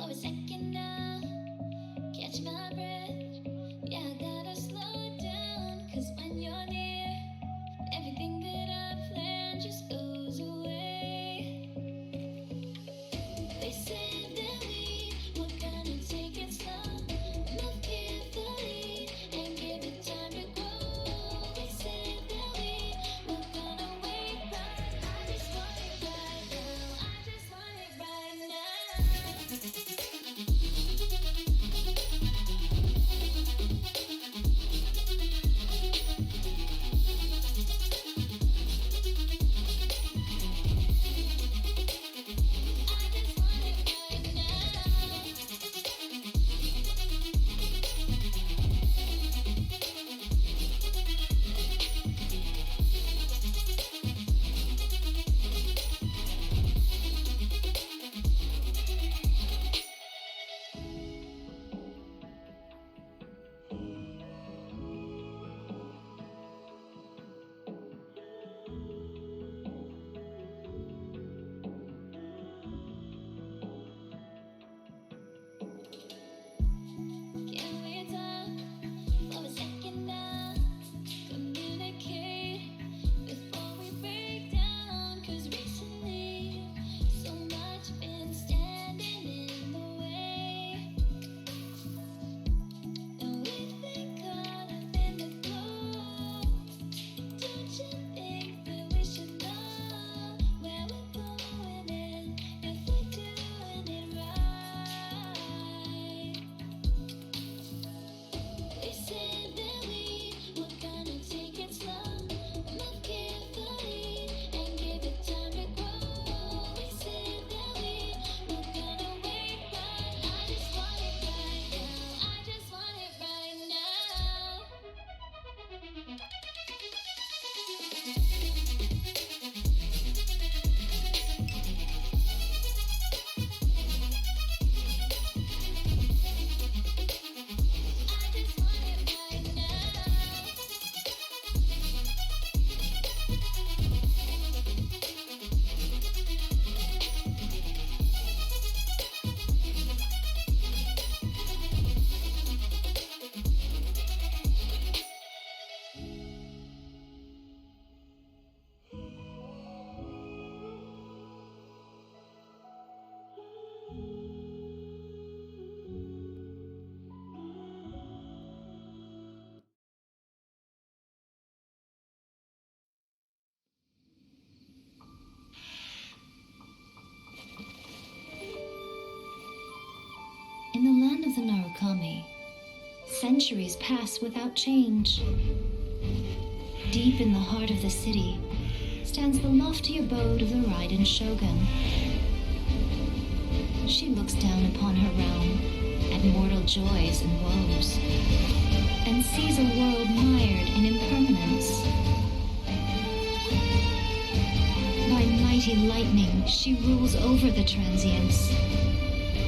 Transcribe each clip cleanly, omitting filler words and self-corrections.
for a second now. Catch my breath. Yeah, I gotta slow down. Cause when you're near, everything that I planned just goes away. They said that we were gonna take it slow, move carefully, and give it time to grow. They said that we were gonna wait, but I just want it right now. I just want it right now. Can we talk for a second now? Communicate before we break down. Cause recently, so much been standing in the way. And we've been caught up in the glow. Don't you think that we should know where we're going and if we're doing it right? They said that we were gonna take it slow, move carefully, and give it time to grow. They said that we were gonna wait, but I just want it right now. I just want it right now. I just want it right now. In the land of the Narukami, centuries pass without change. Deep in the heart of the city stands the lofty abode of the Raiden Shogun. She looks down upon her realm at mortal joys and woes, and sees a world mired in impermanence. By mighty lightning, she rules over the transients.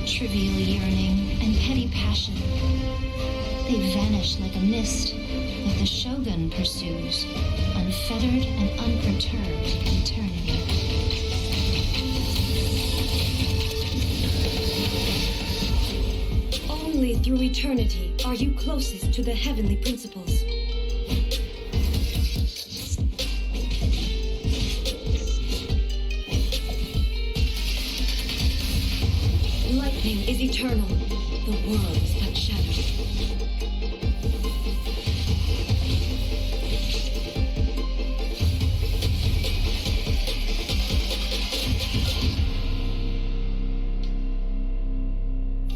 Trivial yearning and petty passion, they vanish like a mist that the Shogun pursues, unfettered and unperturbed in eternity. Only through eternity are you closest to the heavenly principles. Lightning is eternal. The world is but shadow.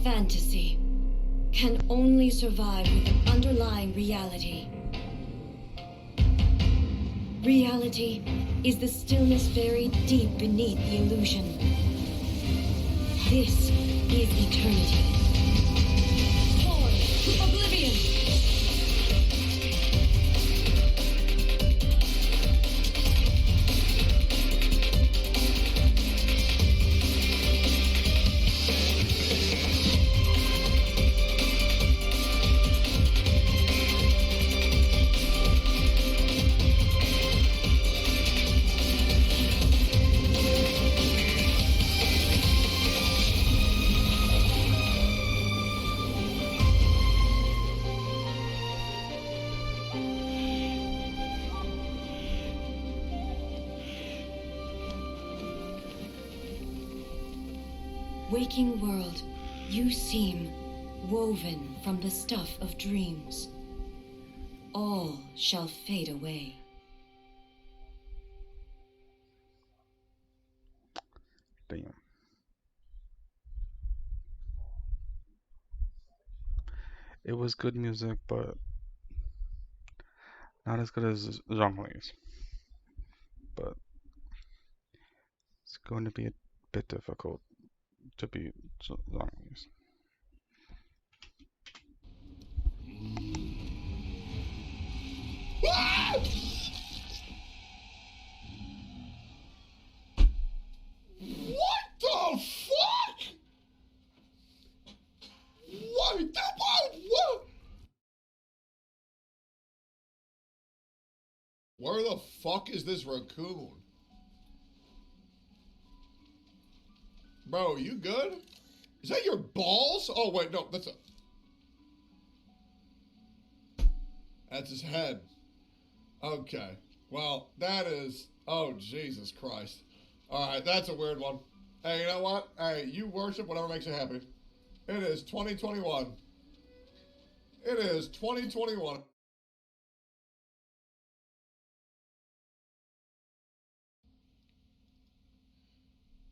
Fantasy can only survive with an underlying reality. Reality is the stillness buried deep beneath the illusion. This is eternity. Forward to oblivion! Waking world, you seem woven from the stuff of dreams. All shall fade away. Damn. It was good music, but not as good as Zhongli's. But it's going to be a bit difficult to beat Zhongli's. What the fuck? What? Where the fuck is this raccoon? Bro, you good? Is that your balls? Oh, wait, no, that's his head. Okay. Well, that is... Oh, Jesus Christ. Alright, that's a weird one. Hey, you know what? Hey, you worship whatever makes you happy. It is 2021. It is 2021.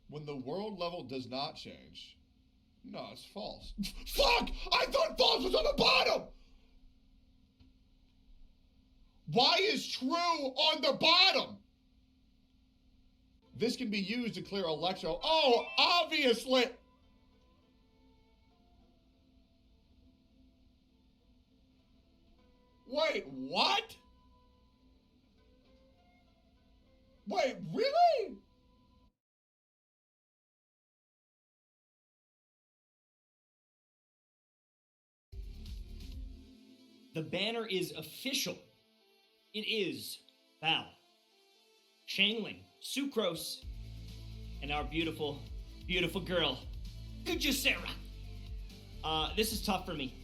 When the world level does not change. No, it's false. Fuck! I thought false was on the bottom! Why is true on the bottom? This can be used to clear Electro. Oh, obviously! Wait, what? Wait, really? The banner is official. It is Val, Xiangling, Sucrose, and our beautiful, beautiful girl, Sarah. This is tough for me.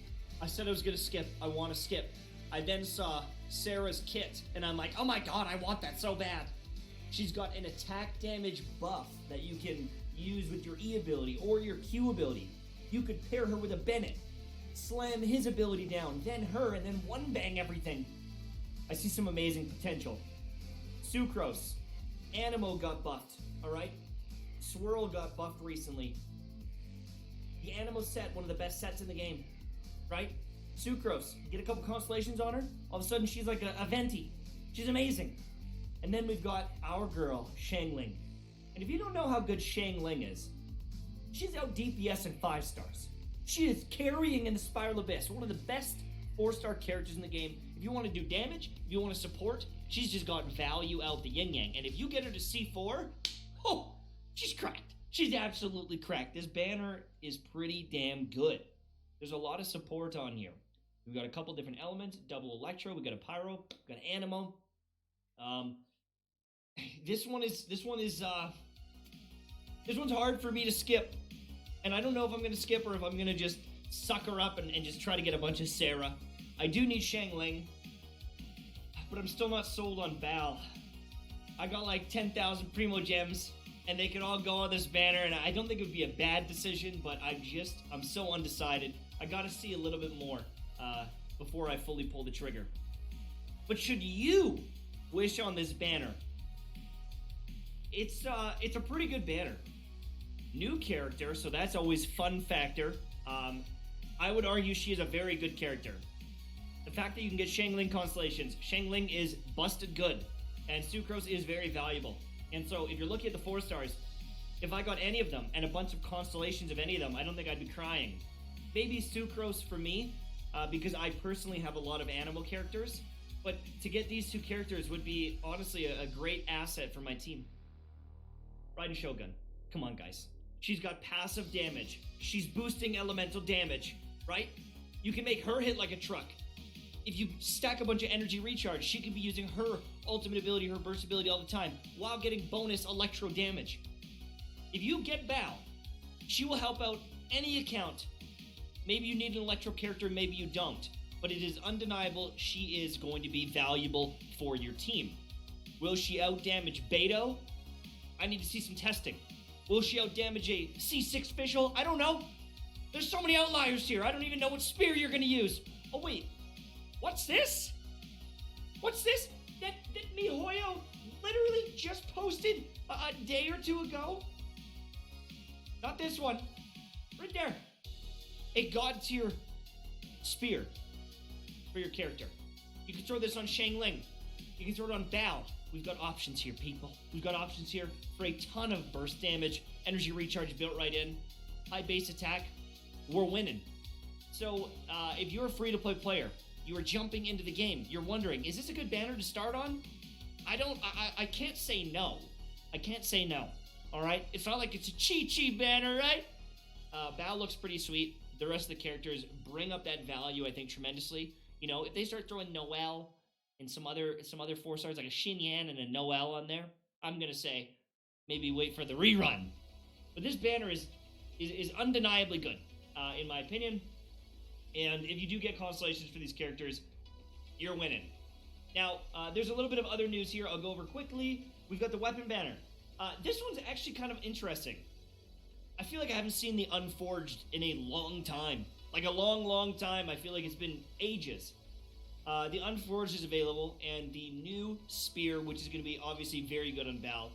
I said I was gonna skip. I want to skip. I then saw Sarah's kit, and I'm like, oh my god, I want that so bad. She's got an attack damage buff that you can use with your E ability or your Q ability. You could pair her with a Bennett, slam his ability down, then her, and then one bang everything. I see some amazing potential. Sucrose, Animo got buffed, alright? Swirl got buffed recently. The Animo set, one of the best sets in the game, right? Sucrose, get a couple constellations on her, all of a sudden she's like a Venti. She's amazing. And then we've got our girl, Xiangling. And if you don't know how good Xiangling is, she's out DPS in 5 stars. She is carrying in the Spiral Abyss, one of the best 4-star characters in the game. If you want to do damage, if you want to support, she's just got value out the yin-yang. And if you get her to C4, oh, she's cracked. She's absolutely cracked. This banner is pretty damn good. There's a lot of support on here. We've got a couple different elements, double Electro, we got a Pyro, we got Animo. This one's hard for me to skip. And I don't know if I'm going to skip or if I'm going to just suck her up and just try to get a bunch of Sarah. I do need Xiangling, but I'm still not sold on Val. I got like 10,000 Primo Gems, and they could all go on this banner, and I don't think it would be a bad decision, but I'm so undecided. I got to see a little bit more before I fully pull the trigger. But should you wish on this banner, it's a pretty good banner. New character, so that's always fun factor. I would argue she is a very good character. The fact that you can get Xiangling constellations, Xiangling is busted good, and Sucrose is very valuable. And so if you're looking at the 4 stars, if I got any of them and a bunch of constellations of any of them, I don't think I'd be crying. Maybe Sucrose for me, because I personally have a lot of animal characters, but to get these 2 characters would be honestly a great asset for my team. Raiden Shogun, come on guys. She's got passive damage. She's boosting elemental damage, right? You can make her hit like a truck. If you stack a bunch of energy recharge, she can be using her ultimate ability, her burst ability all the time, while getting bonus electro damage. If you get Bao, she will help out any account. Maybe you need an electro character, maybe you don't. But it is undeniable she is going to be valuable for your team. Will she out-damage Beidou? I need to see some testing. Will she outdamage a C6 official? I don't know. There's so many outliers here. I don't even know what spear you're gonna use. Oh wait, what's this? What's this? That MiHoYo literally just posted a day or two ago? Not this one. Right there. A god tier spear for your character. You can throw this on Xiangling. You can throw it on Bao. We've got options here, people. We've got options here for a ton of burst damage, energy recharge built right in, high base attack. We're winning. So, if you're a free-to-play player, you are jumping into the game, you're wondering, is this a good banner to start on? I can't say no. I can't say no. All right? It's not like it's a Chi-Chi banner, right? Bao looks pretty sweet. The rest of the characters bring up that value, I think, tremendously. You know, if they start throwing Noelle and some other 4 stars like a Xinyan and a Noelle on there, I'm gonna say maybe wait for the rerun. But this banner is undeniably good, in my opinion. And if you do get constellations for these characters, you're winning. Now, there's a little bit of other news here. I'll go over quickly. We've got the weapon banner. This one's actually kind of interesting. I feel like I haven't seen the Unforged in a long time. Like a long, long time. I feel like it's been ages. The Unforged is available, and the new spear, which is going to be obviously very good on Bao.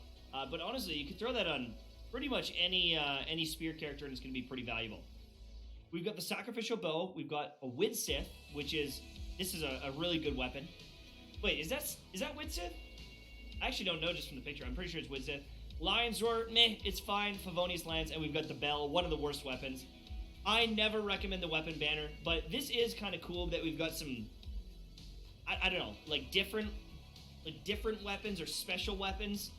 But honestly, you could throw that on pretty much any spear character, and it's going to be pretty valuable. We've got the Sacrificial Bow. We've got a Widsith, which is a really good weapon. Wait, is that Widsith? I actually don't know just from the picture. I'm pretty sure it's Widsith. Lion's Roar, meh, it's fine. Favonius Lance, and we've got the Bell, one of the worst weapons. I never recommend the weapon banner, but this is kind of cool that we've got some, I don't know, like different weapons or special weapons.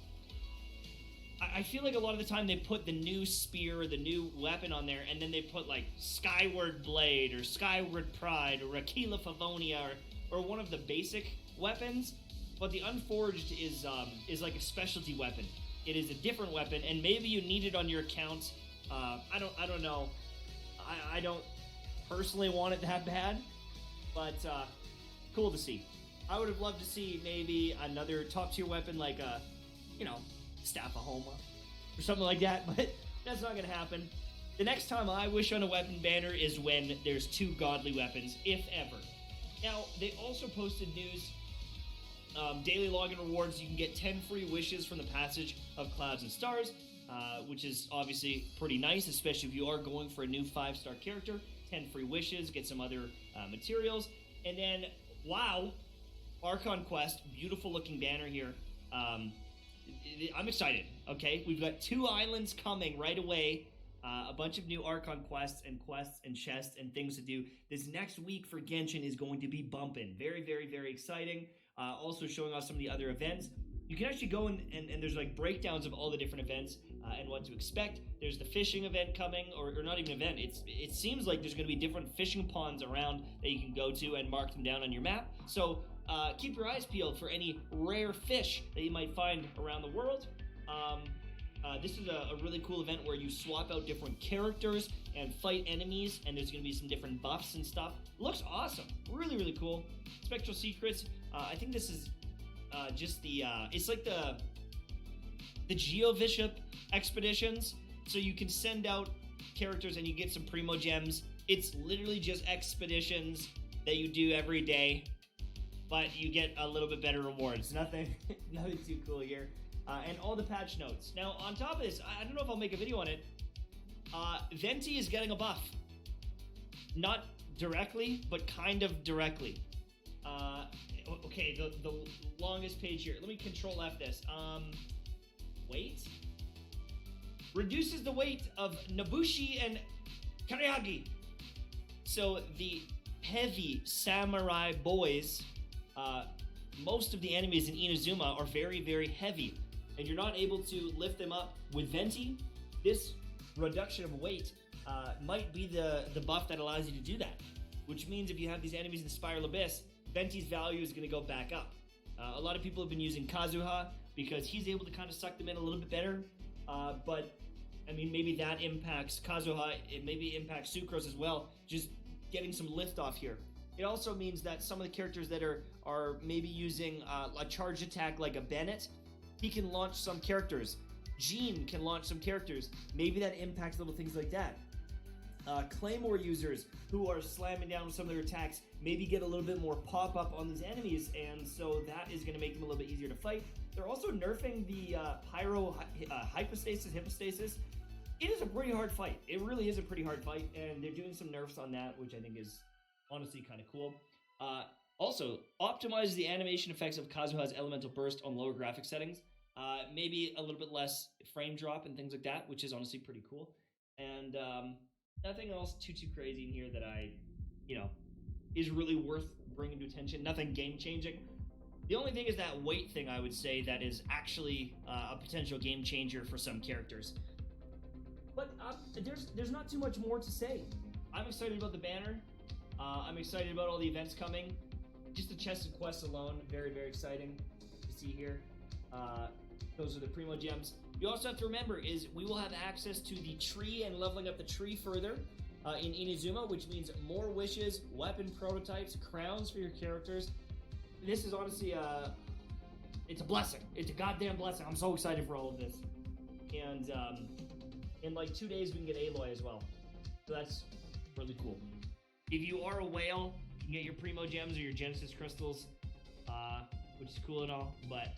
I feel like a lot of the time they put the new spear or the new weapon on there, and then they put like Skyward Blade or Skyward Pride or Aquila Favonia or one of the basic weapons. But the Unforged is like a specialty weapon. It is a different weapon, and maybe you need it on your account. I don't know. I don't personally want it that bad, but cool to see. I would have loved to see maybe another top tier weapon like a, Staff of Homa or something like that, but that's not going to happen. The next time I wish on a weapon banner is when there's 2 godly weapons, if ever. Now, they also posted news. Daily login rewards, you can get 10 free wishes from the passage of Clouds and Stars, which is obviously pretty nice, especially if you are going for a new 5-star character. 10 free wishes, get some other materials. And then, wow, Archon Quest, beautiful looking banner here. I'm excited, okay? We've got 2 islands coming right away. A bunch of new Archon quests and chests and things to do. This next week for Genshin is going to be bumping. Very, very, very exciting. Also showing off some of the other events. You can actually go and there's like breakdowns of all the different events and what to expect. There's the fishing event coming, or not even an event. It seems like there's going to be different fishing ponds around that you can go to and mark them down on your map. So keep your eyes peeled for any rare fish that you might find around the world. This is a really cool event where you swap out different characters and fight enemies, and there's going to be some different buffs and stuff. Looks awesome. Really, really cool. Spectral Secrets. I think this is just the... it's like the GeoBishop expeditions. So you can send out characters and you get some Primo Gems. It's literally just expeditions that you do every day, but you get a little bit better rewards. Nothing too cool here. And all the patch notes. Now, on top of this, I don't know if I'll make a video on it. Venti is getting a buff. Not directly, but kind of directly. Okay, the longest page here. Let me Control F this. Weight? Reduces the weight of Nobushi and Kariagi. So the heavy samurai boys, most of the enemies in Inazuma are very, very heavy, and you're not able to lift them up with Venti. This reduction of weight might be the buff that allows you to do that, which means if you have these enemies in Spiral Abyss, Venti's value is going to go back up. A lot of people have been using Kazuha because he's able to kind of suck them in a little bit better, but I mean, maybe that impacts Kazuha, it maybe impacts Sucrose as well, just getting some lift off here. It also means that some of the characters that are maybe using a charge attack like a Bennett, he can launch some characters. Jean can launch some characters. Maybe that impacts little things like that. Claymore users who are slamming down with some of their attacks maybe get a little bit more pop-up on these enemies, and so that is going to make them a little bit easier to fight. They're also nerfing the Pyro Hypostasis. It is a pretty hard fight. It really is a pretty hard fight, and they're doing some nerfs on that, which I think is honestly kind of cool. Also, optimizes the animation effects of Kazuha's Elemental Burst on lower graphic settings. Maybe a little bit less frame drop and things like that, which is honestly pretty cool. And nothing else too crazy in here that is really worth bringing to attention. Nothing game-changing. The only thing is that weight thing, I would say, that is actually a potential game changer for some characters. But there's not too much more to say. I'm excited about the banner. I'm excited about all the events coming. Just the chest and quests alone, very, very exciting to see here. Those are the Primo Gems. You also have to remember is we will have access to the tree and leveling up the tree further in Inazuma, which means more wishes, weapon prototypes, crowns for your characters. This is honestly it's a blessing. It's a goddamn blessing. I'm so excited for all of this. And in like 2 days we can get Aloy as well. So that's really cool. If you are a whale, you can get your Primo Gems or your Genesis Crystals, which is cool and all, but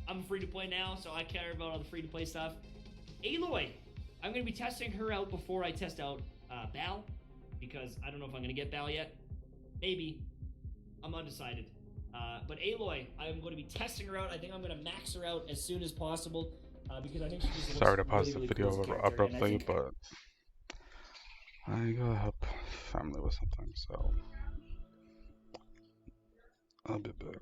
I'm free to play now, so I care about all the free to play stuff. Aloy, I'm going to be testing her out before I test out Bal, because I don't know if I'm going to get Bal yet. Maybe. I'm undecided. But Aloy, I'm going to be testing her out. I think I'm going to max her out as soon as possible, because I think she just Sorry to looks pause really, the really video cool as a character, and I abruptly, think- but I gotta help family with something, so I'll be back.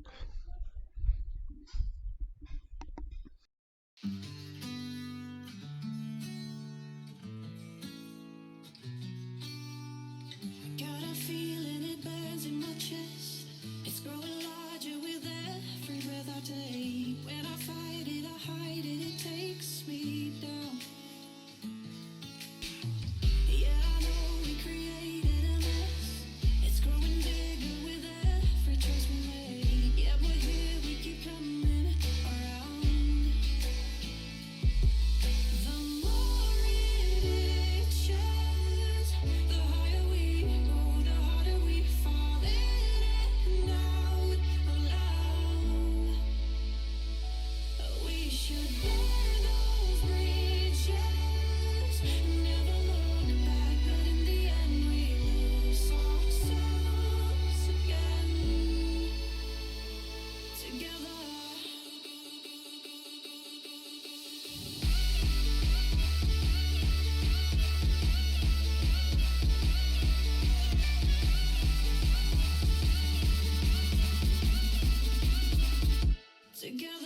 Got a feeling it burns in my chest. It's growing larger with every breath I take. When I fight it, I hide it, it takes me down. Yeah, I know we created a mess. It's growing bigger with every choice we make. Yeah, we're here, we keep coming around. The more it itches, the higher we go, the harder we fall in and out of love. We should burn those bridges, never look back, but in the end we lose ourselves again, together. Together.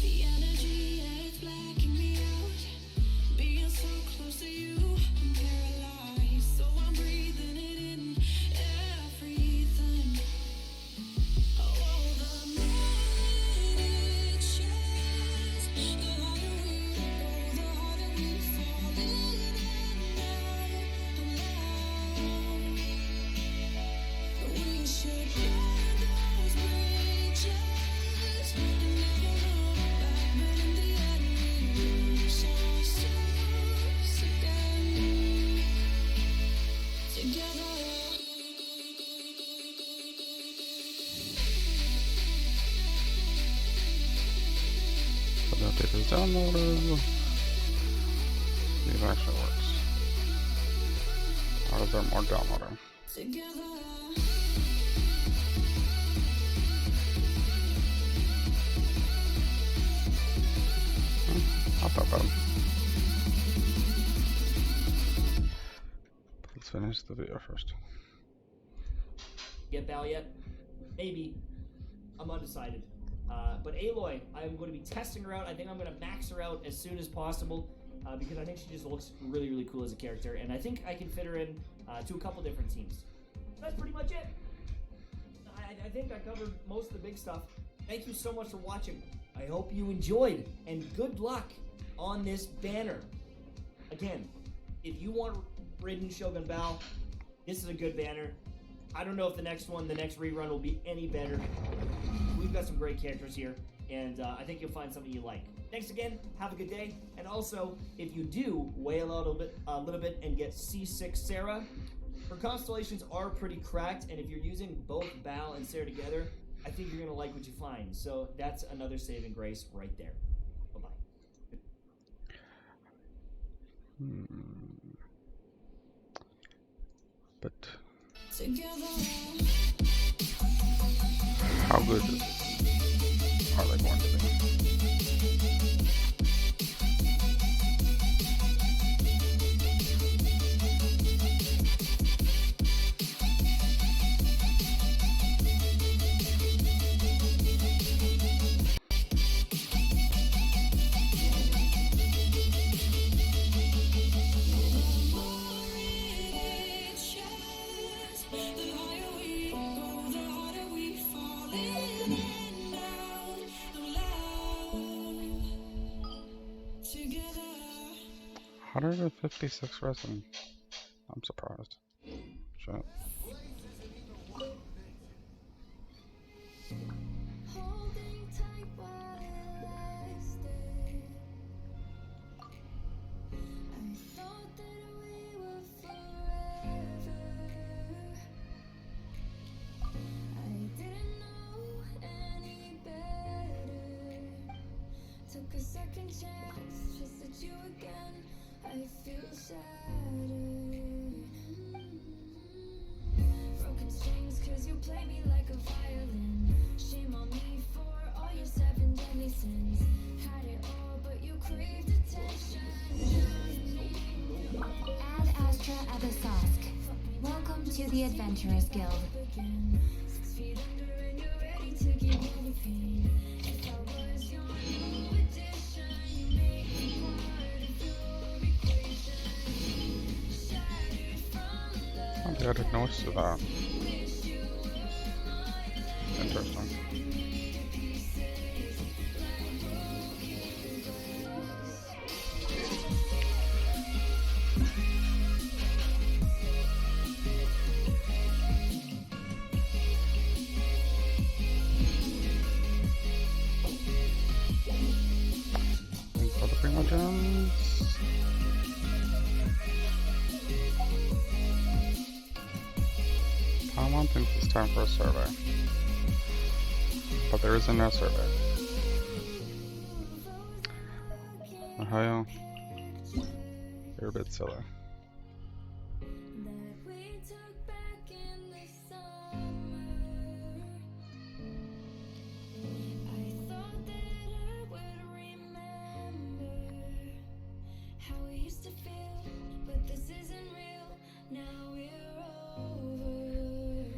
The energy, yeah, it's blacking me out. Being so close to you, I'm paralyzed. So I'm breathing it in, everything. Oh, the more it shines, the higher we go, the harder we fall in and out of love. We should burn those bridges and never look back, but in the end we lose ourselves again, together. So the update is downloaded. It actually works. Or is there more downloading? Together. Not that bad. Let's finish the video first. Get Bal yet? Maybe. I'm undecided. But Aloy, I'm going to be testing her out. I think I'm going to max her out as soon as possible. because I think she just looks really, really cool as a character, and I think I can fit her in to a couple different teams. That's pretty much it. I think I covered most of the big stuff. Thank you so much for watching. I hope you enjoyed, and good luck on this banner. Again, if you want Raiden Shogun Bao, this is a good banner. I don't know if the next rerun will be any better. We've got some great characters here, and I think you'll find something you like. Thanks again, have a good day, and also, if you do wail out a little bit and get C6 Sarah, her constellations are pretty cracked, and if you're using both Bao and Sarah together, I think you're gonna like what you find. So that's another saving grace right there. Bye-bye. But Together. how good are they going to be? Together. 156 resin. I'm surprised. Shit. Holding tight while I stay. I thought that we were forever. I didn't know any better. Took a second chance, trusted you again. I feel shattered. Broken strings, cause you play me like a violin. Shame on me for all your 7 deadly sins. Had it all, but you craved attention. Ad Astra Abyssosque. Welcome to the Adventurers Guild. 6 feet under and you're ready to give me the pain. If I was your new addition, you make me part of your equation. Shattered from I love. think I didn't notice that. Wish you were my Interesting. And for the Primo Gems. Paimon thinks it's time for a survey. But there isn't a survey. Ohio, you're a bit silly. that we took back in the summer. I thought that I would remember how we used to feel, but this isn't real. Now we're over.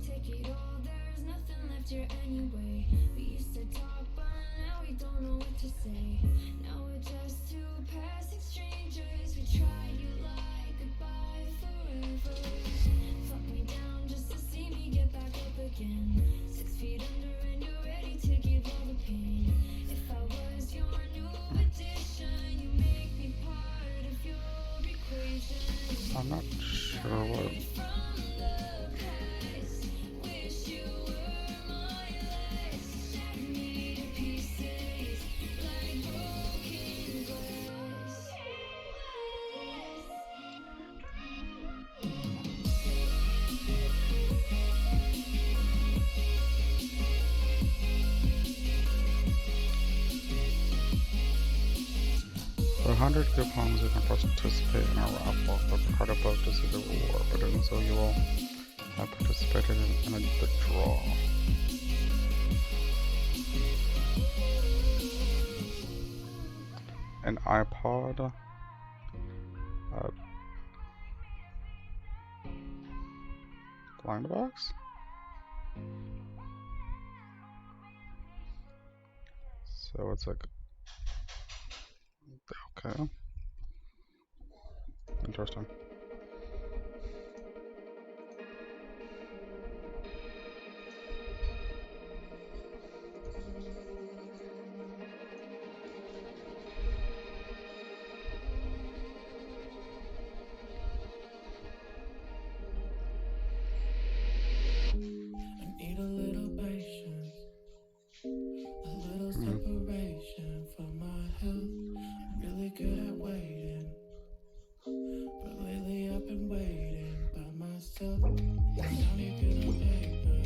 Take it all, there's nothing left here anyway. We used to talk, but now we don't know what to say. Now we're just two passing strangers. We tried, you lied, goodbye forever. Fuck me down just to see me get back up again. 6 feet under and you're ready to give all the pain. If I was your new addition, you make me part of your equation. I'm not sure what. From the past, wish you were my last. Shattered me to pieces like broken glass. For 100 coupons, you can participate in a raffle for the card above to see the reward, but doing so you will have participated in the draw. An iPod, blind box? So it's like Okay. Interesting. I need a little patience, a little separation for my health. I'm really good at waiting, but lately I've been waiting by myself. It sounded good on paper,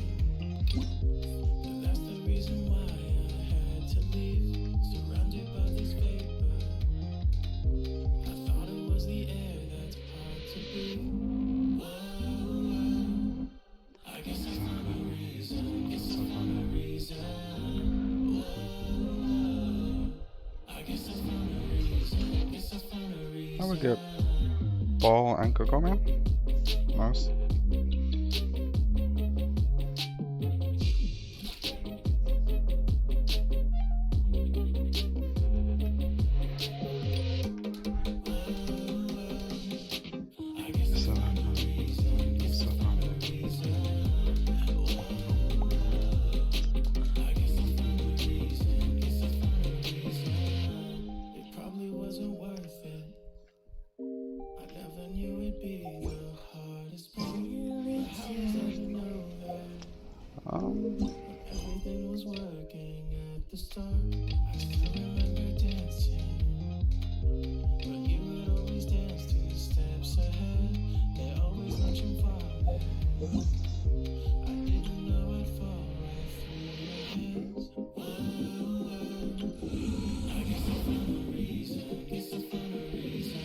but that's the reason why I had to leave. Surrounded by this vapor, I thought it was the air that's hard to breathe. Oh, I guess I found a reason. Guess I found a reason. Oh, I guess I found a reason. Guess I found a reason. I would get Ball and Coco Man. Nice. It probably wasn't worth it. I never knew it'd be the hardest part. But how was I to know that when everything was working at the start? I still remember dancing, but you would always dance 2 steps ahead. They're always reaching farther. I didn't know I'd fall right through your hands. I guess I found a reason. Guess I found a reason.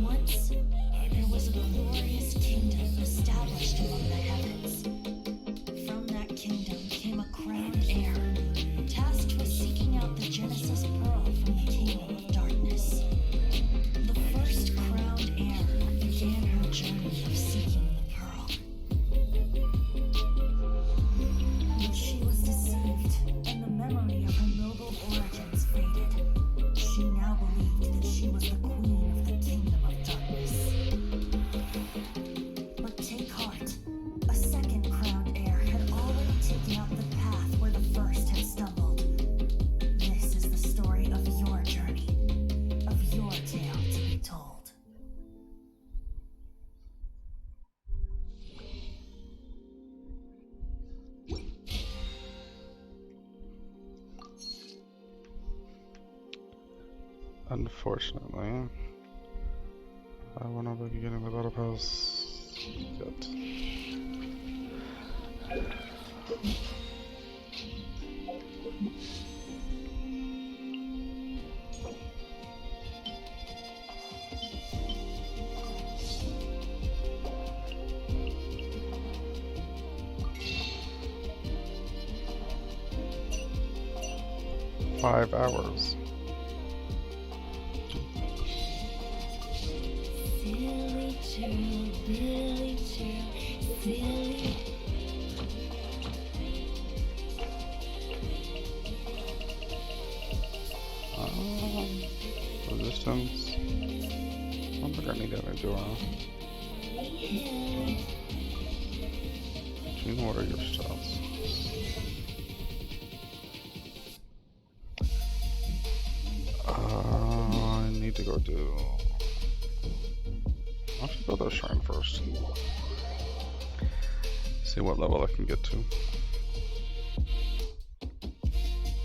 Once, there was a glorious kingdom established among the heavens. From that kingdom came a crowned heir, tasked with seeking out the Genesis Pearl from the kingdom of darkness. The first crowned heir began her journey of seeking the pearl. But she was deceived, and the memory of her noble origins faded. She now believed that she was the queen of the kingdom of darkness. But take heart. A second crowned heir had already taken out the path where the first had stumbled. This is the story of your journey, of your tale to be told. Unfortunately, I will not be getting the battle pass yet. Five hours. Silly turtle, Billy turtle, silly. Resistance. I don't think I need any, do I? Gene, what are your stats? I need to go do. I should go to the shrine first. See what level I can get to.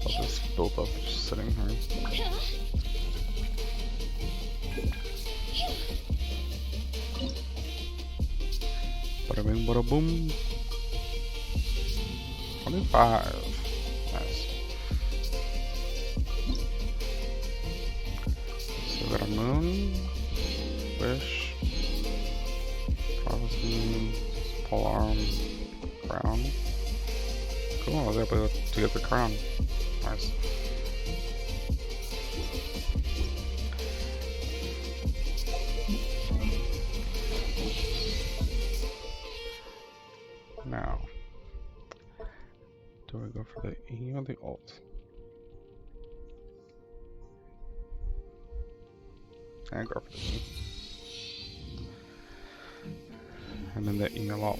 I'll just build up just sitting here. Bada bing, bada boom. 25. Nice. So we got a moon, wish, prophecy, polearm, crown. Cool, I was able to get the crown. Nice. Now, do I go for the E or the alt? and graffiti. And then they eat a lot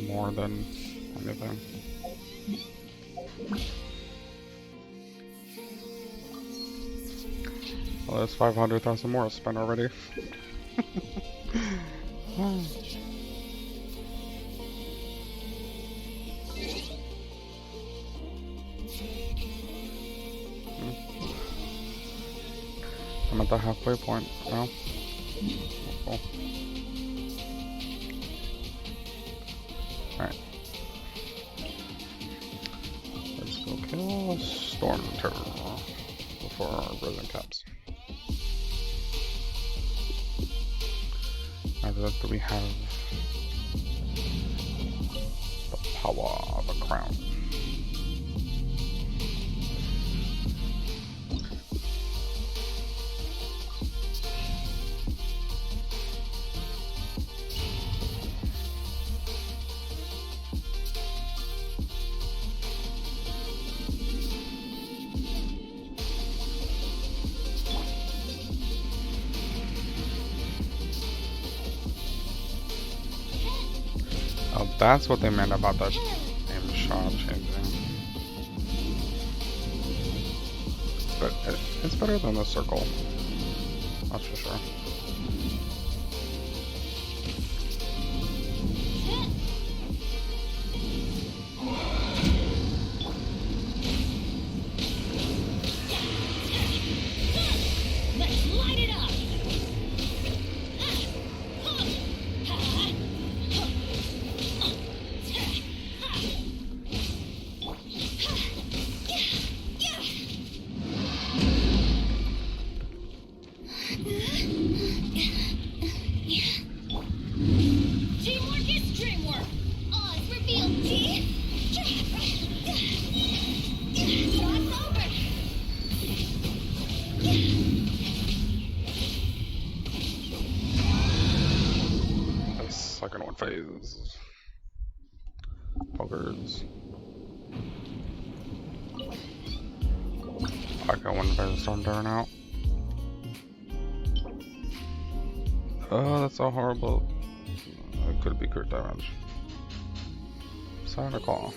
more than anything. Well, there's 500,000 more spent already. I'm at the halfway point now. Cool. Alright. Let's go kill Storm Terror before our Risen Caps. After that, we have the power of a crown. Oh, that's what they meant about that aim shot changing. But it's better than the circle. That's for sure. Let's light it up. Teamwork is dreamwork. All is revealed, T. Shot's over. The second one phase. Buggers. I got one phase starting to turn out. Oh, that's so horrible. It could be crit damage. Santa Claw.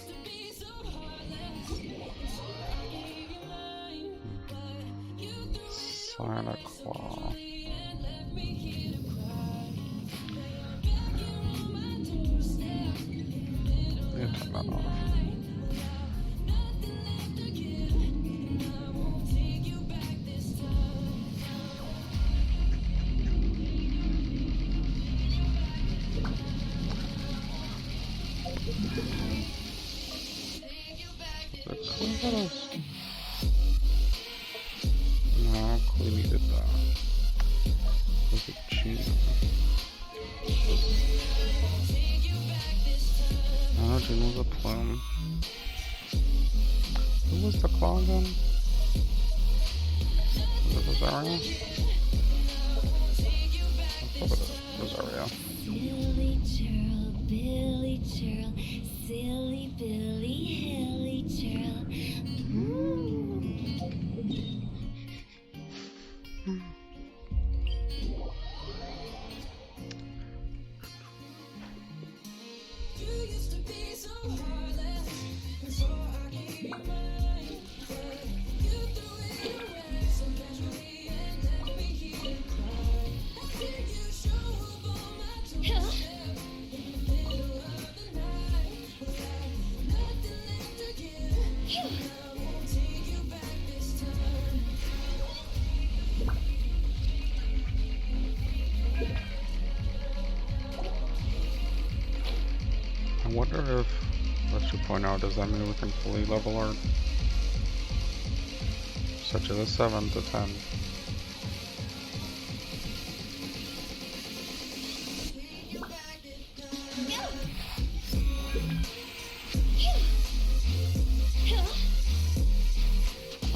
Santa Claw. Yeah, turn that off. No, we needed that. Was it cheating? No, June was a plume. Who was the claw again? Was it Rosario? I thought it was Rosario. Silly churl, Billy churl, silly Billy, hilly churl. I wonder if, let's just point out, does that mean we can fully level our such as a 7 to 10?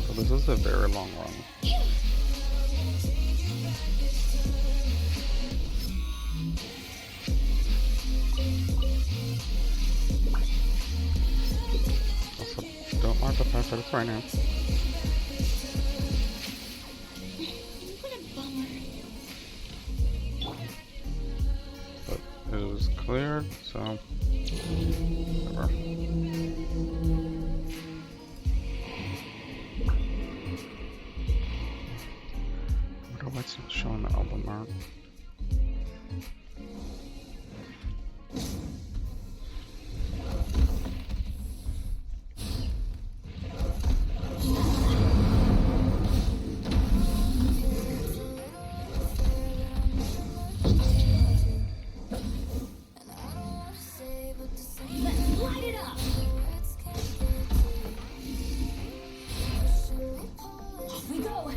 So this is a very long run. Also, don't mark the fact that it's raining. What a bummer. is cleared, so whatever. Wonder what's not showing the album art. Let's light it up. Off we go. Go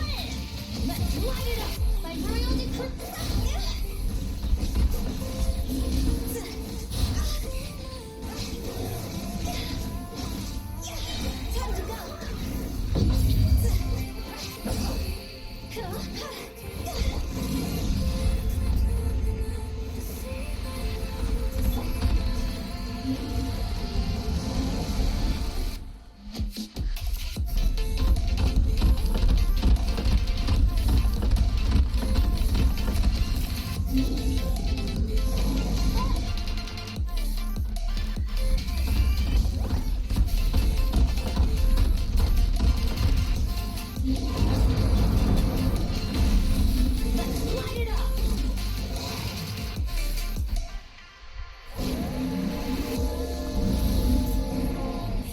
in. Let's light it up. By royal decree. Time to go. Let's light it up.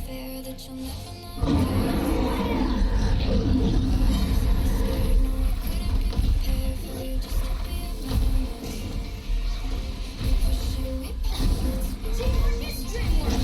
Fear that you'll never know. Prepare for you just to be a memory. Pushing me backwards. Teamwork is dreamwork.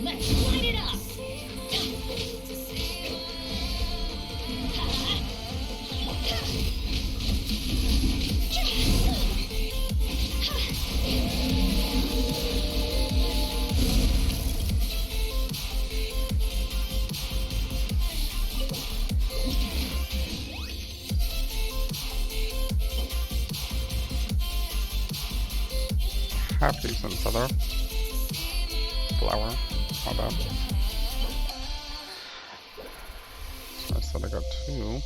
Let's light it up. Half decent feather. Flower. Not bad. So I said I got 2.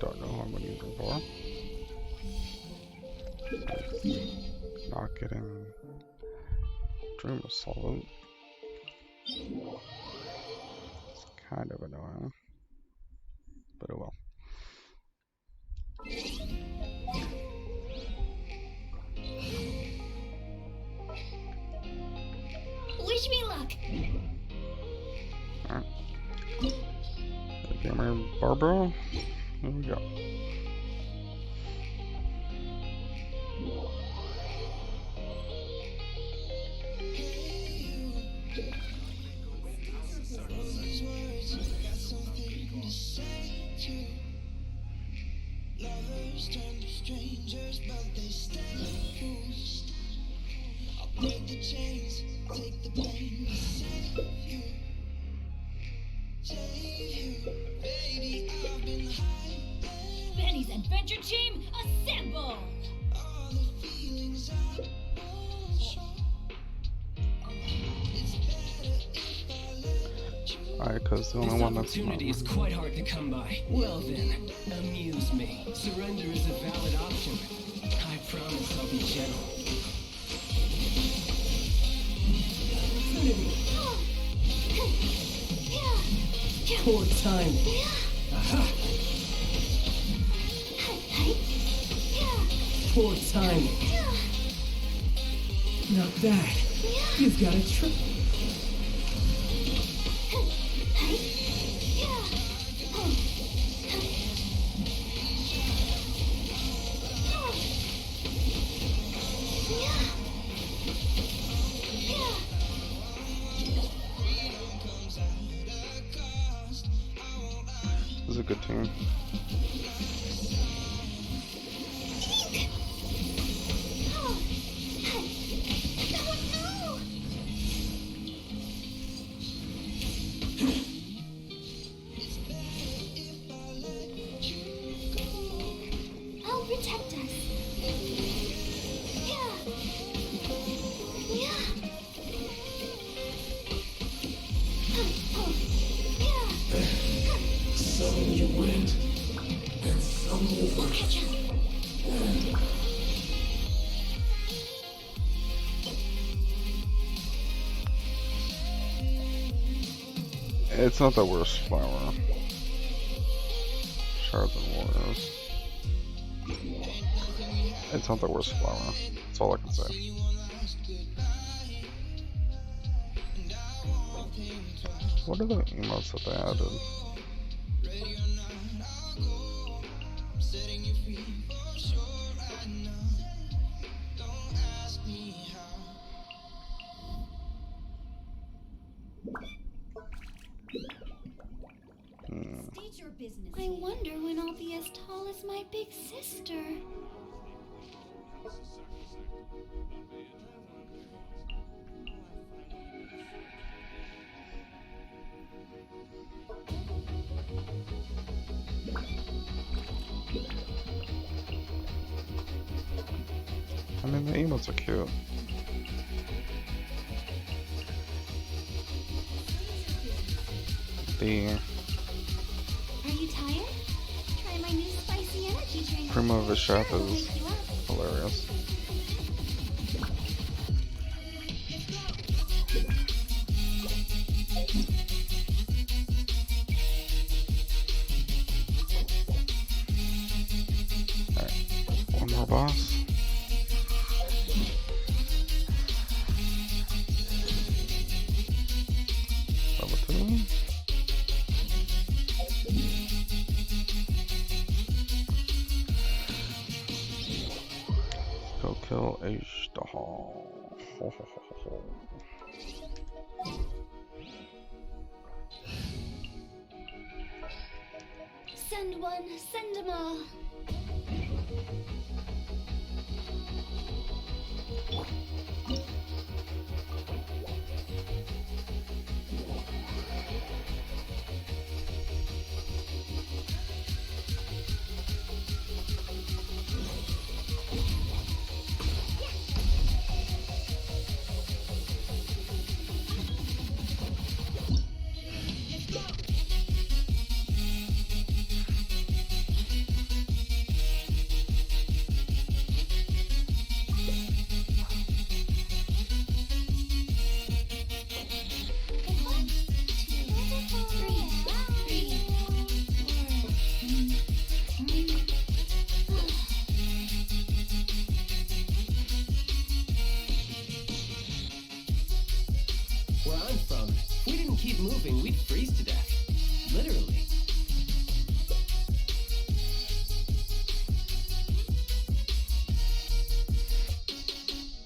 Don't know what I'm gonna use them for. Not getting Dream Assault. It's kind of annoying. But oh well. Wish me luck. Alright. Gamer Barbara. There we go. Lovers turn to strangers, but they stay. I'll break the chains, take the pain, save you. Save you, baby, I've been hiding. Benny's Adventure Team, assemble! All the feelings I won't show. It's better if I let you. Alright, because the only This one that's opportunity is quite hard to come by. Well then, amuse me. Surrender is a valid option. I promise I'll be gentle. Opportunity. Poor timing. Aha. Poor timing. Not bad. You've got a trick. is a good team. I'll protect us. Yeah. Yeah. Yeah. Some you win, and some you We'll lose. catch up. It's not the worst flower. Shards and Warriors. It's not the worst flower. That's all I can say. What are the emotes that they added? State your business. I wonder when I'll be as tall as my big sister. I mean, the emotes are cute. The Are you tired? Try my new spicy energy drink. Primo of the chef Sure, it'll is wake you up. hilarious. Alright, one more boss. Level 2. Go kill Ashtaha. Ho ho ho ho ho. Send one, send them all. Where I'm from, if we didn't keep moving, we'd freeze to death. Literally.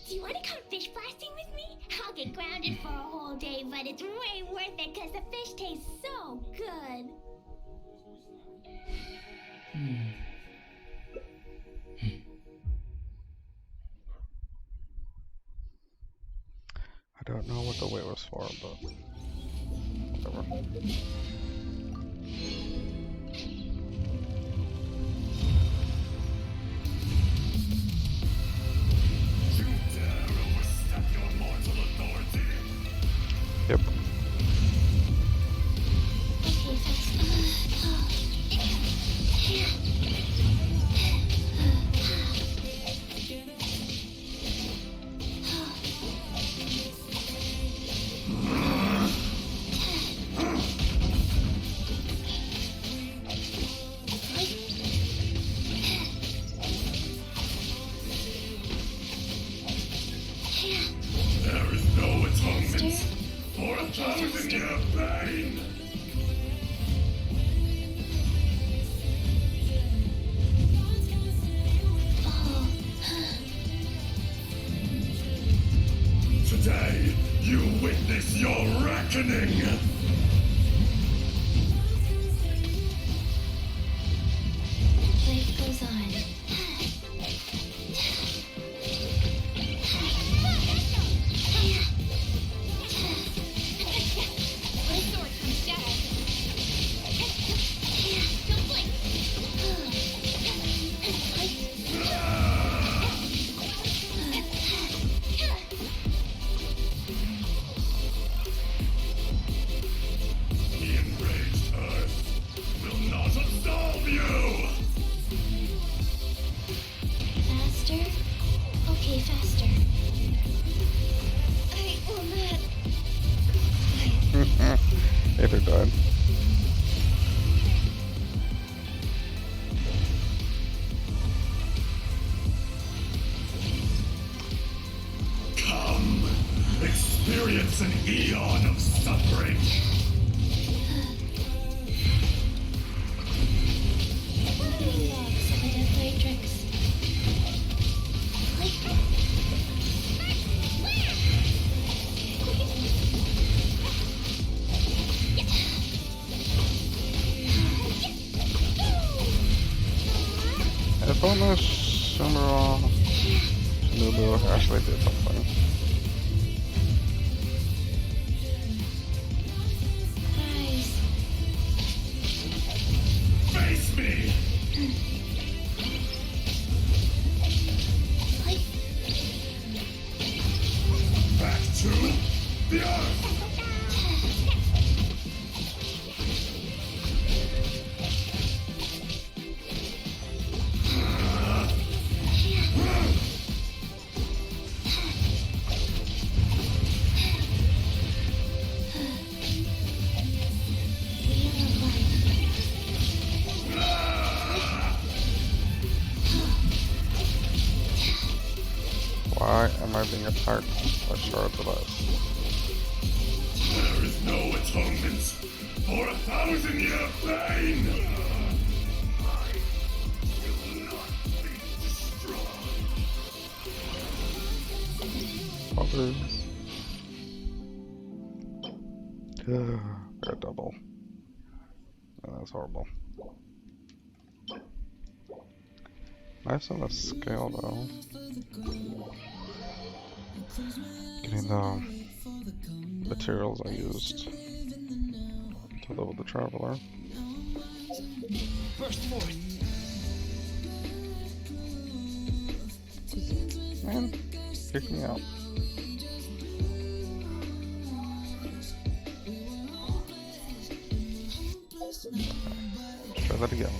Do you want to come fish blasting with me? I'll get grounded for a whole day, but it's way worth it because the fish tastes so good. I don't know what the wait was for, but whatever. Yep. Okay, It's an eon of suffering. Following logs of a dead Matrix. If only Shimura Shinobu actually did something. Rise. Face me! Back to the earth! Why am I being attacked by shards of ice? There is no atonement for 1,000-year pain! I will not be destroyed. Others. They're double. Oh, that's horrible. Nice on the scale though. Getting the materials I used to level the Traveler. Burst forth. Man, kick me out. Let's try that again.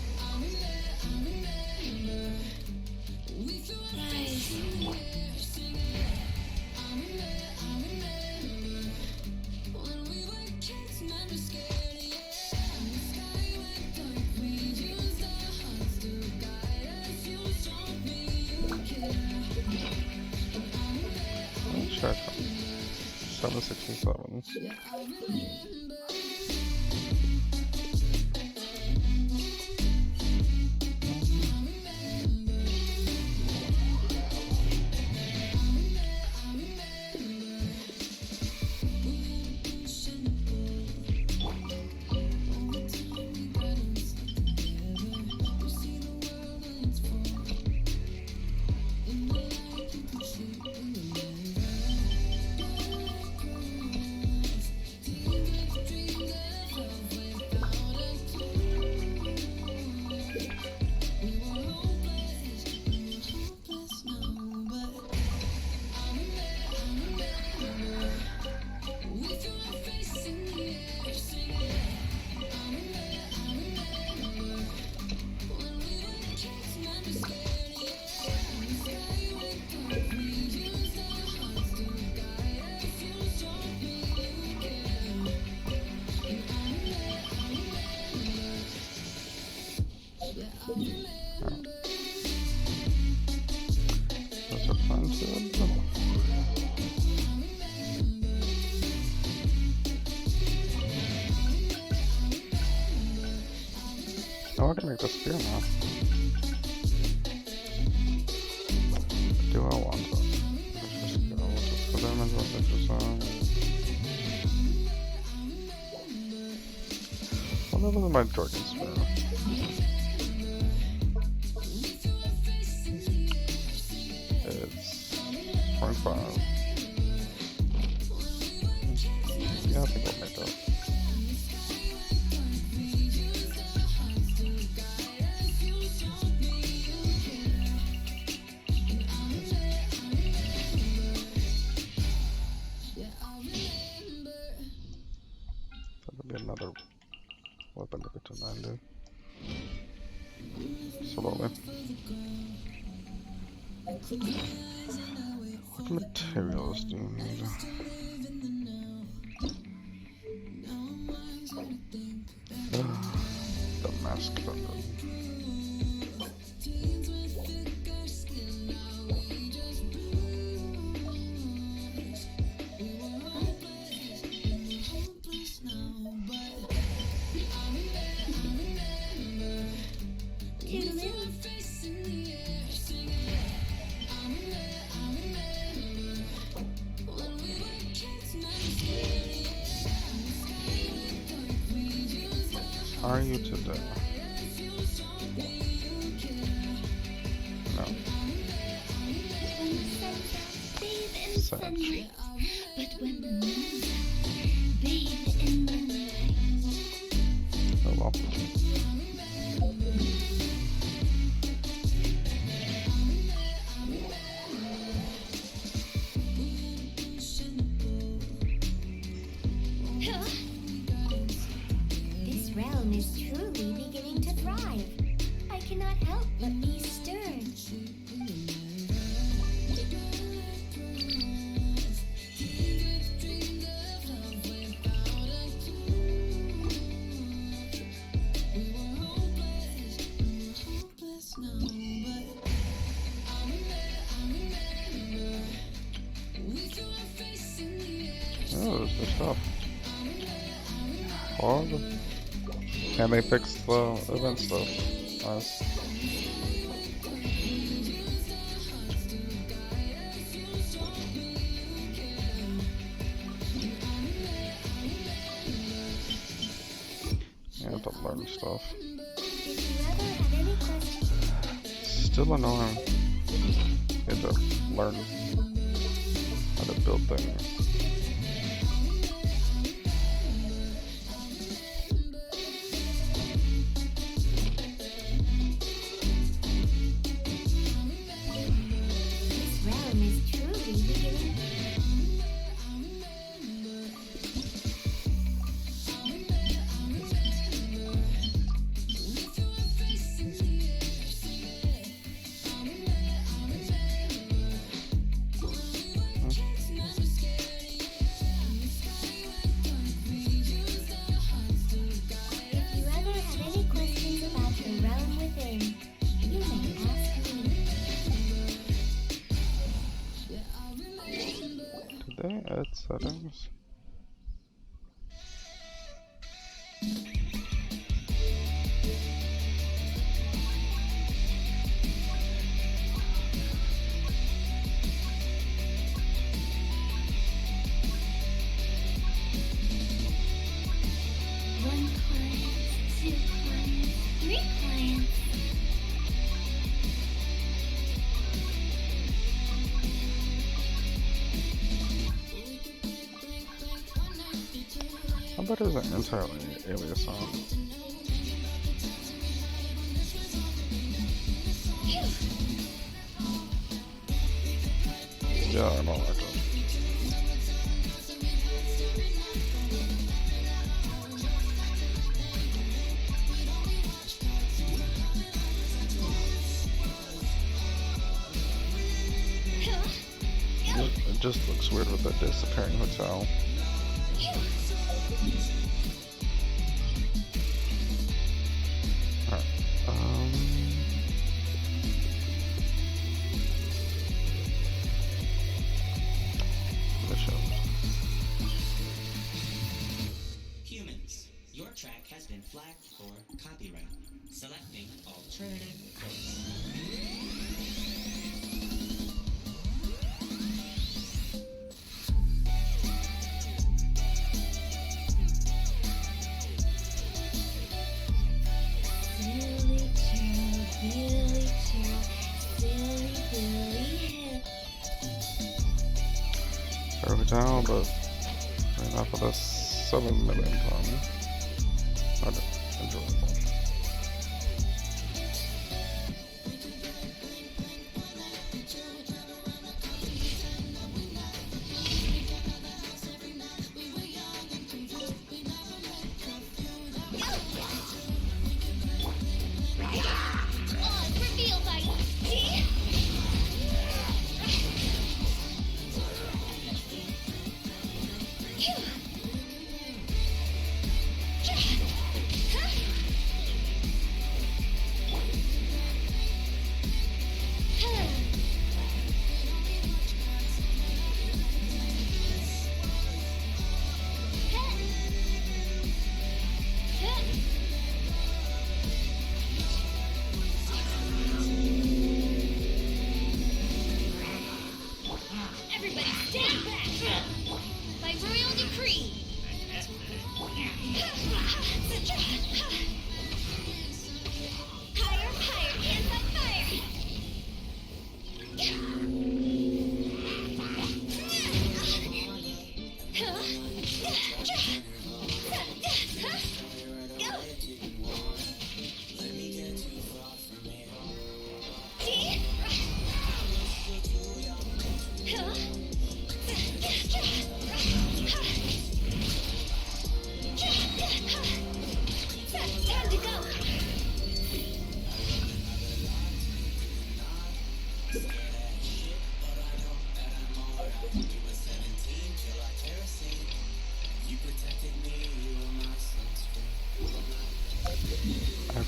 Check. 767. That's a fun to Oh, I can make the spear now. Do I want to? Let's just go to put them into the picture zone. What level is my Dragon Spear? It's 0.5. Yeah, I think I'll make that. That'll be another weapon to get to 90. Slowly. What materials do you need? The mask button. are you today? No. Such. But when the moon's out, bathe in the night. Oh well. This realm is truly beginning to thrive. I cannot help but be stirred. Oh, there's good stuff. Hog. And they fixed the event stuff. Nice. Yeah, to learn stuff. Still annoying. You have to learn how to build things. This realm is truly beginning. If you ever have any questions about the realm within, you may ask me. Did they add settings? One client, two clients, three clients. I bet it isn't entirely alias song. Yeah, I don't like it. It just looks weird with that disappearing hotel. Alright, Humans, your track has been flagged for copyright. Selecting alternative course. Silly Joe, Billy Joe, silly Billy Hip. hotel, but not for the 7 million ton. Not enjoyable. Oh, it's revealed by see?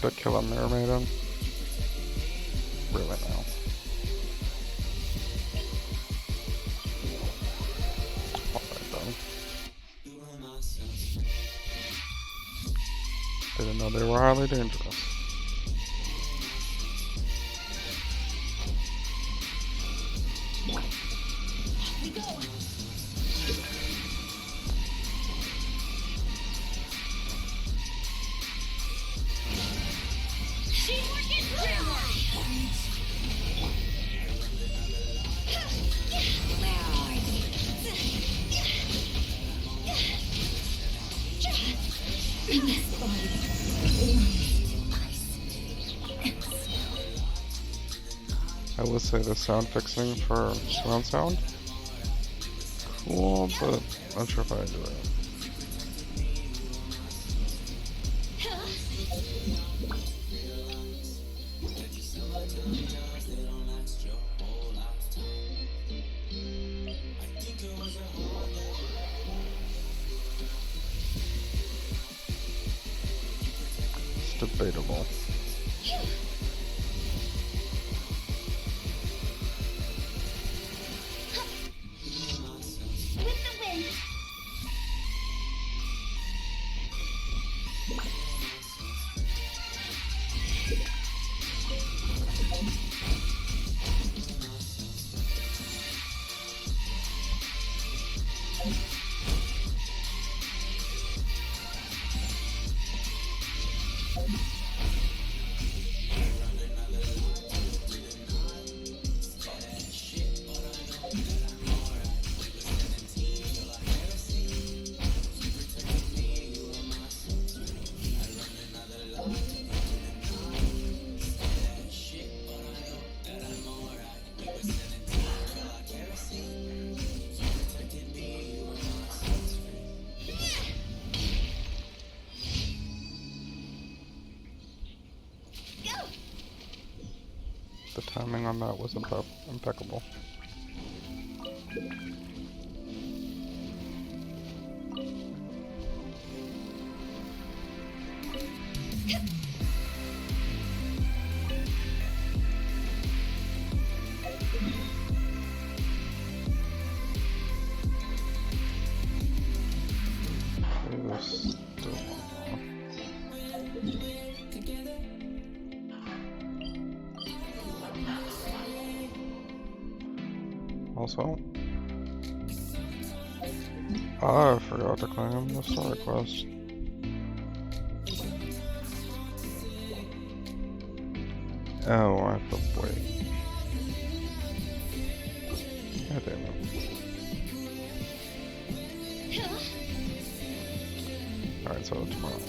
to kill a Mirror Maiden? Really now? Alright then. Didn't know they were highly dangerous. I will say the sound fixing for surround sound, cool, but not sure if I enjoy it. It's debatable. The timing on that was impeccable. It was still also, I forgot to claim the story quest. Oh, I have to wait. God damn it. Alright, so tomorrow.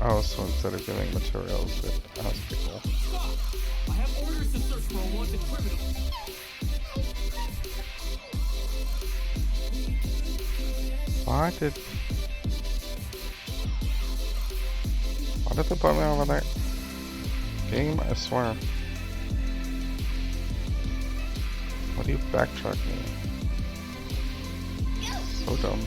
Oh, so instead of giving materials, it asks people. Stop! I have orders to search for a wanted criminal. Why did they put me over there? Game, I swear. What are you backtracking? So dumb.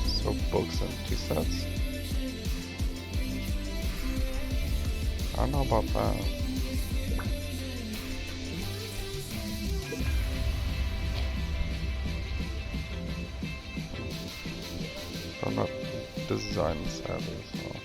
So books and 2 sets? I don't know about that. I'm not design savvy, so.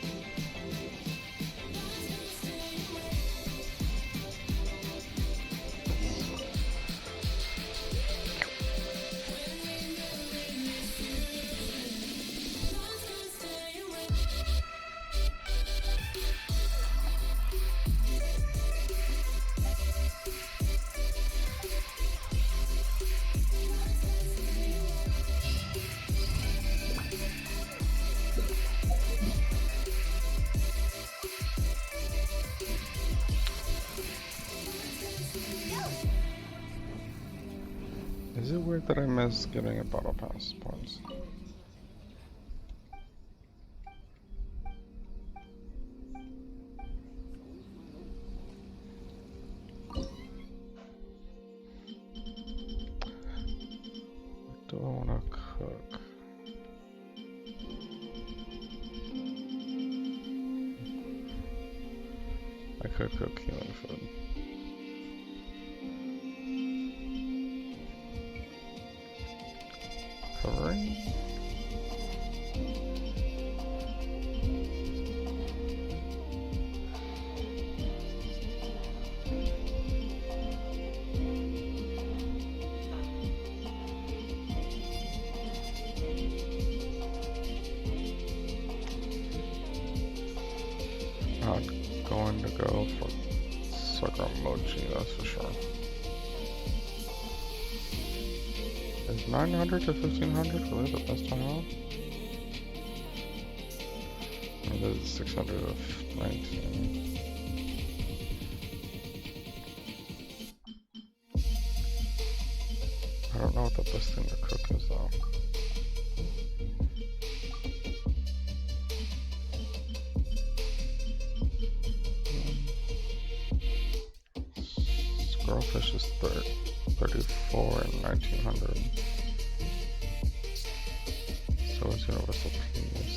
Is it weird that I miss getting a battle pass points? Do I want to cook? I could cook healing food. Covering? Not going to go for Sakuramochi, that's for sure. Is 900 to 1500 really the best time out? Or is it 600 to 19? I don't know what the best thing to cook is though. Squirrelfish is 34 and 1900. So is Universal Penis.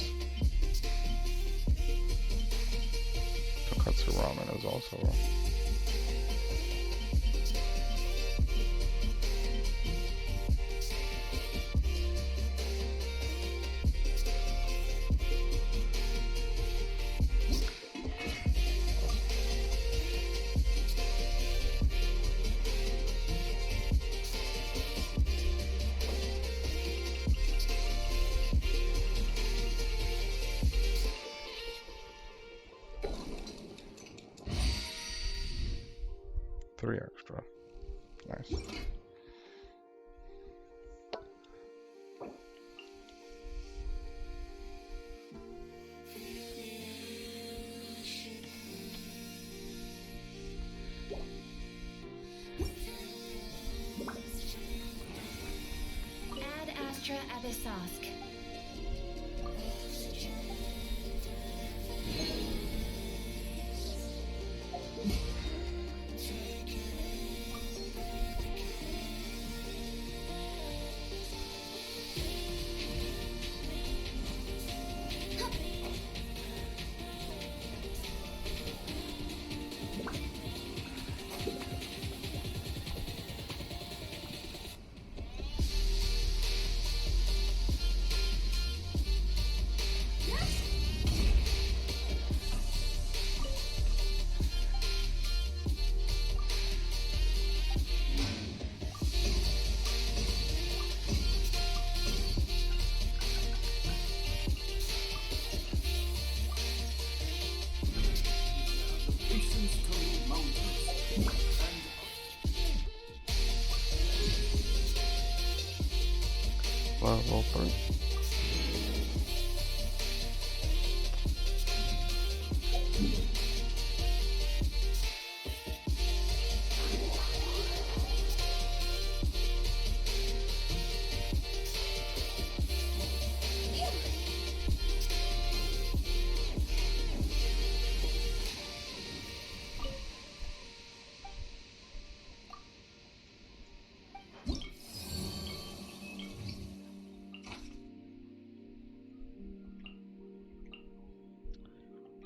Tokatsu Ramen is also. Three extra. Nice. Ad Astra Abyssosque. Level 3.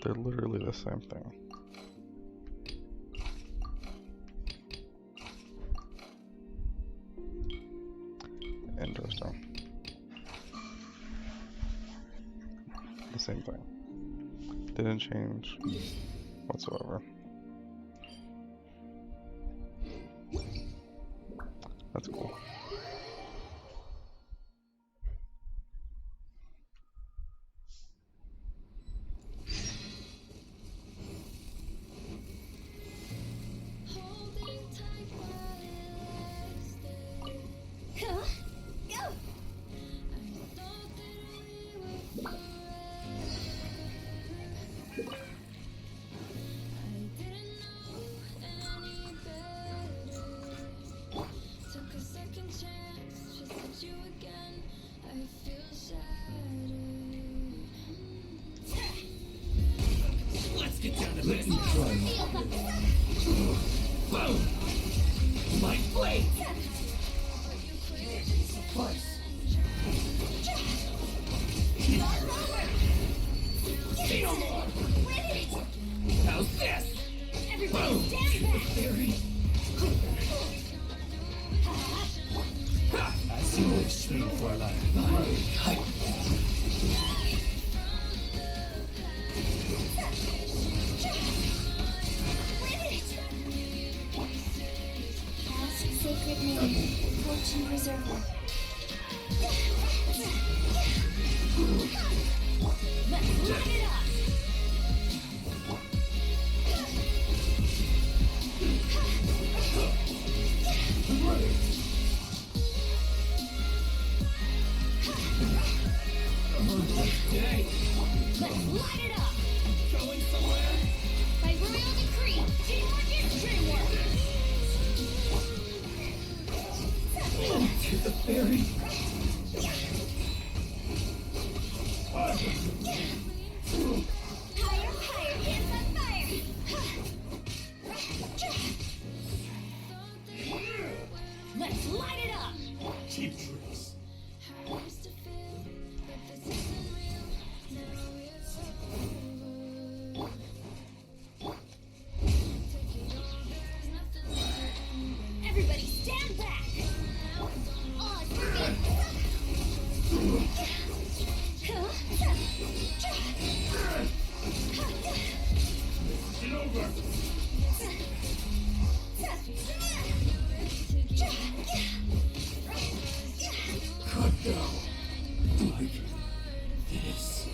They're literally the same thing. Interesting. the same thing. Didn't change whatsoever. That's cool. Holding tight while it lasted. Huh? Go! I thought that we were forever. I didn't know any better. Took a second chance just at you again. I feel shattered. Let's get down to business. Boom! My blade! Suffice. Say no more! How's this? Everybody Boom! stand back! Theory. I see what stream for life. Hype. Ask sacred name, fortune preserver. Let's light it up! Today, Let's light it up! going somewhere? By royal decree, teamwork is dreamwork! To the ferry. Higher, higher, hands on fire! Let's light it up! Cheap tricks. How I used to feel, but this isn't real. Now it's over. Take it all, there's nothing left anyway. Everybody stand back! Oh, it's for Get over. Cut down. Like this.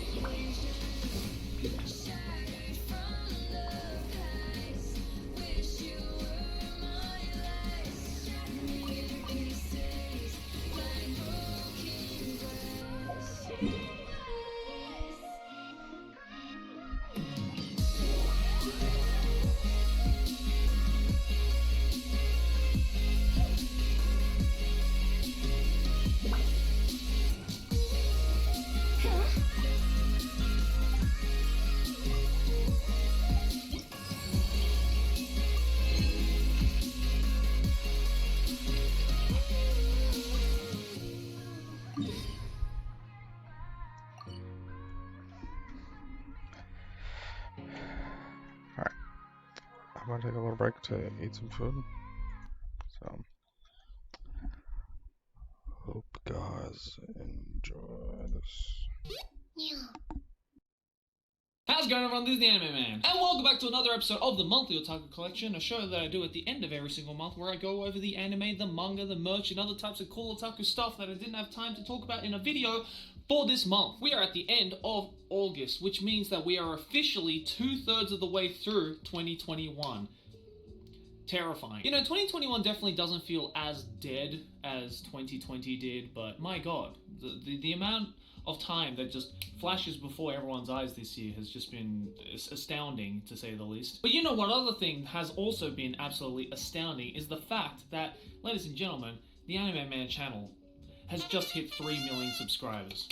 Wish you were my life. Shattered pieces like broken glass. I'm gonna take a little break to eat some food. So, hope you guys enjoy this. How's it going, everyone? This is the Anime Man, and welcome back to another episode of the Monthly Otaku Collection, a show that I do at the end of every single month where I go over the anime, the manga, the merch, and other types of cool otaku stuff that I didn't have time to talk about in a video for this month. We are at the end of August, which means that we are officially 2/3 of the way through 2021. Terrifying. You know, 2021 definitely doesn't feel as dead as 2020 did, but my god, the amount of time that just flashes before everyone's eyes this year has just been astounding, to say the least. But you know what other thing has also been absolutely astounding is the fact that, ladies and gentlemen, the Anime Man channel has just hit 3 million subscribers.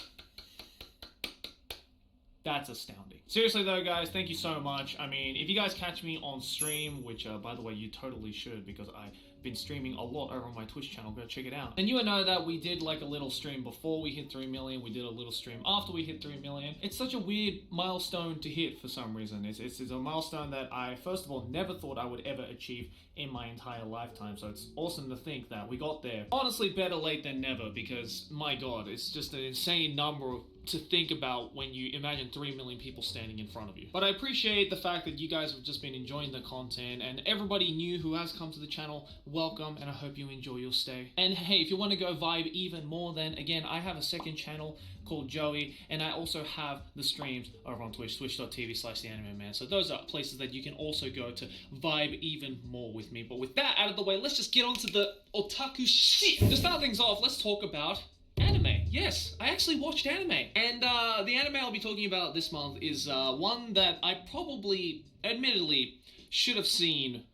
That's astounding. Seriously though, guys, thank you so much. I mean, if you guys catch me on stream, which by the way, you totally should, because I been streaming a lot over on my Twitch channel. Go check it out. And you would know that we did like a little stream before we hit 3 million. We did a little stream after we hit 3 million. It's such a weird milestone to hit for some reason. It's a milestone that I, first of all, never thought I would ever achieve in my entire lifetime. So it's awesome to think that we got there. Honestly, better late than never, because my God, it's just an insane number to think about when you imagine 3 million people standing in front of you. But I appreciate the fact that you guys have just been enjoying the content, and everybody new who has come to the channel, welcome, and I hope you enjoy your stay. And hey, if you want to go vibe even more, then again, I have a second channel called Joey, and I also have the streams over on Twitch, twitch.tv/theanimeman. So those are places that you can also go to vibe even more with me. But with that out of the way, let's just get on to the otaku shit. To start things off, let's talk about anime. Yes, I actually watched anime. And the anime I'll be talking about this month is one that I probably, admittedly, should have seen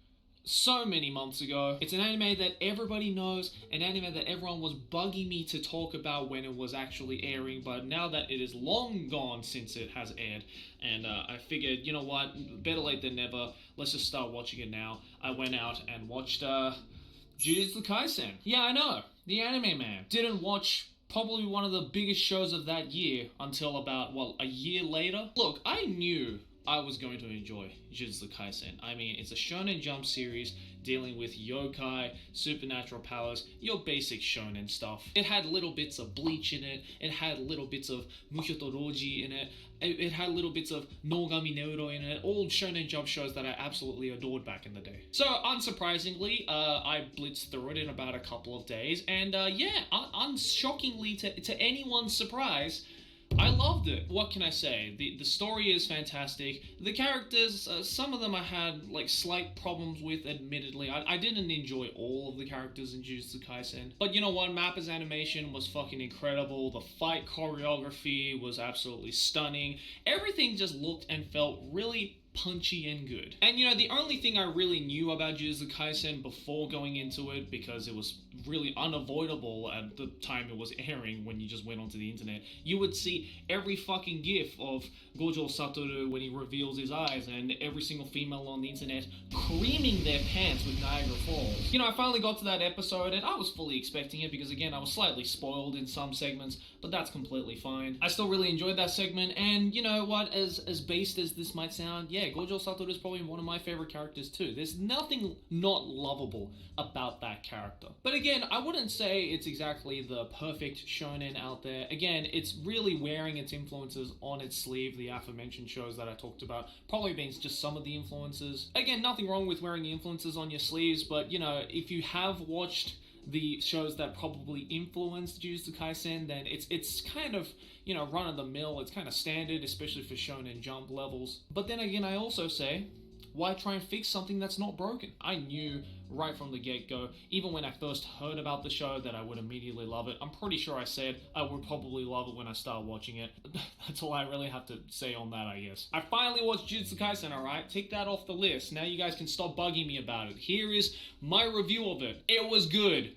so many months ago. It's an anime that everybody knows, an anime that everyone was bugging me to talk about when it was actually airing, but now that it is long gone since it has aired, and I figured, you know what, better late than never, let's just start watching it now. I went out and watched Jujutsu Kaisen. Yeah, I know, the anime man. Didn't watch probably one of the biggest shows of that year until about, well, a year later. Look, I knew I was going to enjoy Jujutsu Kaisen. I mean, it's a Shonen Jump series dealing with yokai, supernatural powers, your basic shonen stuff. It had little bits of Bleach in it, it had little bits of Mushoto Roji in it, it had little bits of Nogami Neuro in it, all Shonen Jump shows that I absolutely adored back in the day. So, unsurprisingly, I blitzed through it in about a couple of days, and yeah, unshockingly to anyone's surprise, I loved it. What can I say? The story is fantastic. The characters, some of them I had like slight problems with, admittedly. I didn't enjoy all of the characters in Jujutsu Kaisen. But you know what? Mappa's animation was fucking incredible. The fight choreography was absolutely stunning. Everything just looked and felt really punchy and good. And you know, the only thing I really knew about Jujutsu Kaisen before going into it, because it was really unavoidable at the time it was airing, when you just went onto the internet, you would see every fucking gif of Gojo Satoru when he reveals his eyes, and every single female on the internet creaming their pants with Niagara Falls. You know, I finally got to that episode, and I was fully expecting it, because again, I was slightly spoiled in some segments, but that's completely fine. I still really enjoyed that segment, and you know what, as based as this might sound, yeah, Gojo Satoru is probably one of my favorite characters too. There's nothing not lovable about that character. But again, I wouldn't say it's exactly the perfect shonen out there. Again, it's really wearing its influences on its sleeve, the aforementioned shows that I talked about, probably being just some of the influences. Again, nothing wrong with wearing the influences on your sleeves, but you know, if you have watched the shows that probably influenced Jujutsu Kaisen, then it's kind of, you know, run-of-the-mill, it's kind of standard, especially for Shonen Jump levels. But then again, I also say, why try and fix something that's not broken? I knew right from the get-go, even when I first heard about the show, that I would immediately love it. I'm pretty sure I said I would probably love it when I start watching it. That's all I really have to say on that, I guess. I finally watched Jujutsu Kaisen, alright? Take that off the list. Now you guys can stop bugging me about it. Here is my review of it. It was good.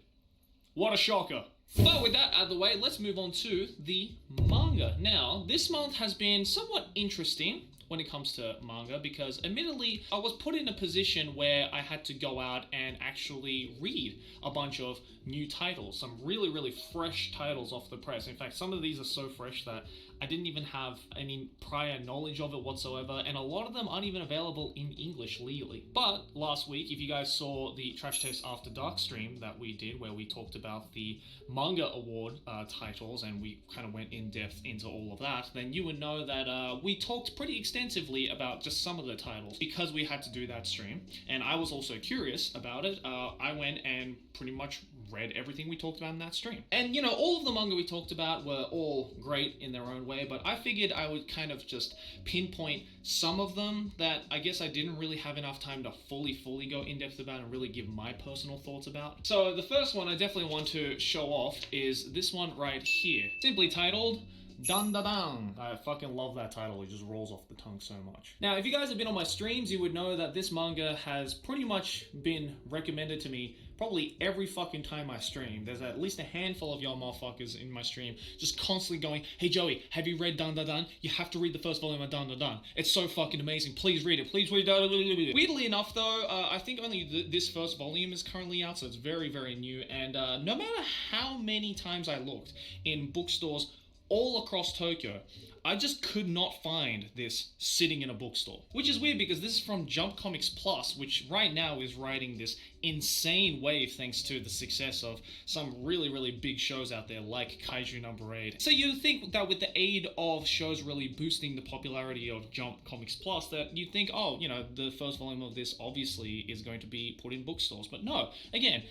What a shocker. But with that out of the way, let's move on to the manga. Now, this month has been somewhat interesting when it comes to manga, because admittedly, I was put in a position where I had to go out and actually read a bunch of new titles, some really, really fresh titles off the press. In fact, some of these are so fresh that I didn't even have any prior knowledge of it whatsoever, and a lot of them aren't even available in English legally. But last week, if you guys saw the Trash Taste After Dark stream that we did, where we talked about the manga award titles, and we kind of went in depth into all of that, then you would know that we talked pretty extensively about just some of the titles. Because we had to do that stream, and I was also curious about it, I went and pretty much read everything we talked about in that stream. And you know, all of the manga we talked about were all great in their own way, but I figured I would kind of just pinpoint some of them that I guess I didn't really have enough time to fully go in depth about and really give my personal thoughts about. So the first one I definitely want to show off is this one right here, simply titled Dun da dun. I fucking love that title. It just rolls off the tongue so much. Now, if you guys have been on my streams, you would know that this manga has pretty much been recommended to me probably every fucking time I stream. There's at least a handful of y'all motherfuckers in my stream just constantly going, hey Joey, have you read Dun Da Dun? You have to read the first volume of Dun Da Dun. It's so fucking amazing. Please read it. Please read it. Weirdly enough though, I think only this first volume is currently out, so it's very, very new. And no matter how many times I looked in bookstores all across Tokyo, I just could not find this sitting in a bookstore. Which is weird because this is from Jump Comics Plus, which right now is riding this insane wave thanks to the success of some really, really big shows out there like Kaiju Number 8. So you'd think that with the aid of shows really boosting the popularity of Jump Comics Plus, that you'd think, oh, you know, the first volume of this obviously is going to be put in bookstores. But no, again,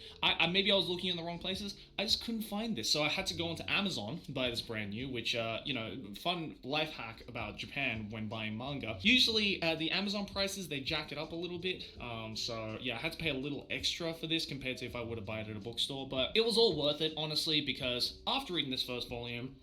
maybe I was looking in the wrong places. I just couldn't find this. So I had to go onto Amazon, buy this brand new, which, you know, fun life hack about Japan when buying manga. Usually the Amazon prices, they jack it up a little bit. So yeah, I had to pay a little extra for this compared to if I would have bought it at a bookstore, but it was all worth it, honestly, because after reading this first volume,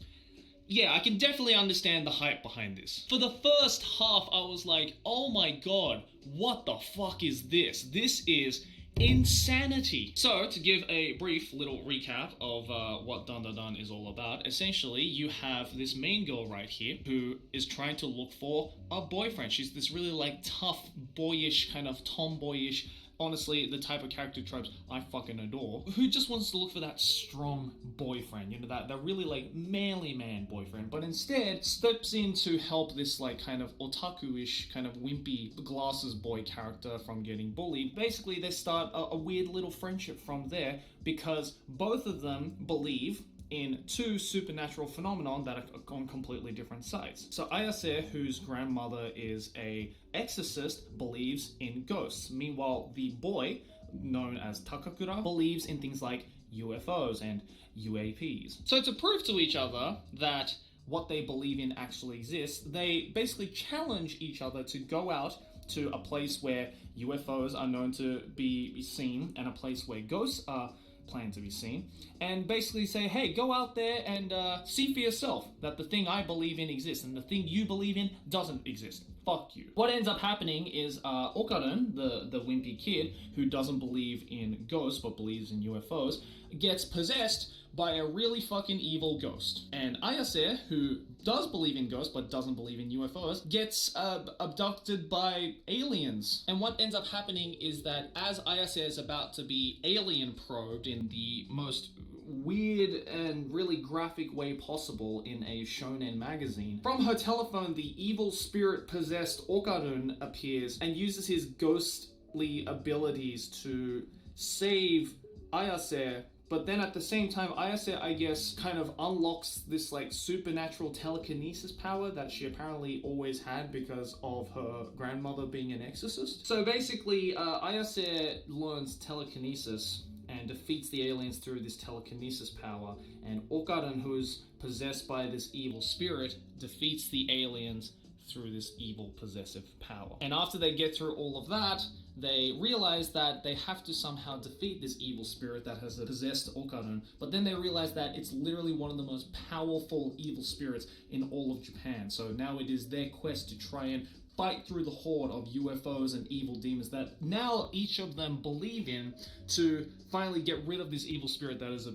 yeah, I can definitely understand the hype behind this. For the first half, I was like, oh my god, what the fuck is this? This is insanity. So, to give a brief little recap of what Dun Da Dun is all about, essentially, you have this main girl right here who is trying to look for a boyfriend. She's this really, like, tough, boyish, kind of tomboyish, honestly, the type of character tropes I fucking adore, who just wants to look for that strong boyfriend, you know, that really, like, manly man boyfriend, but instead steps in to help this, like, kind of otaku-ish, kind of wimpy glasses boy character from getting bullied. Basically, they start a weird little friendship from there, because both of them believe in two supernatural phenomenon that are on completely different sides. So Ayase, whose grandmother is a exorcist, believes in ghosts. Meanwhile, the boy, known as Takakura, believes in things like UFOs and UAPs. So to prove to each other that what they believe in actually exists, they basically challenge each other to go out to a place where UFOs are known to be seen and a place where ghosts are plan to be seen, and basically say, hey, go out there and see for yourself that the thing I believe in exists and the thing you believe in doesn't exist. Fuck you. What ends up happening is Okarun, the wimpy kid who doesn't believe in ghosts but believes in UFOs, gets possessed by a really fucking evil ghost. And Ayase, who does believe in ghosts but doesn't believe in UFOs, gets abducted by aliens. And what ends up happening is that as Ayase is about to be alien probed in the most weird and really graphic way possible in a shonen magazine, from her telephone the evil spirit possessed Okarun appears and uses his ghostly abilities to save Ayase. But then at the same time, Ayase, I guess, kind of unlocks this, like, supernatural telekinesis power that she apparently always had because of her grandmother being an exorcist. So basically, Ayase learns telekinesis and defeats the aliens through this telekinesis power, and Okarun, who's possessed by this evil spirit, defeats the aliens through this evil possessive power. And after they get through all of that, they realize that they have to somehow defeat this evil spirit that has possessed Okarun, but then they realize that it's literally one of the most powerful evil spirits in all of Japan. So now it is their quest to try and fight through the horde of UFOs and evil demons that now each of them believe in to finally get rid of this evil spirit that has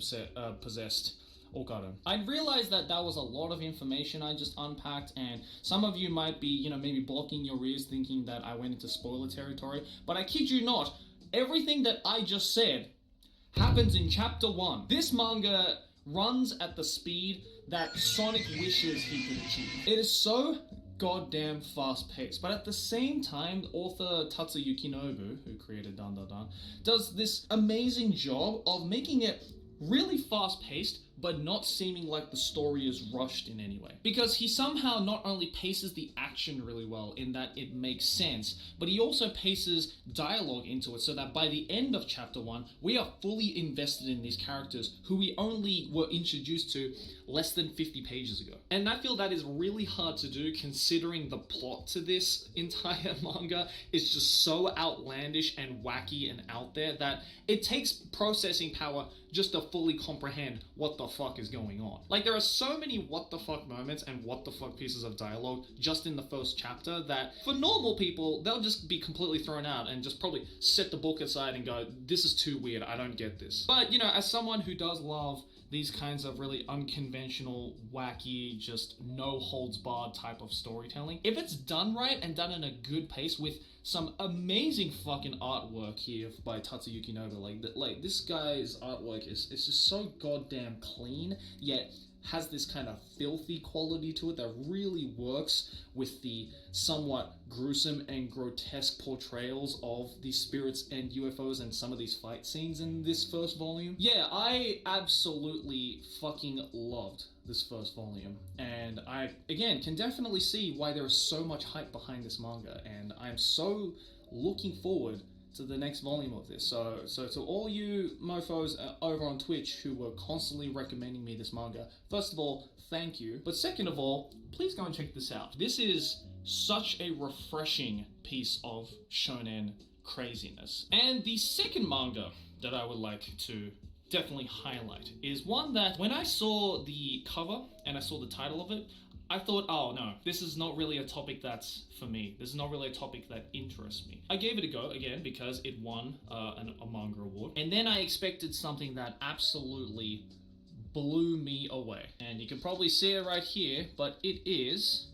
possessed Okarun. I realized that was a lot of information I just unpacked, and some of you might be, you know, maybe blocking your ears thinking that I went into spoiler territory, but I kid you not, everything that I just said happens in chapter 1. This manga runs at the speed that Sonic wishes he could achieve. It is so goddamn fast-paced, but at the same time, author Tatsuya Kinobu, who created Dun Da Dun, does this amazing job of making it really fast-paced, but not seeming like the story is rushed in any way. Because he somehow not only paces the action really well in that it makes sense, but he also paces dialogue into it so that by the end of chapter 1, we are fully invested in these characters who we only were introduced to less than 50 pages ago. And I feel that is really hard to do considering the plot to this entire manga is just so outlandish and wacky and out there that it takes processing power just to fully comprehend what the fuck is going on? Like, there are so many what the fuck moments and what the fuck pieces of dialogue just in the first chapter that for normal people, they'll just be completely thrown out and just probably set the book aside and go, this is too weird, I don't get this. But, you know, as someone who does love these kinds of really unconventional, wacky, just no holds barred type of storytelling, if it's done right and done in a good pace with some amazing fucking artwork here by Tatsuyuki Noda, like this guy's artwork is just so goddamn clean, yet has this kind of filthy quality to it that really works with the somewhat gruesome and grotesque portrayals of these spirits and UFOs and some of these fight scenes in this first volume. Yeah, I absolutely fucking loved this first volume, and I, again, can definitely see why there is so much hype behind this manga, and I'm so looking forward to the next volume of this. So to all you mofos over on Twitch who were constantly recommending me this manga, first of all, thank you. But second of all, please go and check this out. This is such a refreshing piece of shonen craziness. And the second manga that I would like to definitely highlight is one that when I saw the cover and I saw the title of it, I thought, oh no, this is not really a topic that's for me. This is not really a topic that interests me. I gave it a go, again, because it won a manga award. And then I expected something that absolutely blew me away. And you can probably see it right here, but it is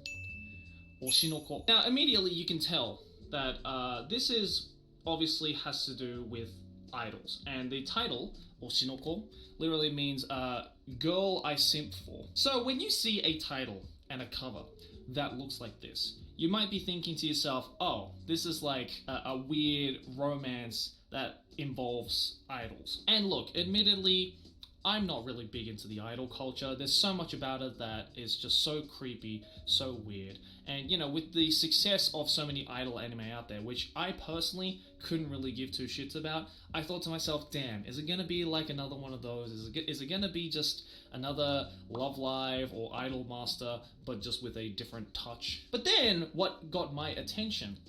Oshinoko. Now, immediately you can tell that this is obviously has to do with idols. And the title, Oshinoko, literally means girl I simp for. So when you see a title and a cover that looks like this, you might be thinking to yourself, oh, this is like a weird romance that involves idols. And look, admittedly, I'm not really big into the idol culture. There's so much about it that is just so creepy, so weird. And, you know, with the success of so many idol anime out there, which I personally couldn't really give two shits about, I thought to myself, damn, is it gonna be like another one of those? Is it gonna be just another Love Live or Idol Master, but just with a different touch? But then, what got my attention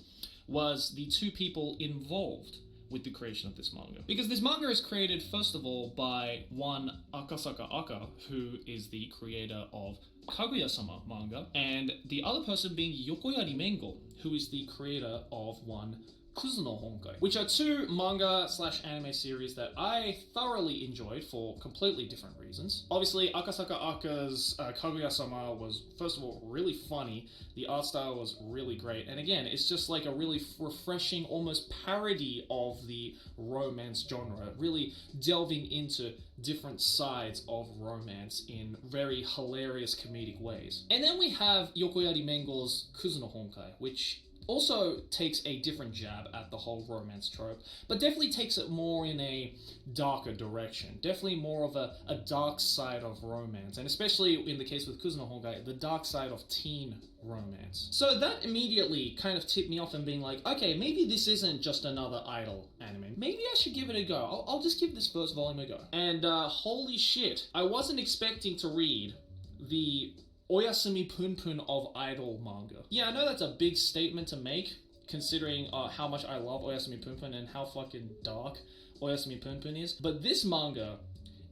was the two people involved with the creation of this manga. Because this manga is created, first of all, by one Akasaka Aka, who is the creator of Kaguya-sama manga, and the other person being Yokoyari Mengo, who is the creator of one Kuzuno Honkai, which are two manga/anime series that I thoroughly enjoyed for completely different reasons. Obviously, Akasaka Aka's Kaguya-sama was, first of all, really funny. The art style was really great. And again, it's just like a really refreshing, almost parody of the romance genre, really delving into different sides of romance in very hilarious comedic ways. And then we have Yokoyari Mengo's Kuzuno Honkai, which also takes a different jab at the whole romance trope, but definitely takes it more in a darker direction. Definitely more of a dark side of romance, and especially in the case with Kuzuno Honkai, the dark side of teen romance. So that immediately kind of tipped me off and being like, okay, maybe this isn't just another idol anime. Maybe I should give it a go. I'll just give this first volume a go. And holy shit, I wasn't expecting to read the Oyasumi Punpun of idol manga. Yeah, I know that's a big statement to make, considering how much I love Oyasumi Punpun and how fucking dark Oyasumi Punpun is. But this manga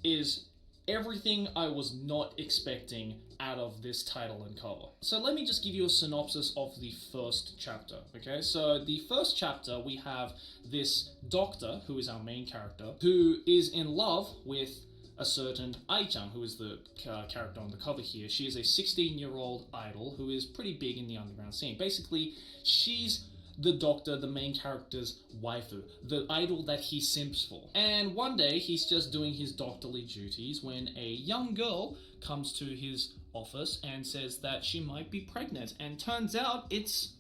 is everything I was not expecting out of this title and cover. So let me just give you a synopsis of the first chapter, okay? So the first chapter, we have this doctor, who is our main character, who is in love with a certain Ai-chan, who is the character on the cover here. She is a 16-year-old idol who is pretty big in the underground scene. Basically, she's the doctor, the main character's waifu, the idol that he simps for. And one day, he's just doing his doctorly duties when a young girl comes to his office and says that she might be pregnant. And turns out it's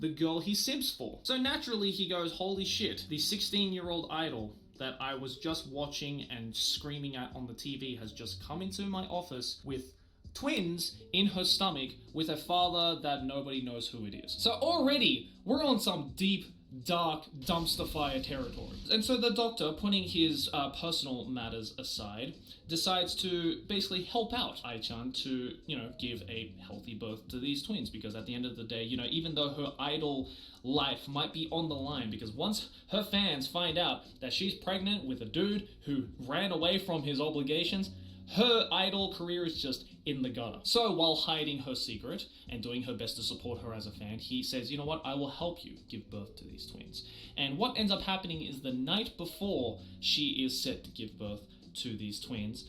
the girl he simps for. So naturally, he goes, holy shit, the 16-year-old idol that I was just watching and screaming at on the TV has just come into my office with twins in her stomach with a father that nobody knows who it is. So already, we're on some deep, dark dumpster fire territory. And so the doctor, putting his personal matters aside, decides to basically help out Ai-chan to, give a healthy birth to these twins, because at the end of the day, even though her idol life might be on the line, because once her fans find out that she's pregnant with a dude who ran away from his obligations, her idol career is just in the gutter. So while hiding her secret and doing her best to support her as a fan, he says, you know what, I will help you give birth to these twins. And what ends up happening is the night before she is set to give birth to these twins,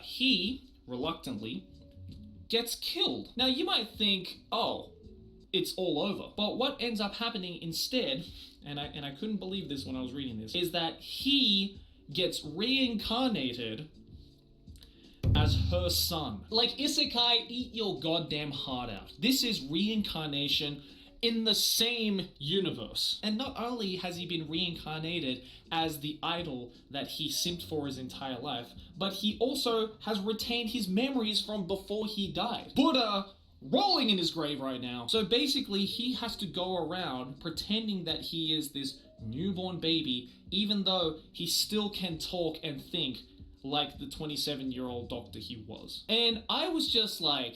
he, reluctantly, gets killed. Now you might think, oh, it's all over. But what ends up happening instead, and I couldn't believe this when I was reading this, is that he gets reincarnated as her son. Like, isekai, eat your goddamn heart out. This is reincarnation in the same universe. And not only has he been reincarnated as the idol that he simped for his entire life, but he also has retained his memories from before he died. Buddha rolling in his grave right now. So basically, he has to go around pretending that he is this newborn baby, even though he still can talk and think like the 27-year-old doctor he was. And I was just like,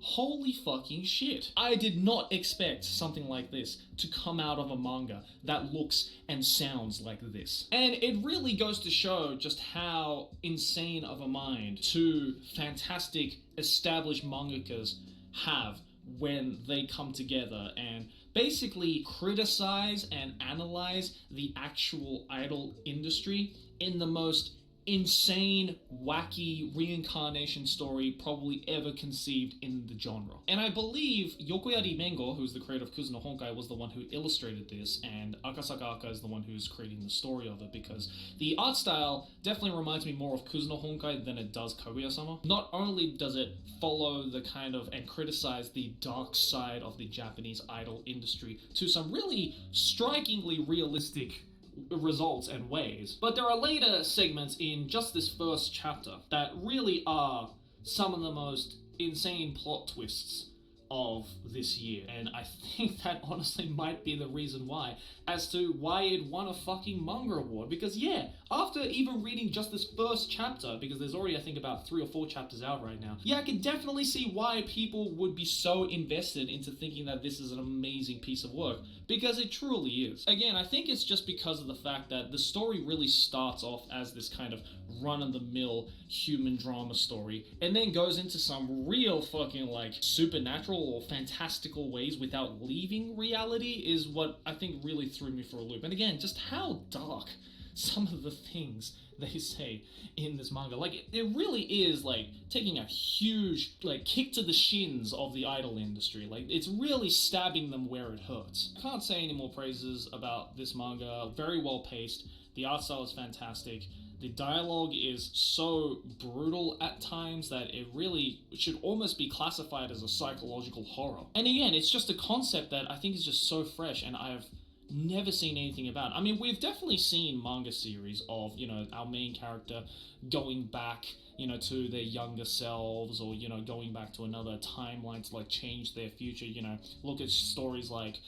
holy fucking shit. I did not expect something like this to come out of a manga that looks and sounds like this. And it really goes to show just how insane of a mind two fantastic established mangakas have when they come together and basically criticize and analyze the actual idol industry in the most insane, wacky reincarnation story probably ever conceived in the genre. And I believe Yokoyari Mengo, who's the creator of Kuzuno Honkai, was the one who illustrated this, and Akasaka Aka is the one who's creating the story of it, because the art style definitely reminds me more of Kuzuno Honkai than it does Kaguya-sama. Not only does it follow the kind of and criticize the dark side of the Japanese idol industry to some really strikingly realistic results and ways, but there are later segments in just this first chapter that really are some of the most insane plot twists of this year, and I think that honestly might be the reason why, as to why it won a fucking manga award. Because yeah, after even reading just this first chapter, because there's already I think about 3 or 4 chapters out right now, yeah, I can definitely see why people would be so invested into thinking that this is an amazing piece of work, because it truly is. Again, I think it's just because of the fact that the story really starts off as this kind of run-of-the-mill human drama story, and then goes into some real fucking like supernatural or fantastical ways without leaving reality is what I think really threw me for a loop. And again, just how dark some of the things they say in this manga. Like, it really is like taking a huge like kick to the shins of the idol industry. Like, it's really stabbing them where it hurts. I can't say any more praises about this manga. Very well paced. The art style is fantastic. The dialogue is so brutal at times that it really should almost be classified as a psychological horror. And again, it's just a concept that I think is just so fresh and I've never seen anything about. I mean, we've definitely seen manga series of, you know, our main character going back, you know, to their younger selves, or, you know, going back to another timeline to like change their future, you know, look at stories like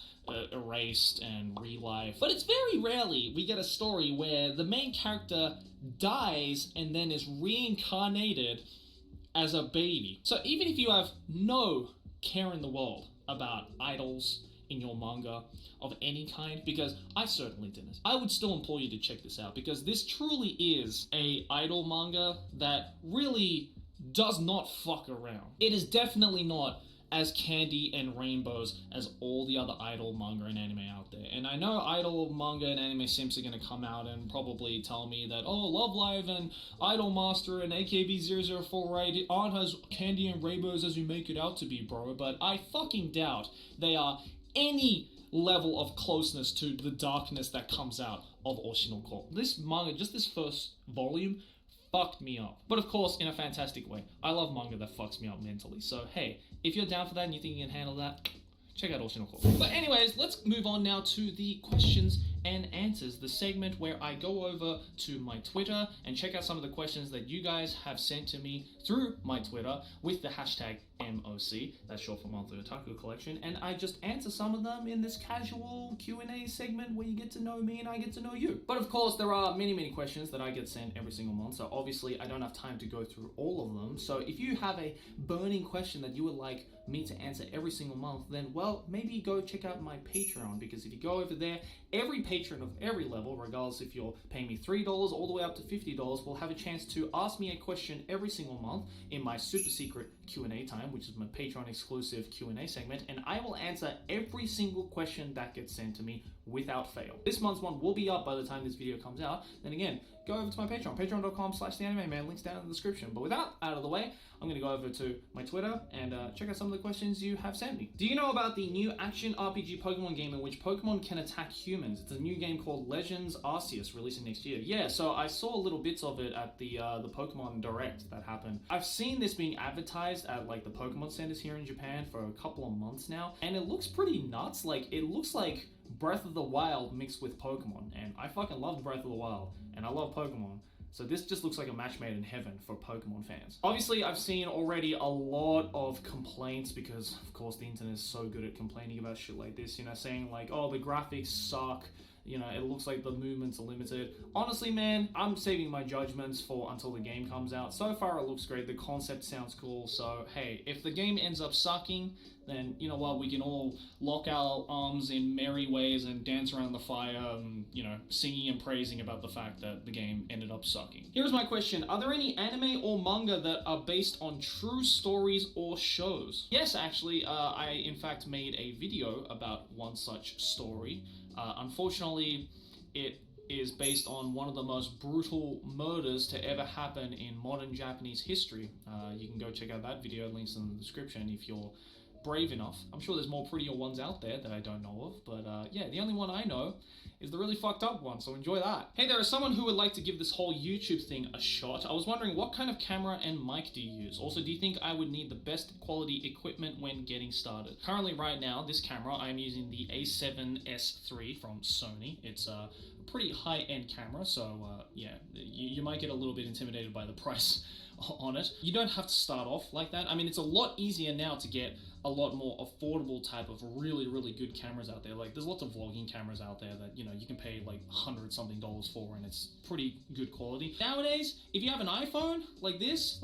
Erased and Relife. But it's very rarely we get a story where the main character dies and then is reincarnated as a baby. So even if you have no care in the world about idols in your manga of any kind, because I certainly didn't, I would still implore you to check this out, because this truly is a idol manga that really does not fuck around. It is definitely not as candy and rainbows as all the other idol manga and anime out there. And I know idol manga and anime simps are going to come out and probably tell me that, oh, Love Live and Idol Master and AKB004 aren't as candy and rainbows as you make it out to be, bro. But I fucking doubt they are any level of closeness to the darkness that comes out of Oshinoko. This manga, just this first volume, fucked me up. But of course, in a fantastic way. I love manga that fucks me up mentally. So hey, if you're down for that and you think you can handle that, check out Oshinoko. But anyways, let's move on now to the questions and answers, the segment where I go over to my Twitter and check out some of the questions that you guys have sent to me through my Twitter with the hashtag MOC, that's short for Monthly Otaku Collection, and I just answer some of them in this casual Q&A segment where you get to know me and I get to know you. But of course, there are many questions that I get sent every single month, so obviously I don't have time to go through all of them. So if you have a burning question that you would like me to answer every single month, then well, maybe go check out my Patreon, because if you go over there, every patron of every level, regardless if you're paying me $3 all the way up to $50, will have a chance to ask me a question every single month in my super secret Q&A time, which is my Patreon exclusive Q&A segment, and I will answer every single question that gets sent to me without fail. This month's one will be up by the time this video comes out. Then again, go over to my Patreon, patreon.com/theanimeman, links down in the description. But with that out of the way, I'm going to go over to my Twitter and check out some of the questions you have sent me. Do you know about the new action RPG Pokemon game in which Pokemon can attack humans? It's a new game called Legends Arceus, releasing next year. Yeah, so I saw little bits of it at the Pokemon Direct that happened. I've seen this being advertised at like the Pokemon centers here in Japan for a couple of months now, and it looks pretty nuts. Like, it looks like Breath of the Wild mixed with Pokemon, and I fucking loved Breath of the Wild, and I love Pokemon. So this just looks like a match made in heaven for Pokemon fans. Obviously, I've seen already a lot of complaints because, of course, the internet is so good at complaining about shit like this, you know, saying like, oh, the graphics suck, you know, it looks like the movements are limited. Honestly, man, I'm saving my judgments for until the game comes out. So far, it looks great. The concept sounds cool. So, hey, if the game ends up sucking, then, you know what, we can all lock our arms in merry ways and dance around the fire, you know, singing and praising about the fact that the game ended up sucking. Here's my question. Are there any anime or manga that are based on true stories or shows? Yes, actually, I in fact made a video about one such story. Unfortunately, it is based on one of the most brutal murders to ever happen in modern Japanese history. You can go check out that video, links in the description if you're brave enough. I'm sure there's more prettier ones out there that I don't know of, but yeah, the only one I know is the really fucked up one, so enjoy that. Hey, there is someone who would like to give this whole YouTube thing a shot. I was wondering, what kind of camera and mic do you use? Also, do you think I would need the best quality equipment when getting started? Currently, right now, this camera, I'm using the A7S III from Sony. It's a pretty high-end camera, so yeah, you might get a little bit intimidated by the price on it. You don't have to start off like that. I mean, it's a lot easier now to get a lot more affordable type of really good cameras out there. Like, there's lots of vlogging cameras out there that, you know, you can pay like $100-something for, and it's pretty good quality. Nowadays, if you have an iPhone like this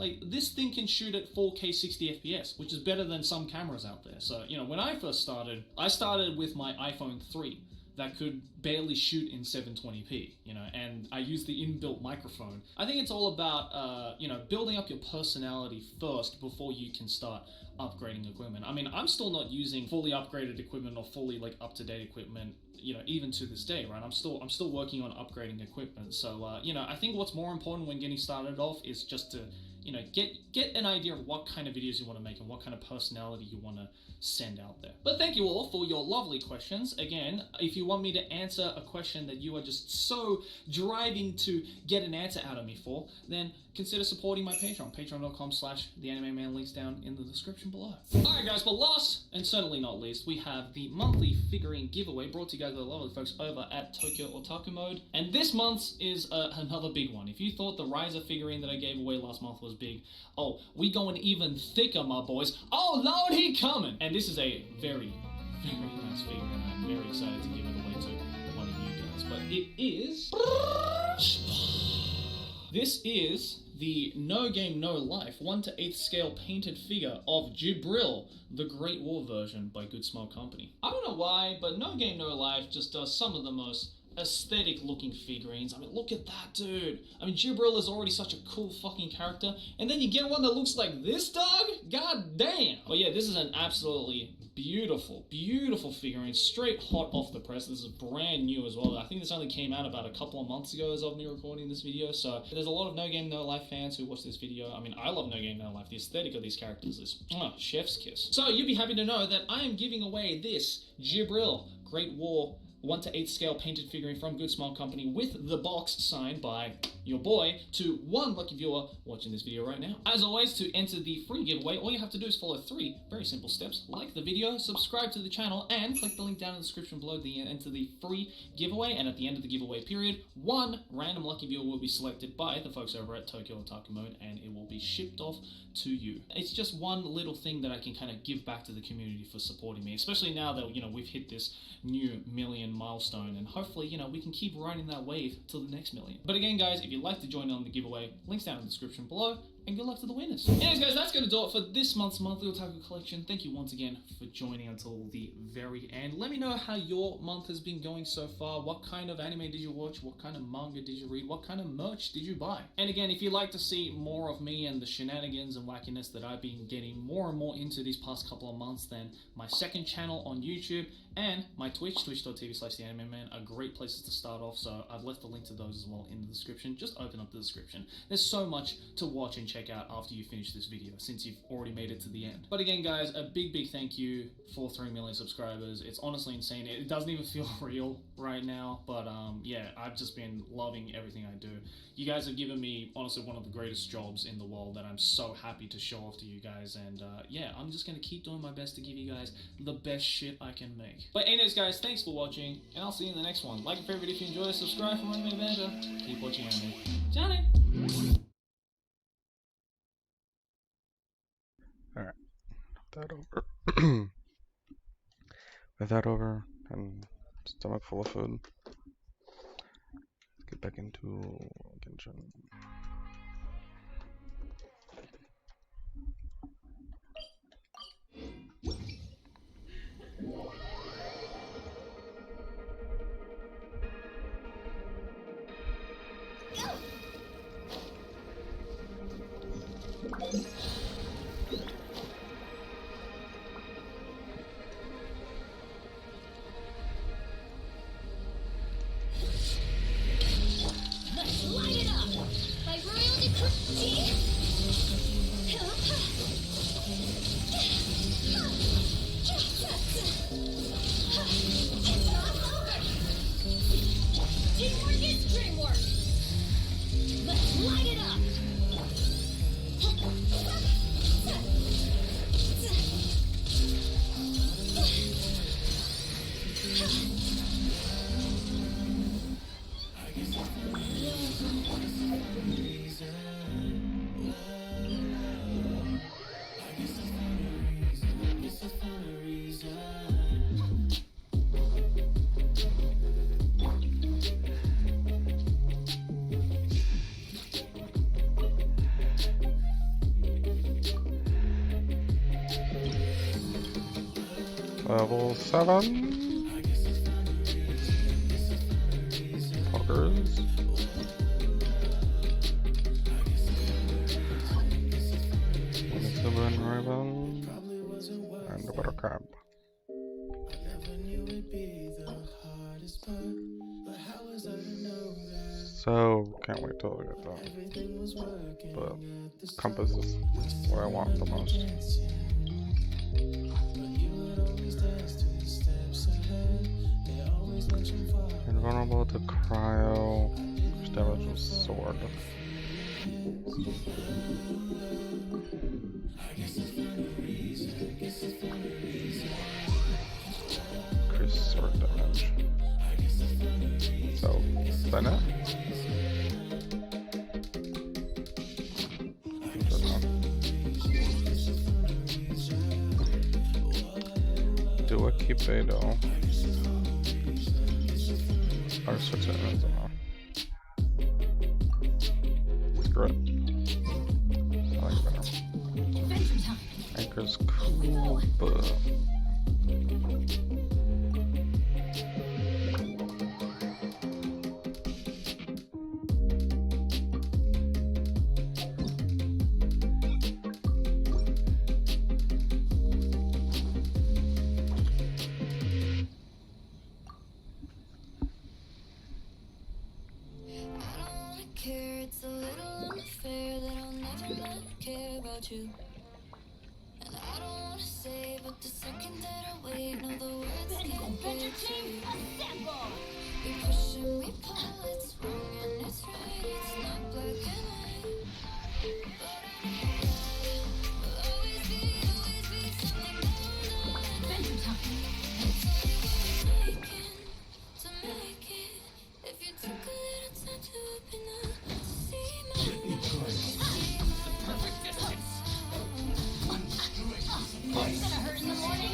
thing can shoot at 4K 60 FPS, which is better than some cameras out there. So, you know, when I first started, I started with my iPhone 3 that could barely shoot in 720p, you know, and I used the inbuilt microphone. I think it's all about, you know, building up your personality first before you can start upgrading equipment. I mean, I'm still not using fully upgraded equipment or fully like up-to-date equipment, you know, even to this day, right? I'm still working on upgrading equipment. So, you know, I think what's more important when getting started off is just to, you know, get an idea of what kind of videos you want to make and what kind of personality you want to send out there. But thank you all for your lovely questions. Again, if you want me to answer a question that you are just so driving to get an answer out of me for, then consider supporting my Patreon, patreon.com/theanimeman, links down in the description below. Alright guys, but last and certainly not least, we have the monthly figurine giveaway brought to you guys by the lovely folks over at Tokyo Otaku Mode. And this month's is another big one. If you thought the Riser figurine that I gave away last month was big, oh, we going even thicker, my boys. Oh Lord, he coming! And this is a very nice figure, and I'm very excited to give it away to one of you guys. But it is... This is the No Game No Life 1/8 scale painted figure of Jibril, the Great War version by Good Smile Company. I don't know why, but No Game No Life just does some of the most aesthetic looking figurines. I mean, look at that, dude. I mean, Jibril is already such a cool fucking character, and then you get one that looks like this, dog? God damn! But yeah, this is an absolutely beautiful figurine, straight hot off the press. This is brand new as well. I think this only came out about a couple of months ago as of me recording this video, so there's a lot of No Game No Life fans who watch this video. I mean, I love No Game No Life. The aesthetic of these characters is chef's kiss. So you'd be happy to know that I am giving away this Jibril Great War 1:8 scale painted figurine from Good Smile Company with the box signed by your boy to one lucky viewer watching this video right now. As always, to enter the free giveaway, all you have to do is follow 3 very simple steps. Like the video, subscribe to the channel, and click the link down in the description below to enter the free giveaway. And at the end of the giveaway period, 1 random lucky viewer will be selected by the folks over at Tokyo Otaku Mode, and it will be shipped off to you. It's just one little thing that I can kind of give back to the community for supporting me, especially now that, you know, we've hit this new million milestone, and hopefully, you know, we can keep riding that wave till the next million. But again, guys, if you'd like to join on the giveaway, links down in the description below, and good luck to the winners. Anyways, guys, that's going to do it for this month's monthly otaku collection. Thank you once again for joining until the very end. Let me know how your month has been going so far. What kind of anime did you watch? What kind of manga did you read? What kind of merch did you buy? And again, if you'd like to see more of me and the shenanigans and wackiness that I've been getting more and more into these past couple of months, then my second channel on YouTube and my Twitch, twitch.tv/theanimeman, are great places to start off, so I've left a link to those as well in the description. Just open up the description. There's so much to watch and check out after you finish this video, since you've already made it to the end. But again, guys, a big thank you for 3 million subscribers. It's honestly insane. It doesn't even feel real right now, but yeah, I've just been loving everything I do. You guys have given me, honestly, one of the greatest jobs in the world that I'm so happy to show off to you guys, and yeah, I'm just gonna keep doing my best to give you guys the best shit I can make. But anyways, guys, thanks for watching, and I'll see you in the next one. Like and favorite if you enjoyed, subscribe for more anime adventure. Keep watching anime. Johnny! Alright. That over. With that over, and stomach full of food, let's get back into Genshin. Let's light it up! By royal decree! It's not over! Teamwork is dreamwork! Let's light it up! Level 7. Fuckers. Silver and Raven. And the Buttercrab. So, can't wait till I get done. But Compass is what I want the most. Invulnerable to cryo, which damage with sword. Increase sword damage. So, Bennett. Do a Kibedo. Or switch it, I don't know. Screw it. I like it better. Anchor's cool, but... It's a little unfair that I'll never care about you. And I don't wanna say, but But the second that I wait, no, the words can't get to you. We push and we pull, it's wrong and it's right, it's not black and white. But I will always be something going on. It's only making to make it. If you took a little time to open up, to see my It's gonna hurt in the morning.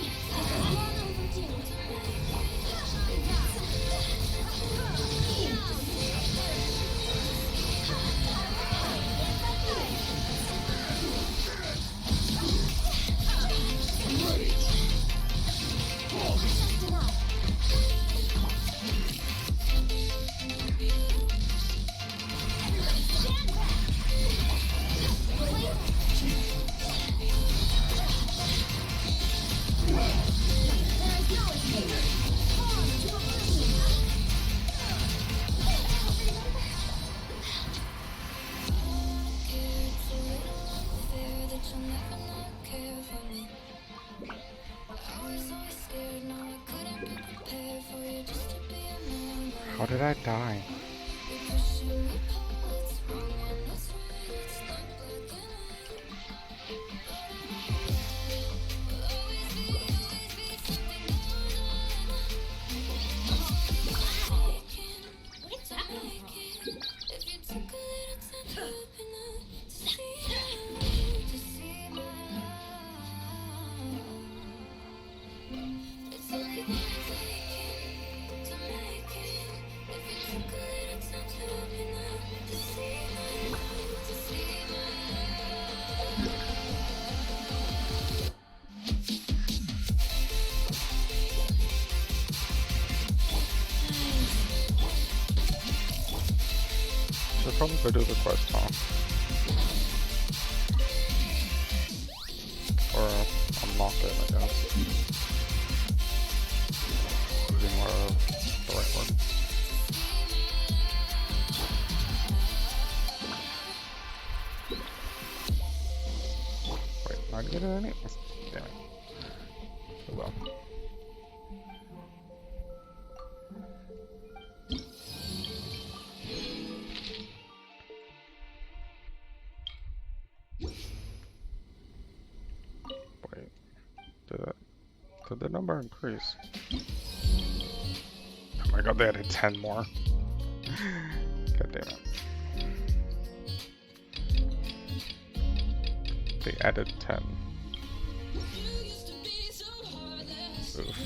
How did I die? Should probably go do the quest, huh? Or unlock it, I guess. Be more of the right one. Wait, not get it any? Damn it. Oh well. Wait, did the number increase? Oh my god, they added 10 more. God damn it. They added 10. Oof.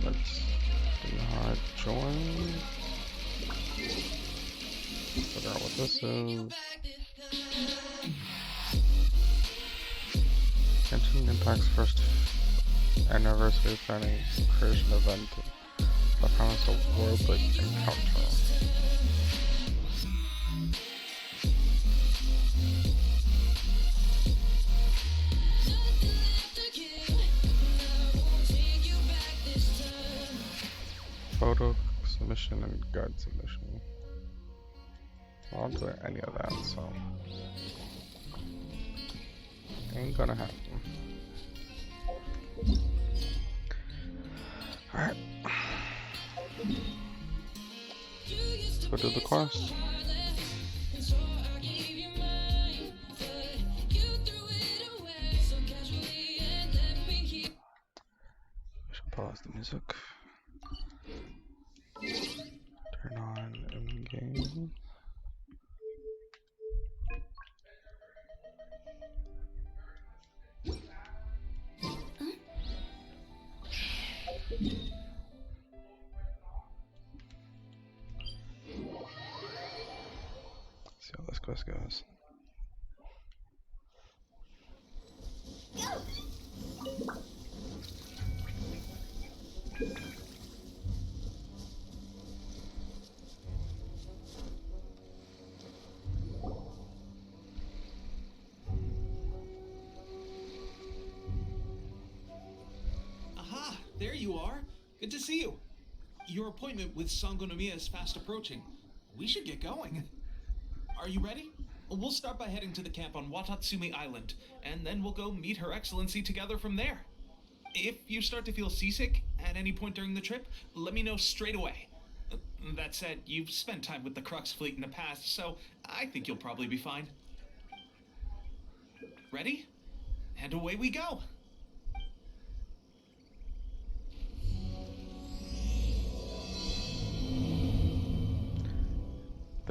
Let's do hard join. Figure out what this is. Genshin Impact's first anniversary planning creation event. The promise of worldly encounter. Photo submission and guide submission. Well, I'll do any of that, so ain't gonna happen. Alright. Let's go do the quest. I should pause the music. Turn on in-game. See how this quest goes. you are. Good to see you. Your appointment with Sangonomiya is fast approaching. We should get going. Are you ready? We'll start by heading to the camp on Watatsumi Island, and then we'll go meet Her Excellency together from there. If you start to feel seasick at any point during the trip, let me know straight away. That said, you've spent time with the Crux fleet in the past, so I think you'll probably be fine. Ready? And away we go!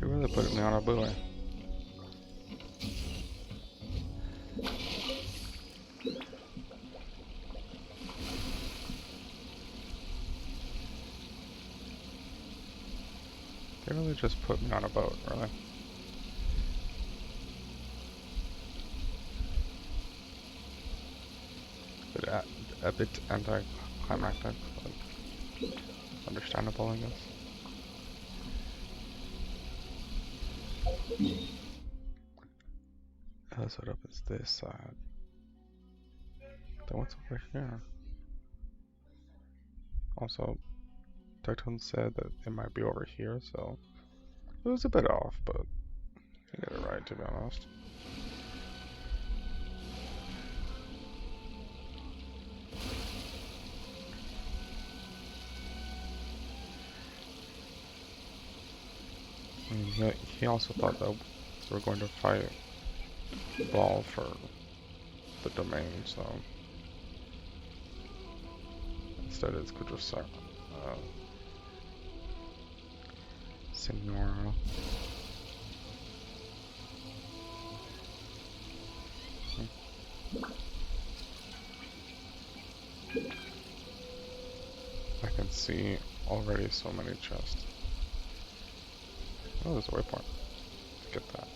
They really put me on a buoy. They really just put me on a boat, really. A bit anticlimactic, but understandable, I guess. So what up is this side? Then what's over here? Also, Declan said that it might be over here, so it was a bit off, but I got it right, to be honest. And he also thought that we were going to fight Ball for the domain, so instead it's Kudrosar. Senora. I can see already so many chests. Oh, there's a waypoint. Let's get that.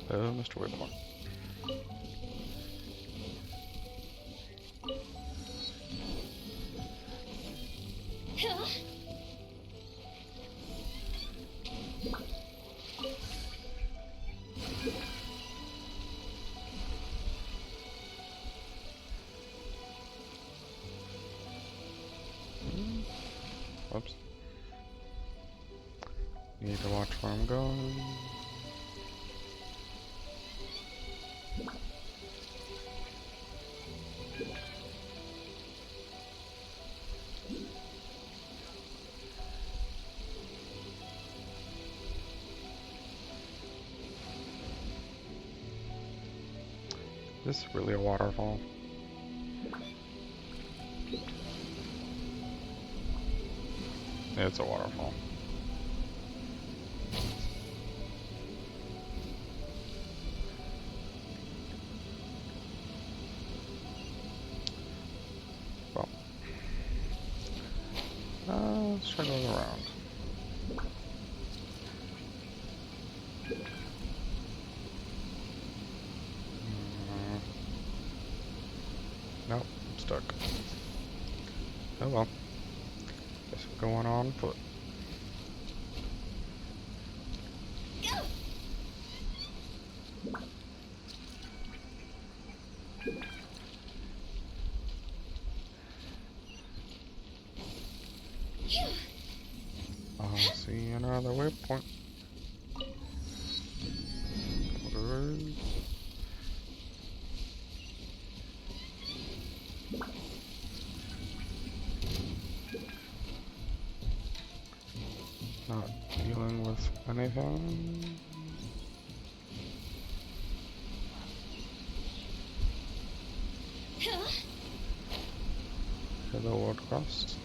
Mr. Waypoint. Oops. Need to watch where I'm going. This is really a waterfall. Yeah, it's a waterfall. Well, let's try going around. Nope, I'm stuck. Oh well. Guess we're going on foot. I'll see another waypoint. Not dealing with anything. Hello, World Crust.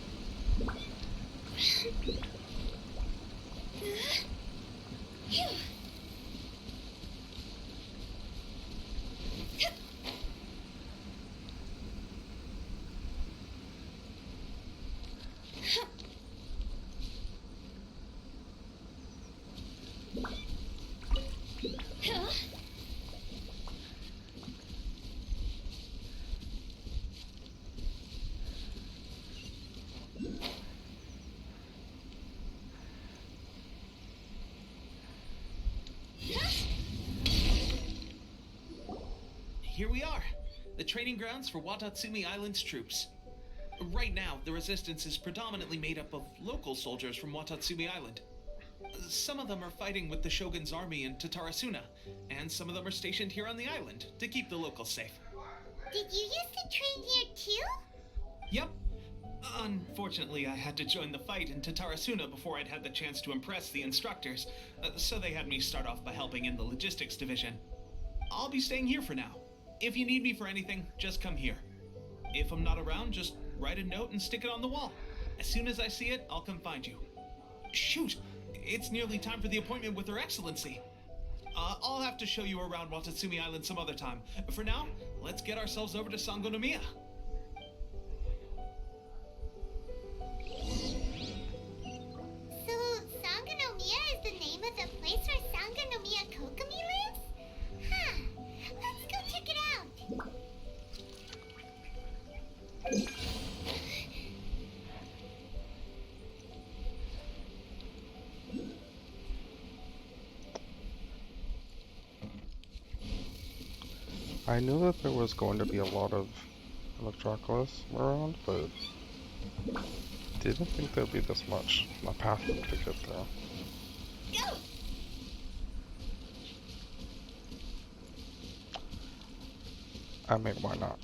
here we are. The training grounds for Watatsumi Island's troops. Right now, the resistance is predominantly made up of local soldiers from Watatsumi Island. Some of them are fighting with the Shogun's army in Tatarasuna, and some of them are stationed here on the island to keep the locals safe. Did you used to train here too? Yep. Unfortunately, I had to join the fight in Tatarasuna before I'd had the chance to impress the instructors, so they had me start off by helping in the logistics division. I'll be staying here for now. If you need me for anything, just come here. If I'm not around, just write a note and stick it on the wall. As soon as I see it, I'll come find you. Shoot! It's nearly time for the appointment with Her Excellency. I'll have to show you around Watatsumi Island some other time. For now, let's get ourselves over to Sangonomiya. So, Sangonomiya is the name of the place where Sangonomiya Kokomi lives? Huh. Let's go check it out. I knew that there was going to be a lot of Electroculus around, but didn't think there'd be this much. My path to get there. Go! I mean, why not?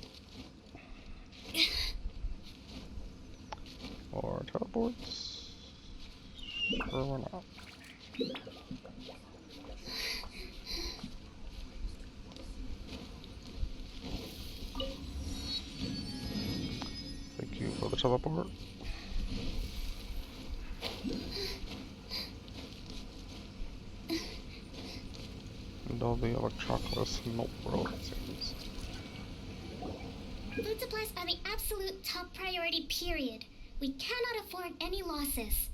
Or teleports? Sure, why not? Thank you for the teleport. And all the Electroculus in the world, it seems. Food supplies are the absolute top priority, period. We cannot afford any losses.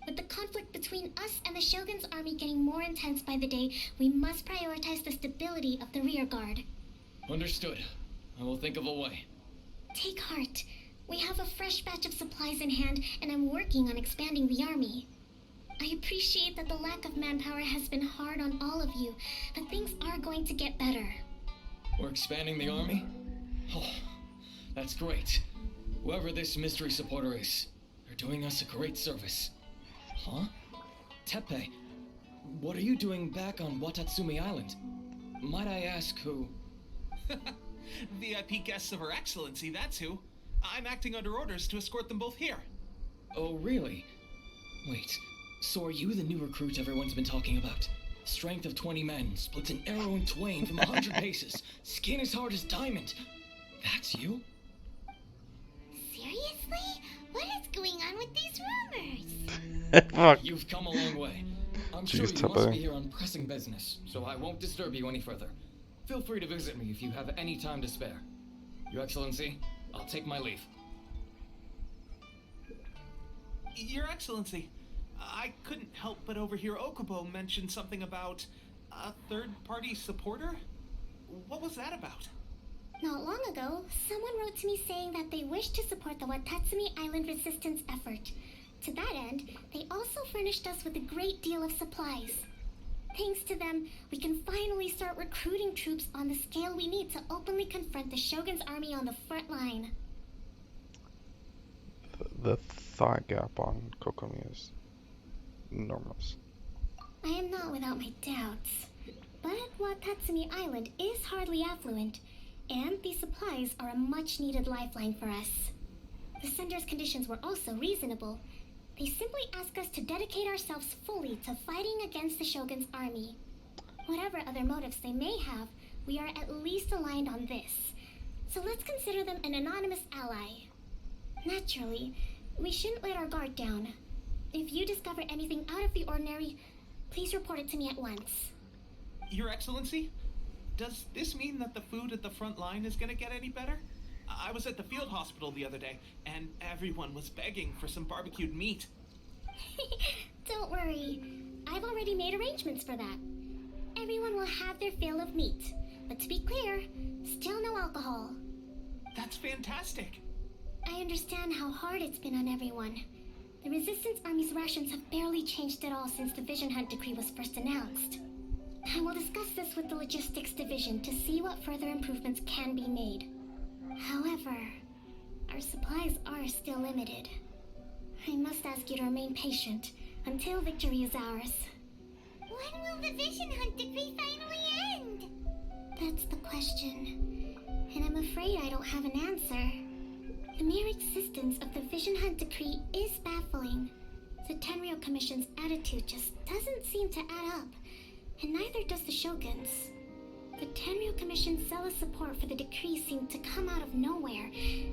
With the conflict between us and the Shogun's army getting more intense by the day, we must prioritize the stability of the rear guard. Understood. I will think of a way. Take heart. We have a fresh batch of supplies in hand, and I'm working on expanding the army. I appreciate that the lack of manpower has been hard on all of you, but things are going to get better. We're expanding the army? Oh, that's great. Whoever this mystery supporter is, they're doing us a great service. Huh? Teppei, what are you doing back on Watatsumi Island? Might I ask who? VIP guests of Her Excellency, that's who. I'm acting under orders to escort them both here. Oh, really? Wait, so are you the new recruit everyone's been talking about? Strength of 20 men, splits an arrow in twain from 100 paces, skin as hard as diamond. That's you? Seriously? What is going on with these rumors? Fuck. You've come a long way. I'm Jeez, sure you Teppei. must be here on pressing business, so I won't disturb you any further. Feel free to visit me if you have any time to spare. Your Excellency, I'll take my leave. Your Excellency, I couldn't help but overhear Okubo mention something about a third-party supporter? What was that about? Not long ago, someone wrote to me saying that they wish to support the Watatsumi Island resistance effort. To that end, they also furnished us with a great deal of supplies. Thanks to them, we can finally start recruiting troops on the scale we need to openly confront the Shogun's army on the front line. The thigh gap on Kokomi is enormous. I am not without my doubts. But Watatsumi Island is hardly affluent, and these supplies are a much-needed lifeline for us. The sender's conditions were also reasonable. They simply ask us to dedicate ourselves fully to fighting against the Shogun's army. Whatever other motives they may have, we are at least aligned on this. So let's consider them an anonymous ally. Naturally, we shouldn't let our guard down. If you discover anything out of the ordinary, please report it to me at once. Your Excellency, does this mean that the food at the front line is gonna get any better? I was at the field hospital the other day, and everyone was begging for some barbecued meat. Don't worry. I've already made arrangements for that. Everyone will have their fill of meat. But to be clear, still no alcohol. That's fantastic. I understand how hard it's been on everyone. The Resistance Army's rations have barely changed at all since the Vision Hunt decree was first announced. I will discuss this with the Logistics Division to see what further improvements can be made. However, our supplies are still limited. I must ask you to remain patient until victory is ours. When will the Vision Hunt decree finally end? That's the question, and I'm afraid I don't have an answer. The mere existence of the Vision Hunt decree is baffling. The Tenryou Commission's attitude just doesn't seem to add up, and neither does the Shogun's. The Tenryou Commission's zealous support for the decree seemed to come out of nowhere,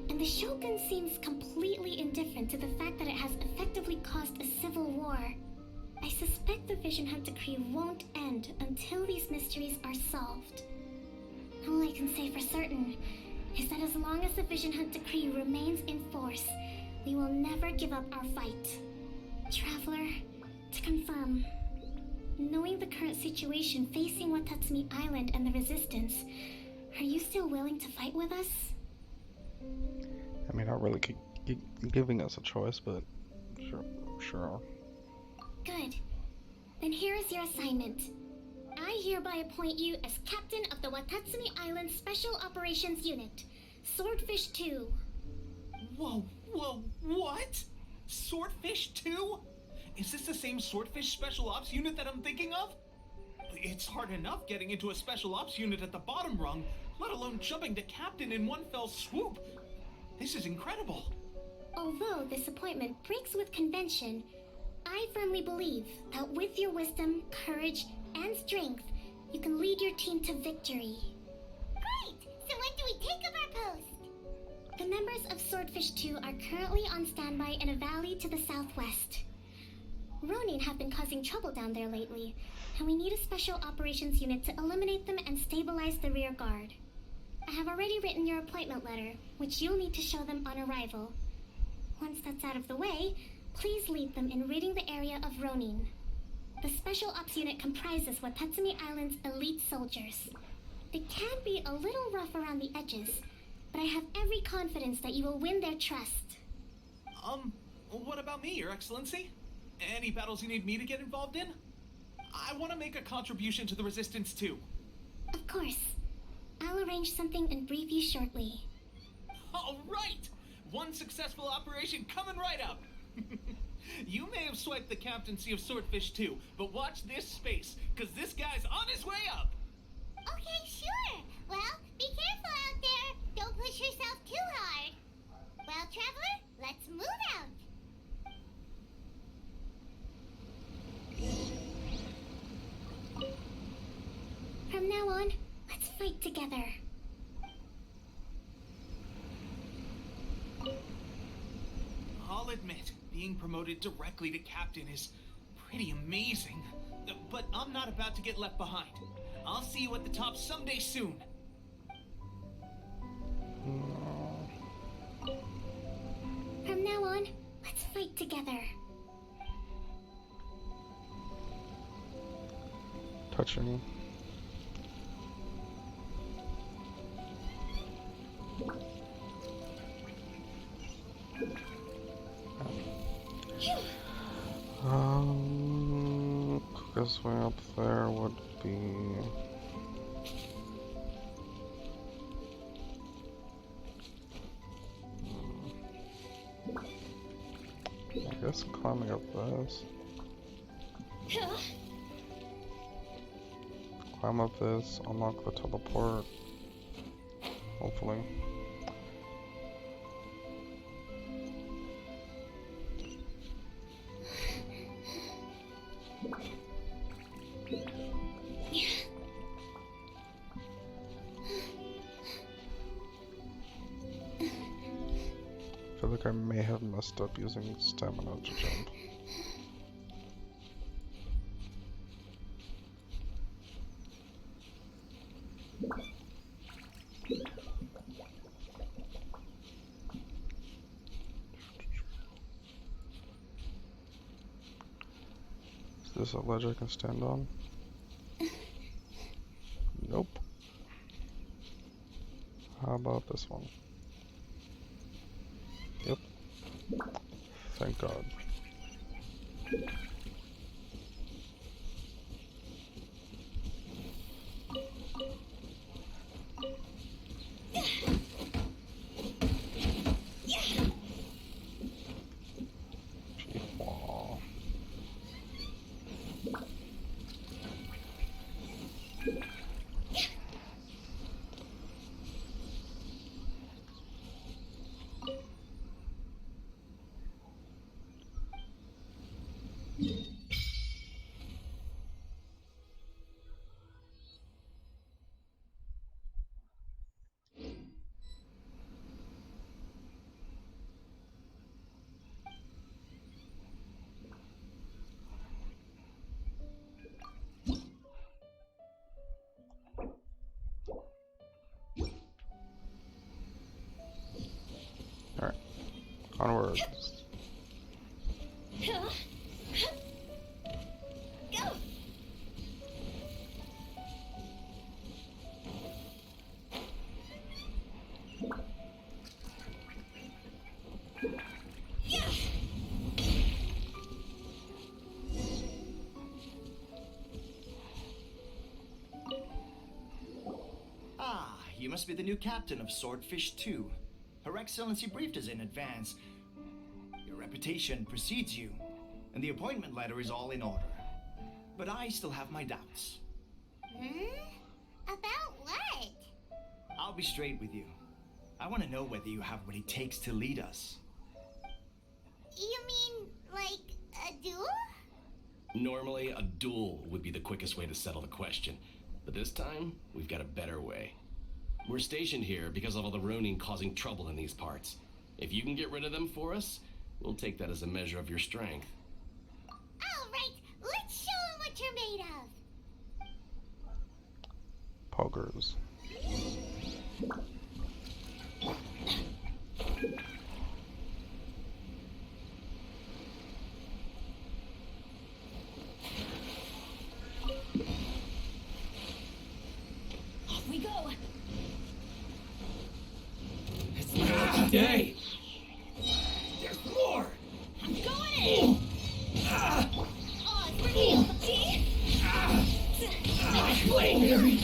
and the Shogun seems completely indifferent to the fact that it has effectively caused a civil war. I suspect the Vision Hunt decree won't end until these mysteries are solved. All I can say for certain is that as long as the Vision Hunt decree remains in force, we will never give up our fight. Traveler, to confirm, knowing the current situation facing Watatsumi Island and the Resistance, are you still willing to fight with us? I mean, not really giving us a choice, but sure. Good. Then here is your assignment. I hereby appoint you as captain of the Watatsumi Island Special Operations Unit, Swordfish 2. Whoa, what? Swordfish 2? Is this the same Swordfish Special Ops unit that I'm thinking of? It's hard enough getting into a Special Ops unit at the bottom rung, let alone jumping to captain in one fell swoop. This is incredible. Although this appointment breaks with convention, I firmly believe that with your wisdom, courage, and strength, you can lead your team to victory. Great! So when do we take up our post? The members of Swordfish 2 are currently on standby in a valley to the southwest. Ronin have been causing trouble down there lately, and we need a special operations unit to eliminate them and stabilize the rear guard. I have already written your appointment letter, which you'll need to show them on arrival. Once that's out of the way, please lead them in ridding the area of Ronin. The Special Ops unit comprises Watatsumi Island's elite soldiers. They can be a little rough around the edges, but I have every confidence that you will win their trust. What about me, Your Excellency? Any battles you need me to get involved in? I want to make a contribution to the Resistance too. Of course. I'll arrange something and brief you shortly. All right! One successful operation coming right up! You may have swiped the captaincy of Swordfish 2, but watch this space, because this guy's on his way up! Okay, sure. Well, be careful out there. Don't push yourself too hard. Well, Traveler, let's move out. From now on, let's fight together. I'll admit, being promoted directly to captain is pretty amazing. But I'm not about to get left behind. I'll see you at the top someday soon. From now on, let's fight together. Touching. Quickest way up there would be I guess climbing up this. Climb up this, unlock the teleport. Hopefully. I feel like I may have messed up using stamina to jump. Is this a ledge I can stand on? Nope. How about this one? Yep. Thank God. you must be the new captain of Swordfish 2. Her Excellency briefed us in advance. Your reputation precedes you, and the appointment letter is all in order. But I still have my doubts. About what? I'll be straight with you. I want to know whether you have what it takes to lead us. You mean, like, a duel? Normally, a duel would be the quickest way to settle the question. But this time, we've got a better way. We're stationed here because of all the Ronin causing trouble in these parts. If you can get rid of them for us, we'll take that as a measure of your strength. All right, let's show them what you're made of. Poggers. Off we go. It's my lucky day. There's more. I'm going in. Oh, it's pretty empty. My blade, Mary.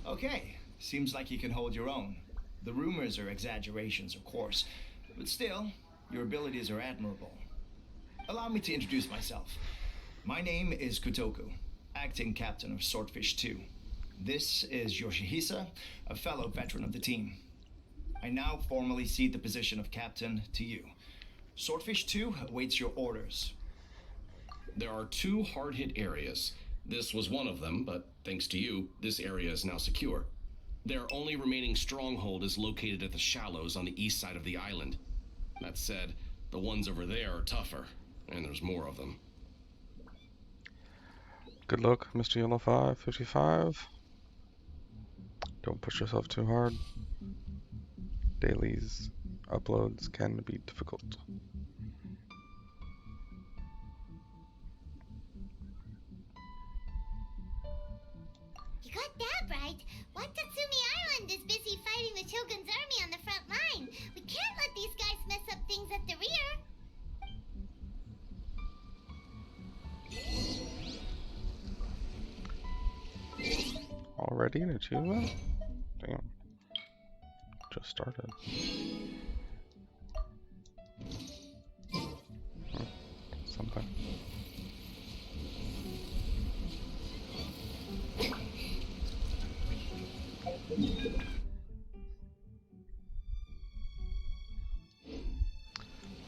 Okay, seems like you can hold your own. The rumors are exaggerations, of course, but still, your abilities are admirable. Allow me to introduce myself. My name is Kutoku, acting captain of Swordfish 2. This is Yoshihisa, a fellow veteran of the team. I now formally cede the position of captain to you. Swordfish 2 awaits your orders. There are 2 hard-hit areas. This was one of them, but thanks to you, this area is now secure. Their only remaining stronghold is located at the shallows on the east side of the island. That said, the ones over there are tougher, and there's more of them. Good luck, Mr. Yellow 555. Don't push yourself too hard. Dailies uploads can be difficult. You got that right. Watatsumi Island is busy fighting the Shogun's army on the front line. We can't let these guys mess up things at the rear. Already an achievement? Damn. Just started. Something.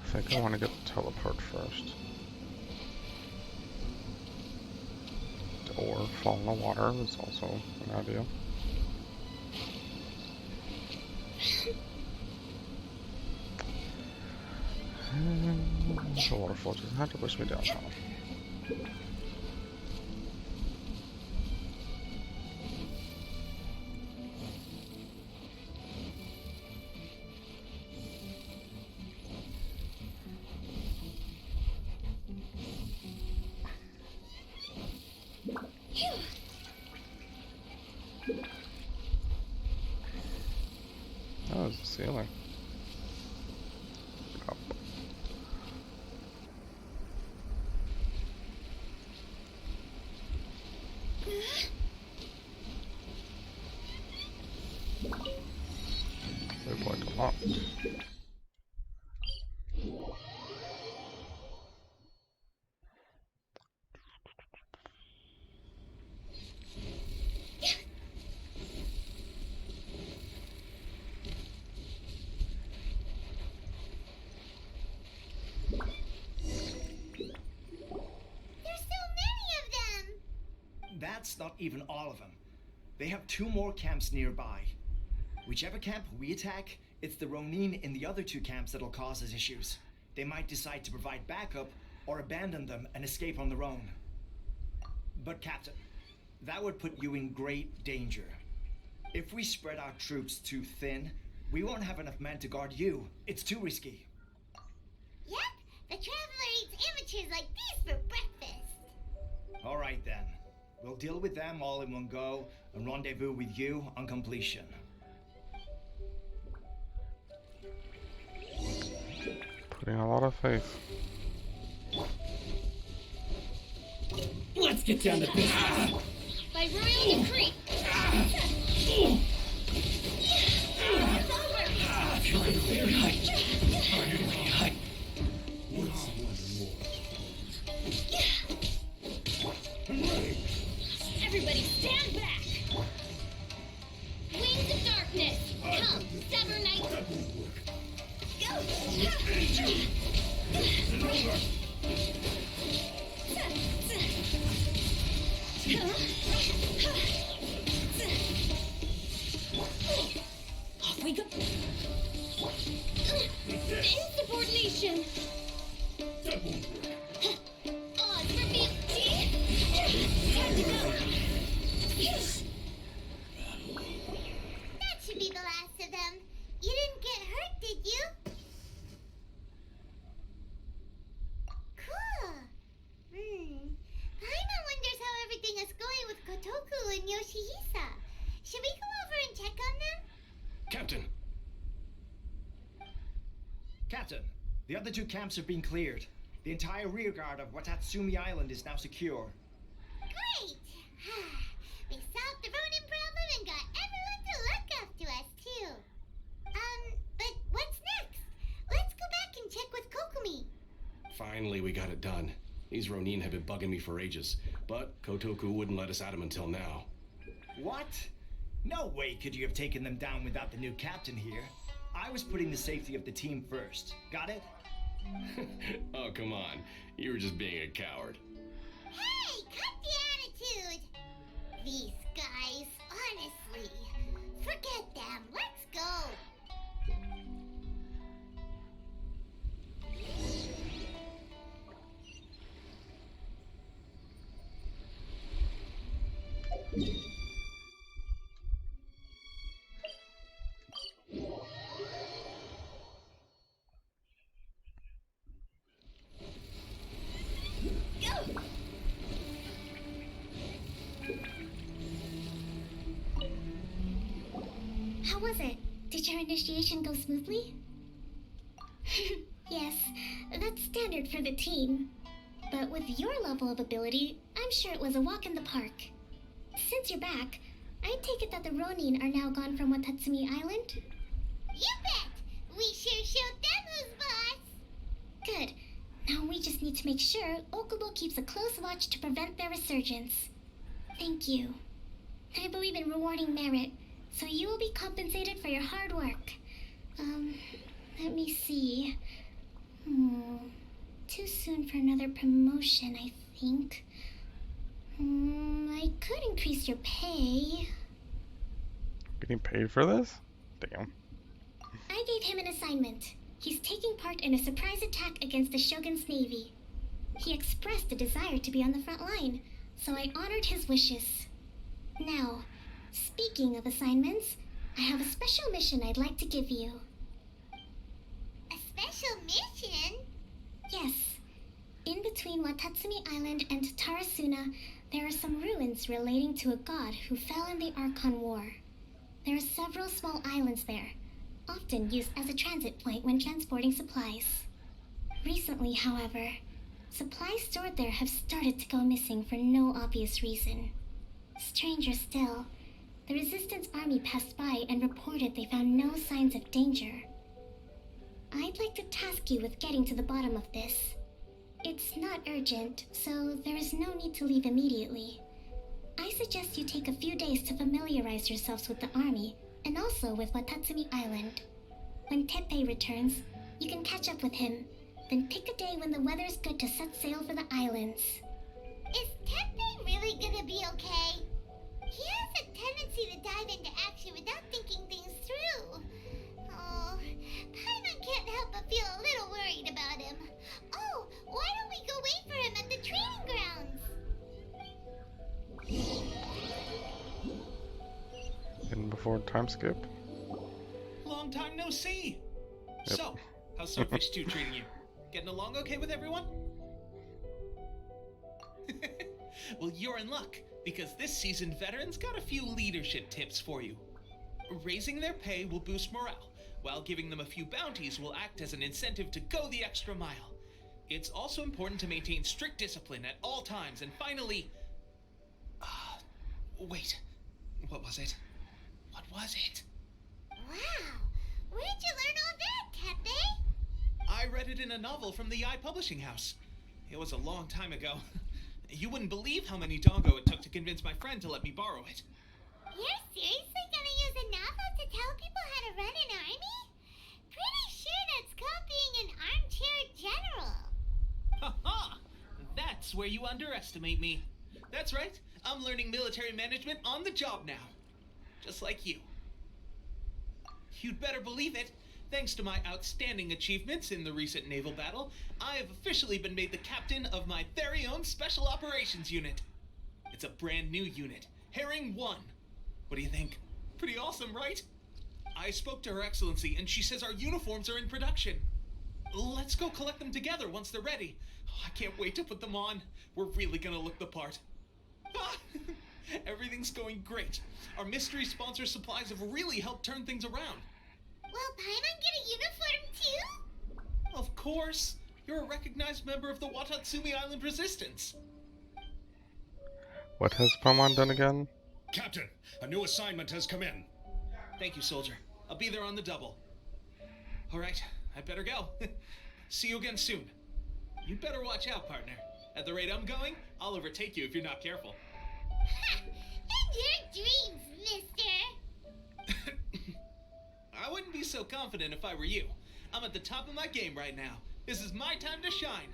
I think I want to get the teleport first. Or fall in the water is also an idea. The waterfall doesn't have to push me down now. Oh, it's the ceiling. Up. Waypoint unlocked. That's not even all of them. They have 2 more camps nearby. Whichever camp we attack, it's the Ronin in the other 2 camps that'll cause us issues. They might decide to provide backup or abandon them and escape on their own. But Captain, that would put you in great danger. If we spread our troops too thin, we won't have enough men to guard you. It's too risky. Yep, the Traveler eats amateurs like these for breakfast. All right then. We'll deal with them all in one go and rendezvous with you on completion. Putting a lot of faith. Let's get down to business. By royal decree. Feeling very high. Very high. Everybody stand back. Wings of darkness. Come, sever night. Off we go. Insubordination. Odds reveal. Time to go. That should be the last of them. You didn't get hurt, did you? Cool. Paimon wonders how everything is going with Kotoku and Yoshihisa. Should we go over and check on them? Captain! Captain, the other two camps have been cleared. The entire rear guard of Watatsumi Island is now secure. Great! We solved the Ronin problem and got everyone to look up to us, too. But what's next? Let's go back and check with Kokumi. Finally, we got it done. These Ronin have been bugging me for ages, but Kotoku wouldn't let us at them until now. What? No way could you have taken them down without the new captain here. I was putting the safety of the team first. Got it? Oh, come on. You were just being a coward. Hey, cut the attitude! These guys, honestly. Forget them. Let's go. How was it? Did your initiation go smoothly? Yes, that's standard for the team. But with your level of ability, I'm sure it was a walk in the park. Since you're back, I take it that the Ronin are now gone from Watatsumi Island? You bet! We sure showed them who's boss! Good. Now we just need to make sure Okubo keeps a close watch to prevent their resurgence. Thank you. I believe in rewarding merit, so you will be compensated for your hard work. Let me see. Too soon for another promotion, I think. I could increase your pay. Getting paid for this? Damn. I gave him an assignment. He's taking part in a surprise attack against the Shogun's navy. He expressed a desire to be on the front line, so I honored his wishes. Now, speaking of assignments, I have a special mission I'd like to give you. A special mission? Yes. In between Watatsumi Island and Tarasuna, there are some ruins relating to a god who fell in the Archon War. There are several small islands there, often used as a transit point when transporting supplies. Recently, however, supplies stored there have started to go missing for no obvious reason. Stranger still, the Resistance Army passed by and reported they found no signs of danger. I'd like to task you with getting to the bottom of this. It's not urgent, so there is no need to leave immediately. I suggest you take a few days to familiarize yourselves with the army, and also with Watatsumi Island. When Teppei returns, you can catch up with him, then pick a day when the weather's good to set sail for the islands. Is Teppei really gonna be okay? He has a tendency to dive into action without thinking things through. Oh, Paimon can't help but feel a little worried about him. Oh, why don't we go wait for him at the training grounds? And before time skip? Long time no see. Yep. So, how's Swordfish 2 treating you? Getting along okay with everyone? Well, you're in luck, because this season veterans got a few leadership tips for you. Raising their pay will boost morale, while giving them a few bounties will act as an incentive to go the extra mile. It's also important to maintain strict discipline at all times, and finally... wait. What was it? What was it? Wow! Where'd you learn all that, Tepe? I read it in a novel from the Eye Publishing House. It was a long time ago. You wouldn't believe how many Dongo it took to convince my friend to let me borrow it. You're seriously gonna use a novel to tell people how to run an army? Pretty sure that's called being an armchair general. Ha ha! That's where you underestimate me. That's right. I'm learning military management on the job now. Just like you. You'd better believe it. Thanks to my outstanding achievements in the recent naval battle, I have officially been made the captain of my very own Special Operations Unit. It's a brand new unit, Herring 1. What do you think? Pretty awesome, right? I spoke to Her Excellency, and she says our uniforms are in production. Let's go collect them together once they're ready. Oh, I can't wait to put them on. We're really gonna look the part. Everything's going great. Our mystery sponsor supplies have really helped turn things around. Will Paimon get a uniform too? Of course. You're a recognized member of the Watatsumi Island Resistance. What has Paimon done again? Captain, a new assignment has come in. Thank you, soldier. I'll be there on the double. All right, I better go. See you again soon. You better watch out, partner. At the rate I'm going, I'll overtake you if you're not careful. In your dreams, mister! I wouldn't be so confident if I were you. I'm at the top of my game right now. This is my time to shine.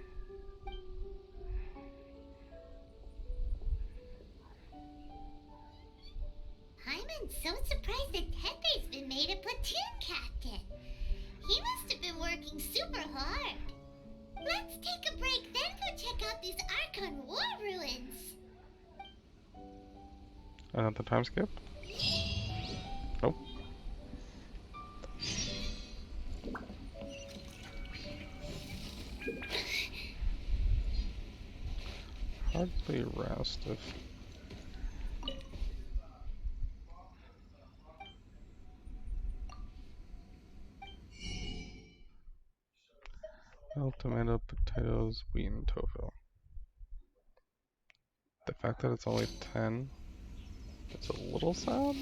I'm so surprised that Tepe's been made a platoon captain. He must have been working super hard. Let's take a break, then go check out these Archon War ruins. The time skip? Nope. Hardly rest if... tomato, potatoes, wheat, and tofu. The fact that it's only 10, it's a little sad,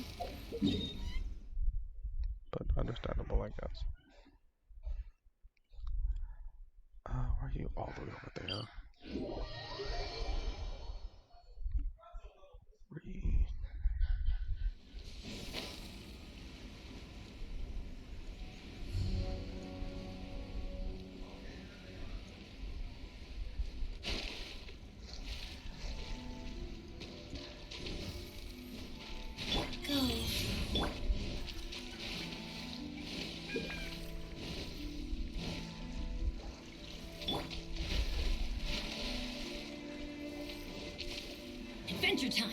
but understandable, I guess. Why are you all the way over there? Read. Adventure time!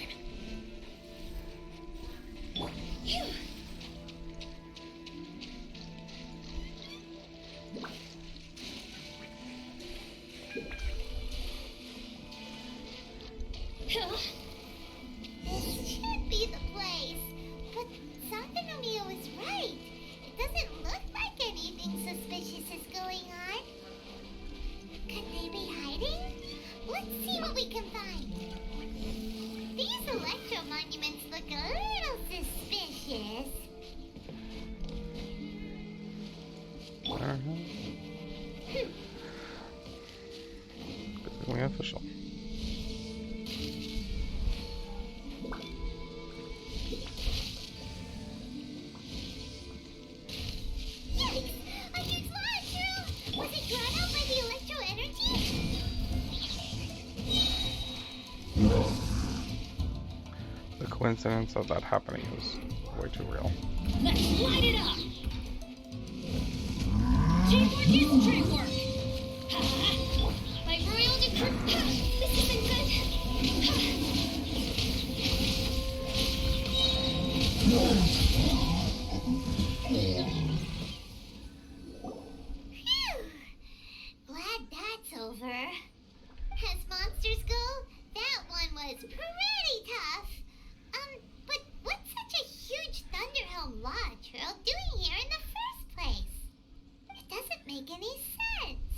Phew. This should be the place. But Sangonomiya was right. It doesn't look like anything suspicious is going on. Could they be hiding? Let's see what we can find. These electro monuments look a little suspicious. Becoming official. Yikes! A huge large room! Was it drawn out by the electro energy? The coincidence of that happening is way too real. Let's light it up! Teamwork is dreamwork! Ha! By royal decree... This isn't good! Phew! Glad that's over. As monsters go, that one was pretty tough. But what's such a huge Thunderhelm Lodge Earl doing here in the first place? It doesn't make any sense.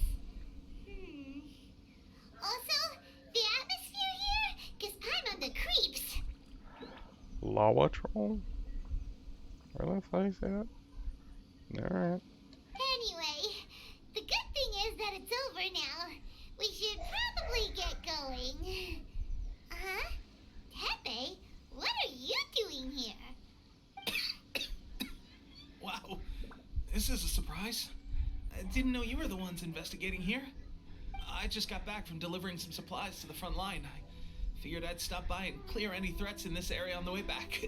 Lawa troll? Really? That's how you say that? Alright. Anyway, the good thing is that it's over now. We should probably get going. Huh? Tepe, what are you doing here? Wow, this is a surprise. I didn't know you were the ones investigating here. I just got back from delivering some supplies to the front line. I figured I'd stop by and clear any threats in this area on the way back.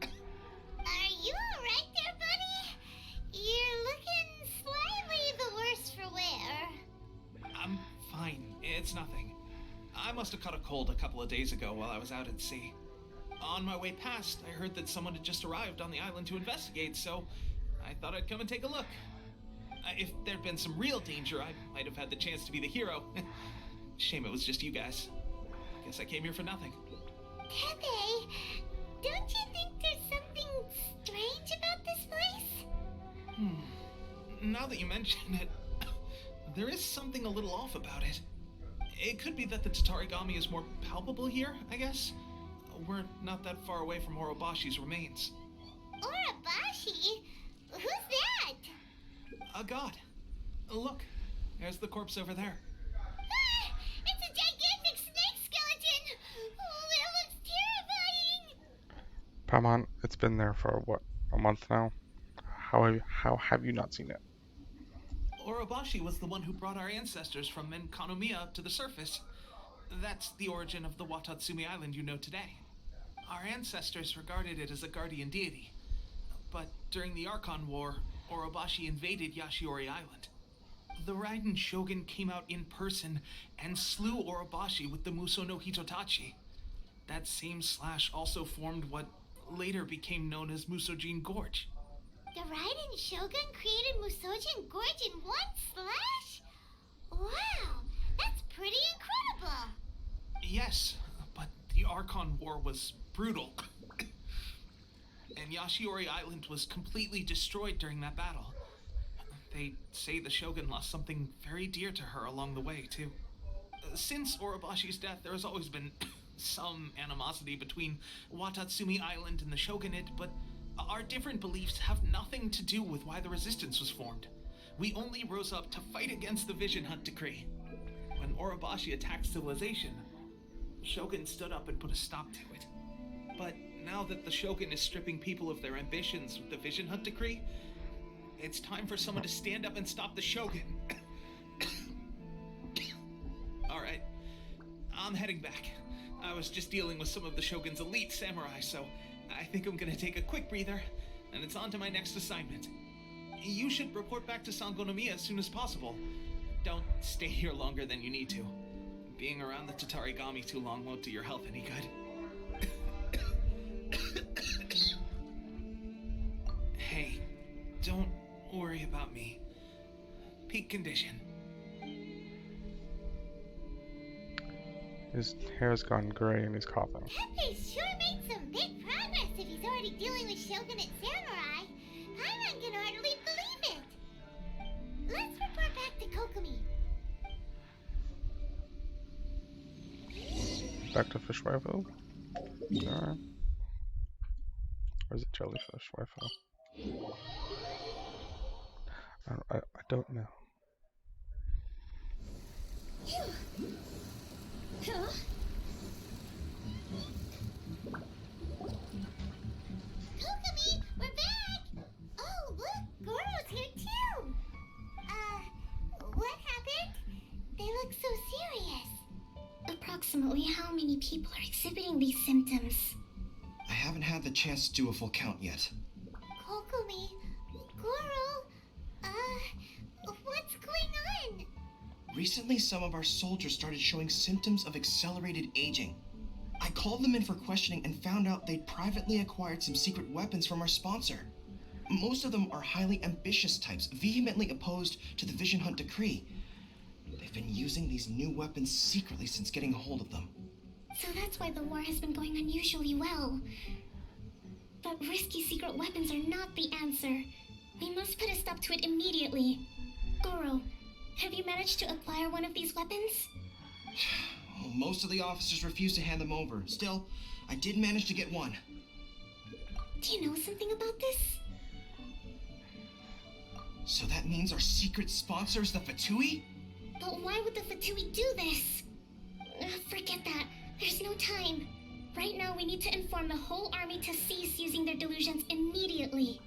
Are you alright there, buddy? You're looking slightly the worse for wear. I'm fine. It's nothing. I must have caught a cold a couple of days ago while I was out at sea. On my way past, I heard that someone had just arrived on the island to investigate, so I thought I'd come and take a look. If there'd been some real danger, I might have had the chance to be the hero. Shame it was just you guys. Guess I came here for nothing. Tepe, don't you think there's something strange about this place? Now that you mention it, there is something a little off about it. It could be that the Tatarigami is more palpable here, I guess. We're not that far away from Orobashi's remains. Orobashi? Who's that? A god. Look, there's the corpse over there. Ah, it's a gigantic snake skeleton! Oh, that looks terrifying! Paimon, it's been there for what, a month now? How have you not seen it? Orobashi was the one who brought our ancestors from Menkanomiya to the surface. That's the origin of the Watatsumi Island you know today. Our ancestors regarded it as a guardian deity. But during the Archon War, Orobashi invaded Yashiori Island. The Raiden Shogun came out in person and slew Orobashi with the Muso no Hitotachi. That same slash also formed what later became known as Musojin Gorge. The Raiden Shogun created Musojin Gorge in one slash? Wow, that's pretty incredible! Yes, but the Archon War was brutal. And Yashiori Island was completely destroyed during that battle. They say the Shogun lost something very dear to her along the way, too. Since Orobashi's death, there has always been some animosity between Watatsumi Island and the Shogunate, but our different beliefs have nothing to do with why the resistance was formed. We only rose up to fight against the Vision Hunt Decree. When Orobashi attacked civilization, the Shogun stood up and put a stop to it. But now that the Shogun is stripping people of their ambitions with the Vision Hunt Decree, it's time for someone to stand up and stop the Shogun. Alright, I'm heading back. I was just dealing with some of the Shogun's elite samurai, so I think I'm gonna take a quick breather, and it's on to my next assignment. You should report back to Sangonomiya as soon as possible. Don't stay here longer than you need to. Being around the Tatarigami too long won't do your health any good. Hey, don't worry about me. Peak condition. His hair's gone gray and he's coughing. Tepe sure made some big progress if he's already dealing with Shogunate samurai. Paimon can hardly believe it. Let's report back to Kokomi. Back to Fish Waifu? Alright. Or is it Jellyfish Waifu? I don't know. Kokomi, we're back! Oh, look, Goro's here too! What happened? They look so serious. Approximately how many people are exhibiting these symptoms? I haven't had the chance to do a full count yet. Kokomi, Goro, what's going on? Recently, some of our soldiers started showing symptoms of accelerated aging. I called them in for questioning and found out they'd privately acquired some secret weapons from our sponsor. Most of them are highly ambitious types, vehemently opposed to the Vision Hunt Decree. They've been using these new weapons secretly since getting a hold of them. So that's why the war has been going unusually well. But risky secret weapons are not the answer. We must put a stop to it immediately. Goro, have you managed to acquire one of these weapons? Most of the officers refuse to hand them over. Still, I I did manage to get one. Do you know something about this? So that means our secret sponsor is the Fatui? But why would the Fatui do this? Forget that. There's no time. Right now, we need to inform the whole army to cease using their delusions immediately.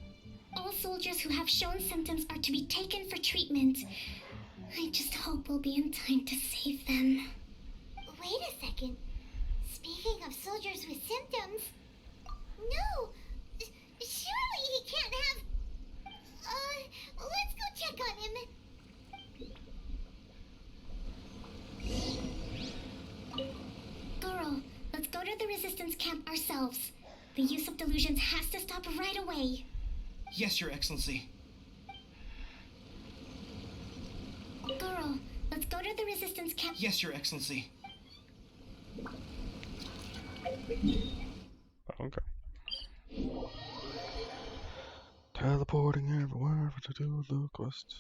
All soldiers who have shown symptoms are to be taken for treatment. I just hope we'll be in time to save them. Wait a second. Speaking of soldiers with symptoms... No! Surely he can't have... let's go check on him. Goro, let's go to the resistance camp ourselves. The use of delusions has to stop right away. Yes, Your Excellency. Goro, let's go to the resistance camp. Yes, Your Excellency. Okay. Teleporting everywhere to do the quest.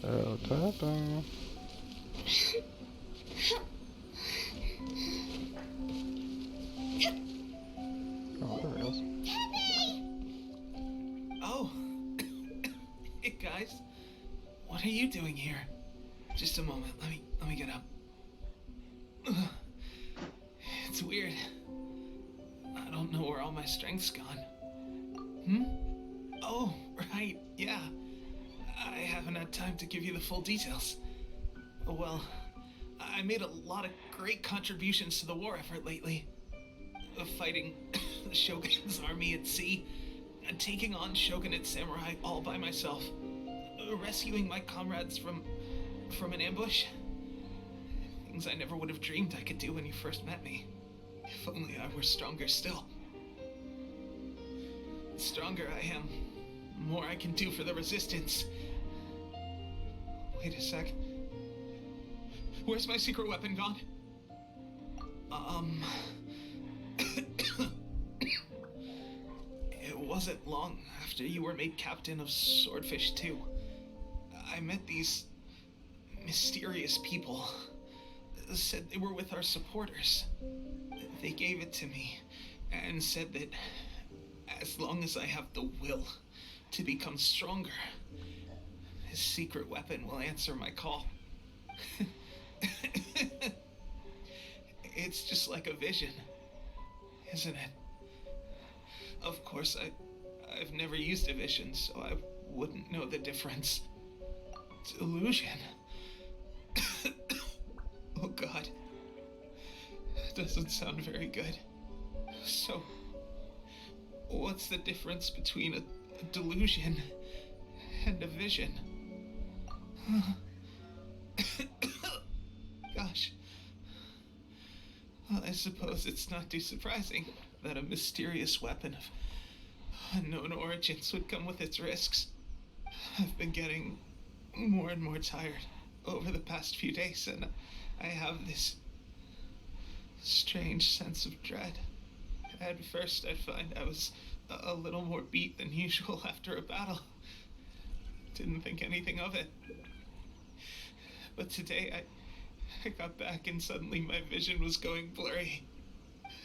Oh, ta-da. Oh, there it is. Oh. Hey, guys. What are you doing here? Just a moment. Let me get up. Ugh. It's weird. I don't know where all my strength's gone. Oh, right. Yeah. I haven't had time to give you the full details. Well, I made a lot of great contributions to the war effort lately. Fighting the Shogun's army at sea, taking on Shogunate samurai all by myself, rescuing my comrades from an ambush. Things I never would have dreamed I could do when you first met me. If only I were stronger still. The stronger I am, the more I can do for the Resistance. Wait a sec. Where's my secret weapon gone? It wasn't long after you were made captain of Swordfish 2. I met these mysterious people. Said they were with our supporters. They gave it to me and said that as long as I have the will to become stronger, his secret weapon will answer my call. It's just like a vision, isn't it? Of course, I've never used a vision, so I wouldn't know the difference. Delusion. Oh God. Doesn't sound very good. So, what's the difference between a delusion and a vision? Gosh. Well, I suppose it's not too surprising that a mysterious weapon of unknown origins would come with its risks. I've been getting more and more tired over the past few days, and I have this strange sense of dread. At first, I'd find I was a little more beat than usual after a battle. Didn't think anything of it. But today, I got back and suddenly my vision was going blurry.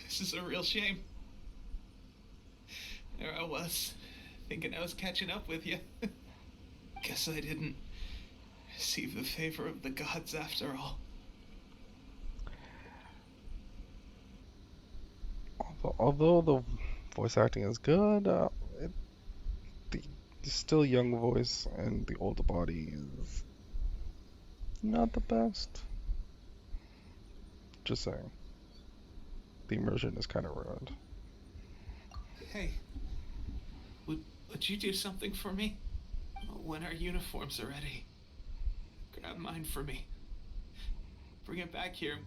This is a real shame. There I was, thinking I was catching up with you. Guess I didn't receive the favor of the gods after all. Although the voice acting is good, the still young voice and the older body is not the best. Just saying. The immersion is kind of ruined. Hey, would you do something for me? When our uniforms are ready, grab mine for me. Bring it back here,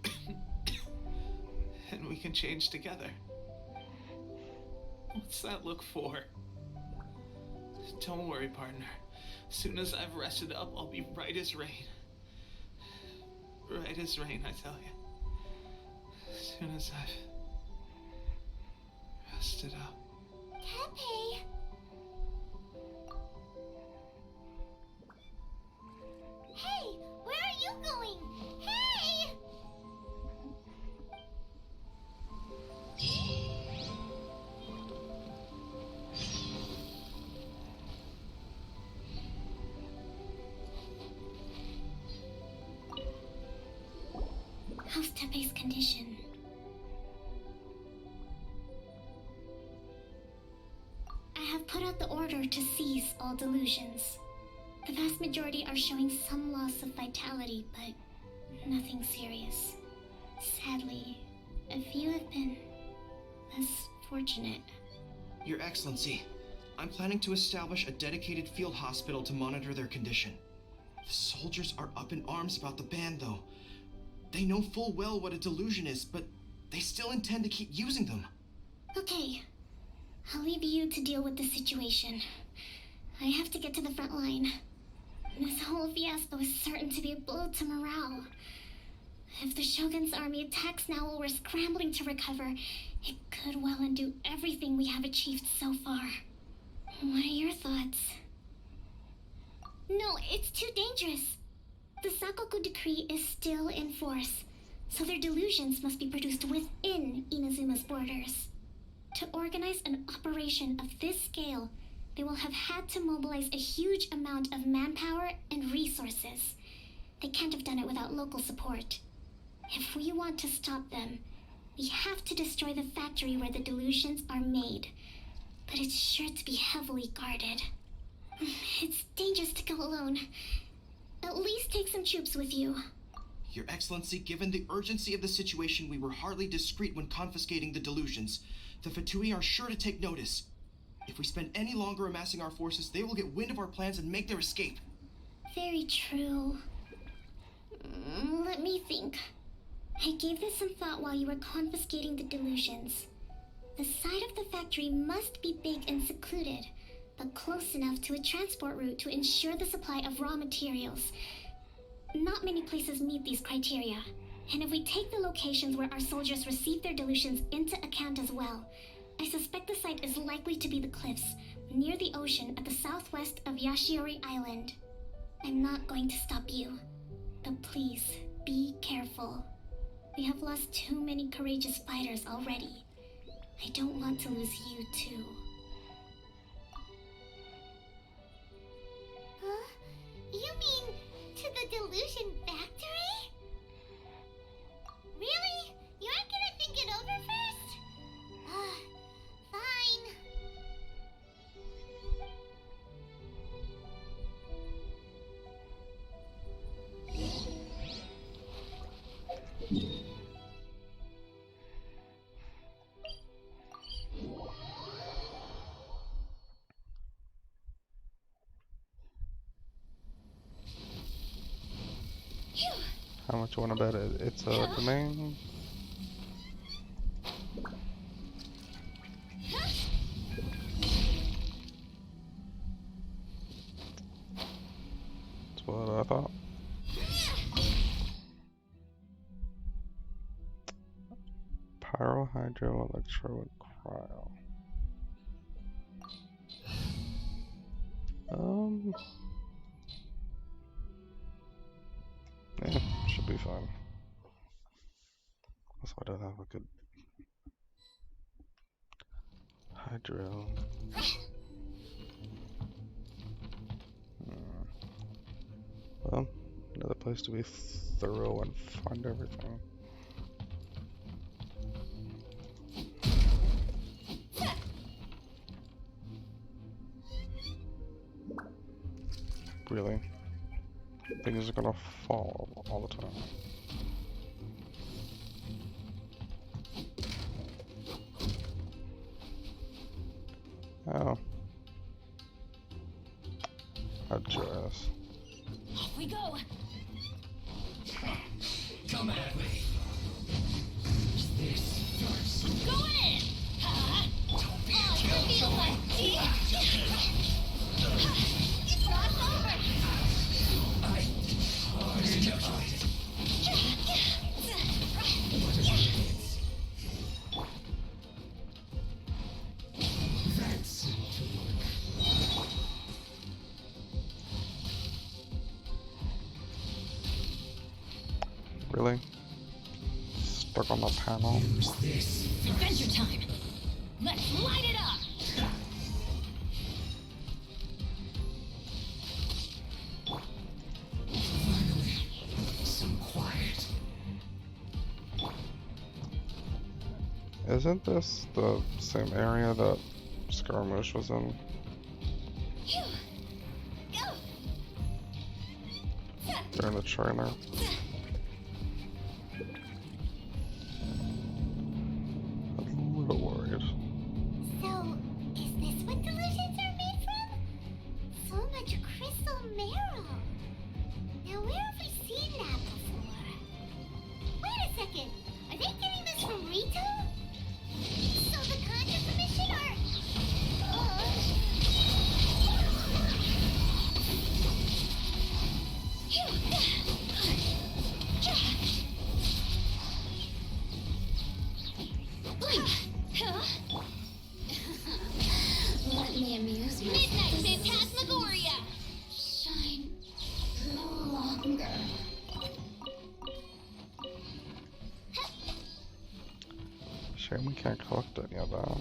and we can change together. What's that look for? Don't worry, partner. As soon as I've rested up, I'll be right as rain. Right as rain, I tell you. As soon as I've rested up. Tepe! Hey, where are you going? Hey! How's Tepe's condition? I have put out the order to cease all delusions. The vast majority are showing some loss of vitality, but nothing serious. Sadly, a few have been less fortunate. Your Excellency, I'm planning to establish a dedicated field hospital to monitor their condition. The soldiers are up in arms about the ban, though. They know full well what a delusion is, but they still intend to keep using them. Okay, I'll leave you to deal with the situation. I have to get to the front line. This whole fiasco is certain to be a blow to morale. If the Shogun's army attacks now while we're scrambling to recover, it could well undo everything we have achieved so far. What are your thoughts? No, it's too dangerous. The Sakoku decree is still in force, so their delusions must be produced within Inazuma's borders. To organize an operation of this scale, they will have had to mobilize a huge amount of manpower and resources. They can't have done it without local support. If we want to stop them, we have to destroy the factory where the delusions are made. But it's sure to be heavily guarded. It's dangerous to go alone. At least take some troops with you. Your Excellency, given the urgency of the situation, we were hardly discreet when confiscating the delusions. The Fatui are sure to take notice. If we spend any longer amassing our forces, they will get wind of our plans and make their escape. Very true. Let me think. I gave this some thought while you were confiscating the delusions. The side of the factory must be big and secluded, but close enough to a transport route to ensure the supply of raw materials. Not many places meet these criteria, and if we take the locations where our soldiers receive their delusions into account as well, I suspect the site is likely to be the cliffs near the ocean at the southwest of Yashiori Island. I'm not going to stop you, but please be careful. We have lost too many courageous fighters already. I don't want to lose you too. Huh? You mean to the delusion factory? Really? You aren't gonna think it over first? Fine. How much you want to bet it? It's a domain. That's what I thought. Pyro, hydro, electro, and cryo. Yeah, should be fine. Also, I don't have a good hydro. Well, another place to be thorough and find everything. Really? Things are gonna fall all the time. Oh. I'd just. Off we go. Come at me. This first. I'm going in. Don't be I feel like cross over. Really? Stuck on the panel. Adventure time. Let's light it up. Some quiet. Isn't this the same area that Scaramouche was in? During the trailer? I'm a little worried. So, is this what delusions are made from? So much crystal marrow. Now, where have we seen that before? Wait a second. Are they getting this from Rito? So the Conjure Commission are... Let me amuse you. Midnight Phantasmagoria! Shine longer. Shame we can't collect any of that.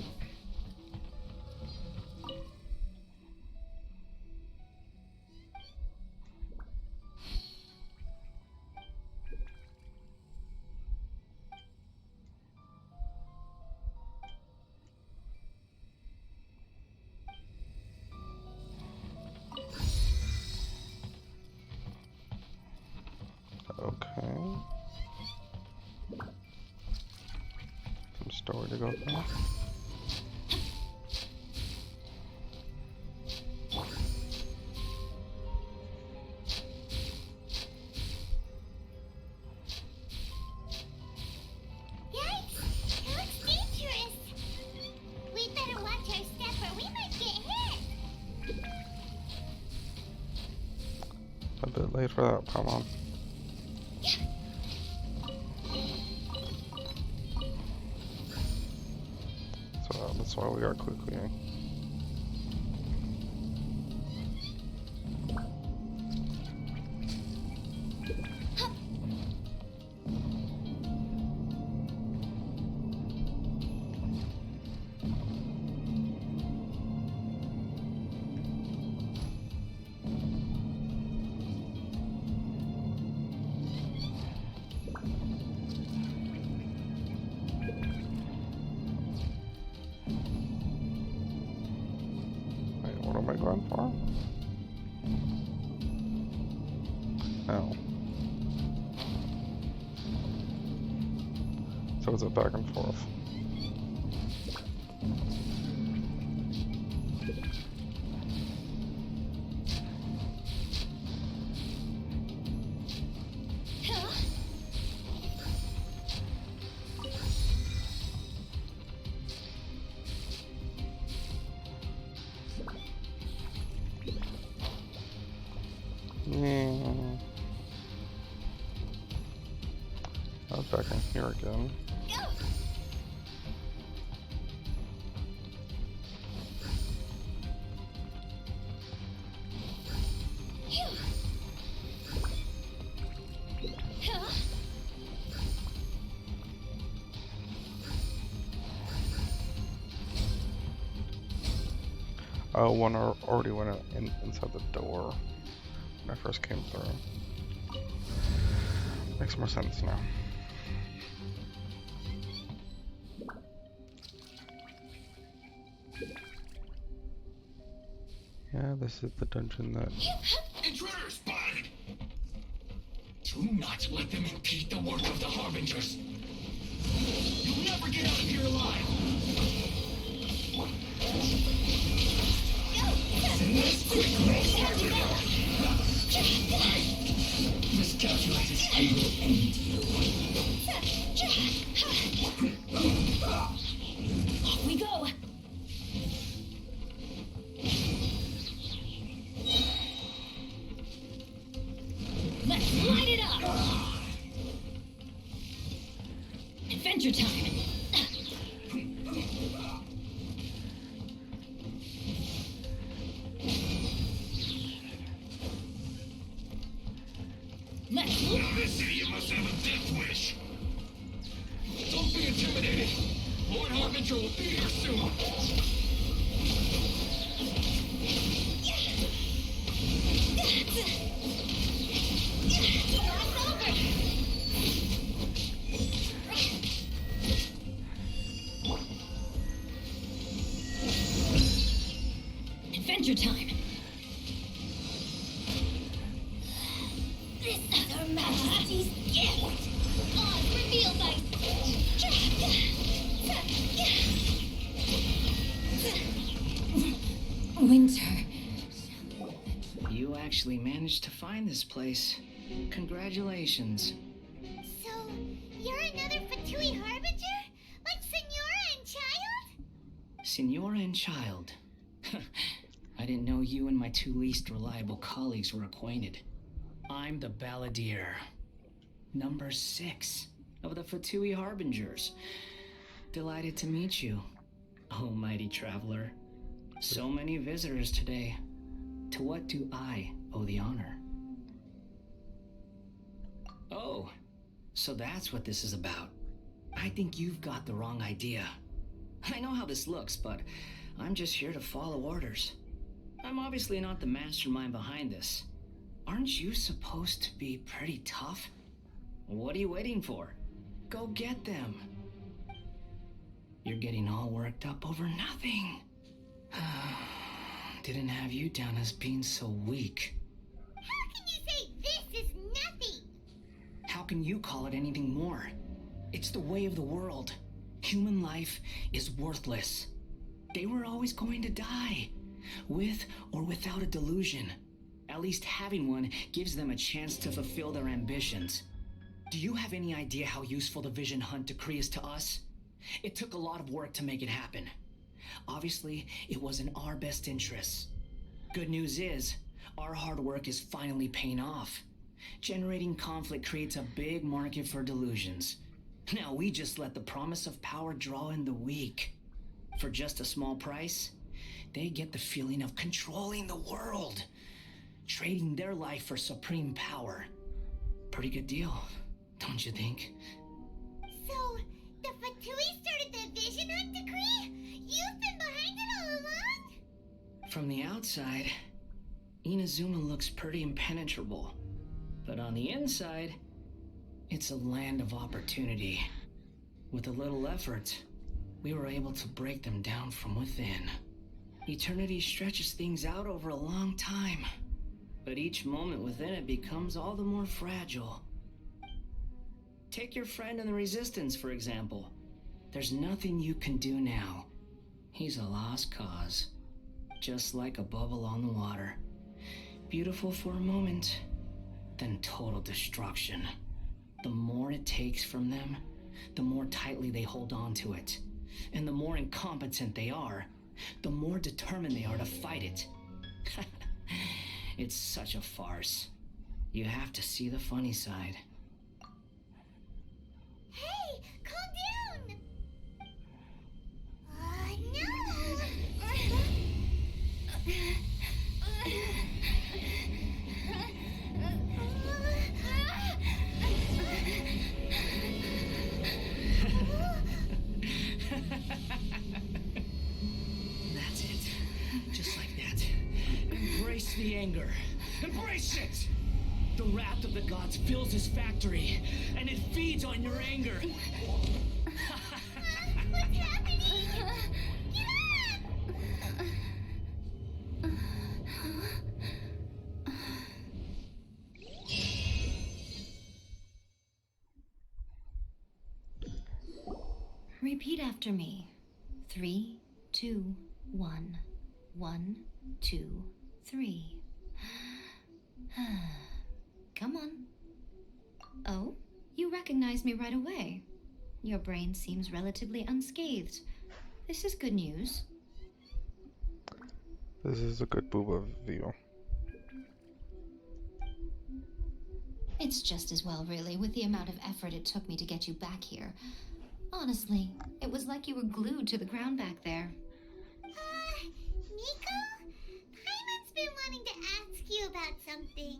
Okay. Some story to go through. Yikes! It looks dangerous! We better watch our step or we might get hit! A bit late for that, come on. So that's why we got quickly. What am I going for? Oh. So is it back and forth? I'm back in here again. Oh, one already went inside the door when I first came through. Makes more sense now. Yeah, this is the dungeon that... Intruder spotted! Do not let them impede the work of the Harbingers! You'll never get out of here alive! Quickly! calculated, I will end you. Off we go! Let's light it up! Adventure time! Let's This idiot must have a death wish. Don't be intimidated. Lord Harbinger will be here soon. Adventure time! This is Her Majesty's gift! Oz revealed by... Winter. You actually managed to find this place. Congratulations. So, you're another Fatui Harbinger? Like Senora and Child? Senora and Child. I didn't know you and my two least reliable colleagues were acquainted. I'm the Balladeer. Number 6 of the Fatui Harbingers. Delighted to meet you, oh mighty traveler. So many visitors today. To what do I owe the honor? Oh, so that's what this is about. I think you've got the wrong idea. I know how this looks, but I'm just here to follow orders. I'm obviously not the mastermind behind this. Aren't you supposed to be pretty tough? What are you waiting for? Go get them. You're getting all worked up over nothing. Didn't have you down as being so weak. How can you say this is nothing? How can you call it anything more? It's the way of the world. Human life is worthless. They were always going to die, with or without a delusion. At least having one gives them a chance to fulfill their ambitions. Do you have any idea how useful the Vision Hunt decree is to us? It took a lot of work to make it happen. Obviously, it was in our best interests. Good news is, our hard work is finally paying off. Generating conflict creates a big market for delusions. Now we just let the promise of power draw in the weak. For just a small price, they get the feeling of controlling the world, trading their life for supreme power. Pretty good deal, don't you think? So, the Fatui started the Vision Hunt decree? You've been behind it all along? From the outside, Inazuma looks pretty impenetrable. But on the inside, it's a land of opportunity. With a little effort, we were able to break them down from within. Eternity stretches things out over a long time, but each moment within it becomes all the more fragile. Take your friend in the Resistance, for example. There's nothing you can do now. He's a lost cause, just like a bubble on the water. Beautiful for a moment, then total destruction. The more it takes from them, the more tightly they hold on to it. And the more incompetent they are, the more determined they are to fight it. It's such a farce. You have to see the funny side. Hey, calm down! That's it. Just like that. Embrace the anger. Embrace it! The wrath of the gods fills this factory, and it feeds on your anger. What's happening? Repeat after me. 3, 2, 1. 1, 2, 3. Come on. You recognize me right away. Your brain seems relatively unscathed. This is good news. This is a good booba view. It's just as well, really, with the amount of effort it took me to get you back here. Honestly, it was like you were glued to the ground back there. Miko? Paimon's been wanting to ask you about something.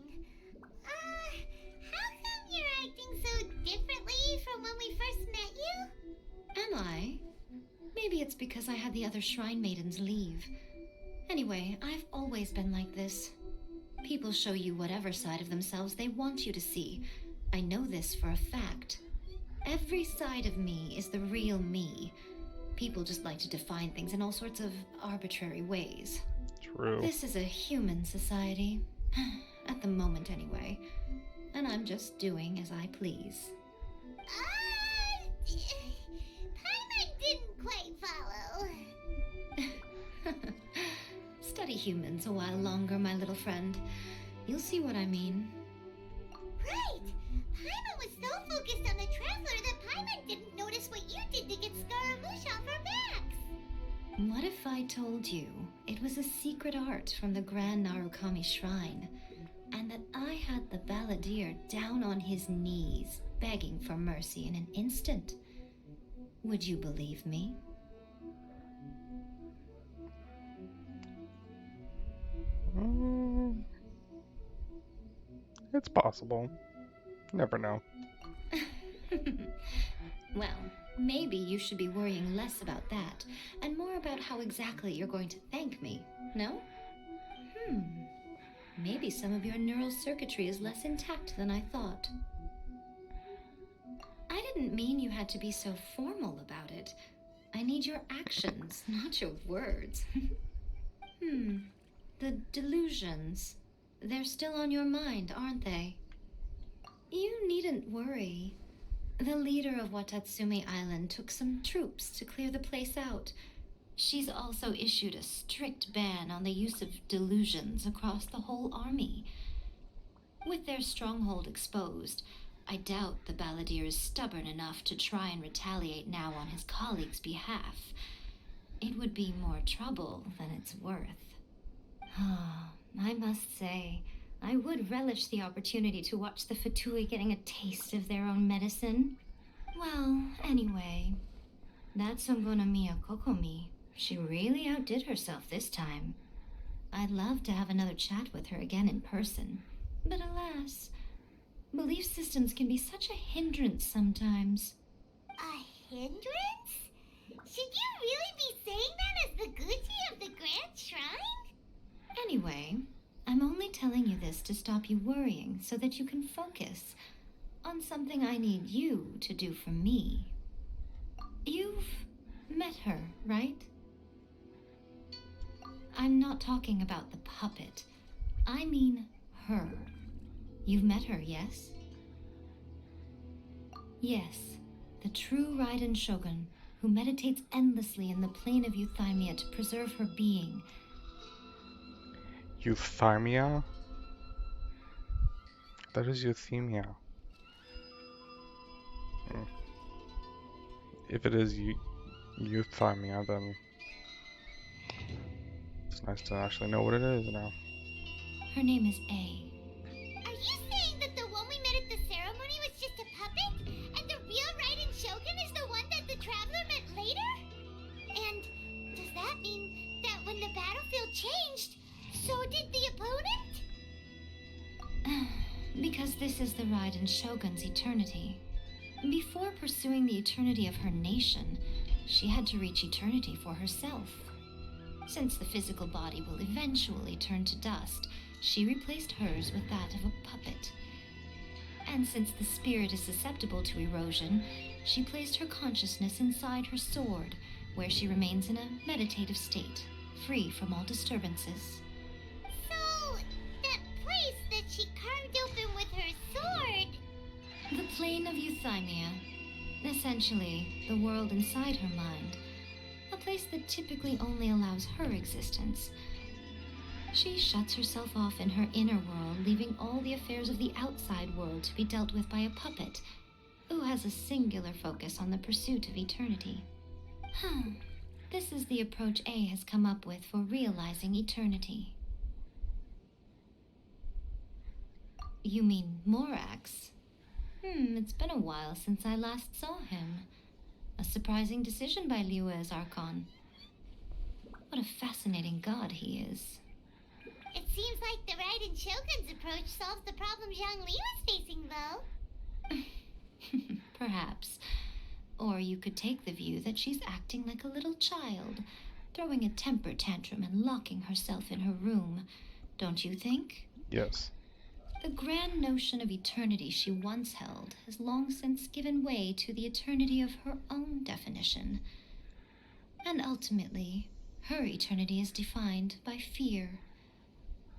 How come you're acting so differently from when we first met you? Am I? Maybe it's because I had the other Shrine Maidens leave. Anyway, I've always been like this. People show you whatever side of themselves they want you to see. I know this for a fact. Every side of me is the real me. People just like to define things in all sorts of arbitrary ways. True. This is a human society. At the moment, anyway. And I'm just doing as I please. Paimon didn't quite follow. Study humans a while longer, my little friend. You'll see what I mean. Right! Paimon was so focused on the Traveler that Paimon didn't notice what you did to get Scaramouche off our backs. What if I told you it was a secret art from the Grand Narukami Shrine, and that I had the Balladeer down on his knees, begging for mercy in an instant? Would you believe me? It's possible. Never know. Well, maybe you should be worrying less about that, and more about how exactly you're going to thank me, no? Maybe some of your neural circuitry is less intact than I thought. I didn't mean you had to be so formal about it. I need your actions, not your words. The delusions. They're still on your mind, aren't they? You needn't worry. The leader of Watatsumi Island took some troops to clear the place out. She's also issued a strict ban on the use of delusions across the whole army. With their stronghold exposed, I doubt the Balladeer is stubborn enough to try and retaliate now on his colleagues' behalf. It would be more trouble than it's worth. I must say, I would relish the opportunity to watch the Fatui getting a taste of their own medicine. Well, anyway, that Songonomiya Kokomi, she really outdid herself this time. I'd love to have another chat with her again in person, but alas, belief systems can be such a hindrance sometimes. A hindrance? Should you really be saying that as the Gucci of the Grand Shrine? Anyway, I'm only telling you this to stop you worrying so that you can focus on something I need you to do for me. You've met her, right? I'm not talking about the puppet. I mean her. You've met her, yes? Yes, the true Raiden Shogun, who meditates endlessly in the plane of Euthymia to preserve her being. Euthymia? That is euthymia. If it is euthymia, then it's nice to actually know what it is now. Her name is A. Are you saying that the one we met at the ceremony was just a puppet? And the real Raiden Shogun is the one that the Traveler met later? And does that mean that when the battlefield changed, so did the opponent? Because this is the Raiden Shogun's eternity. Before pursuing the eternity of her nation, she had to reach eternity for herself. Since the physical body will eventually turn to dust, she replaced hers with that of a puppet. And since the spirit is susceptible to erosion, she placed her consciousness inside her sword, where she remains in a meditative state, free from all disturbances. So, that place that she carved open with her sword... The plane of Euthymia. Essentially, the world inside her mind. A place that typically only allows her existence. She shuts herself off in her inner world, leaving all the affairs of the outside world to be dealt with by a puppet. who has a singular focus on the pursuit of eternity. This is the approach A has come up with for realizing eternity. You mean Morax? It's been a while since I last saw him. A surprising decision by Liyue's Archon. What a fascinating god he is. It seems like the Raiden Shogun's approach solves the problem Zhongli was facing, though. Perhaps. Or you could take the view that she's acting like a little child, throwing a temper tantrum and locking herself in her room. Don't you think? Yes. The grand notion of eternity she once held has long since given way to the eternity of her own definition. And ultimately, her eternity is defined by fear.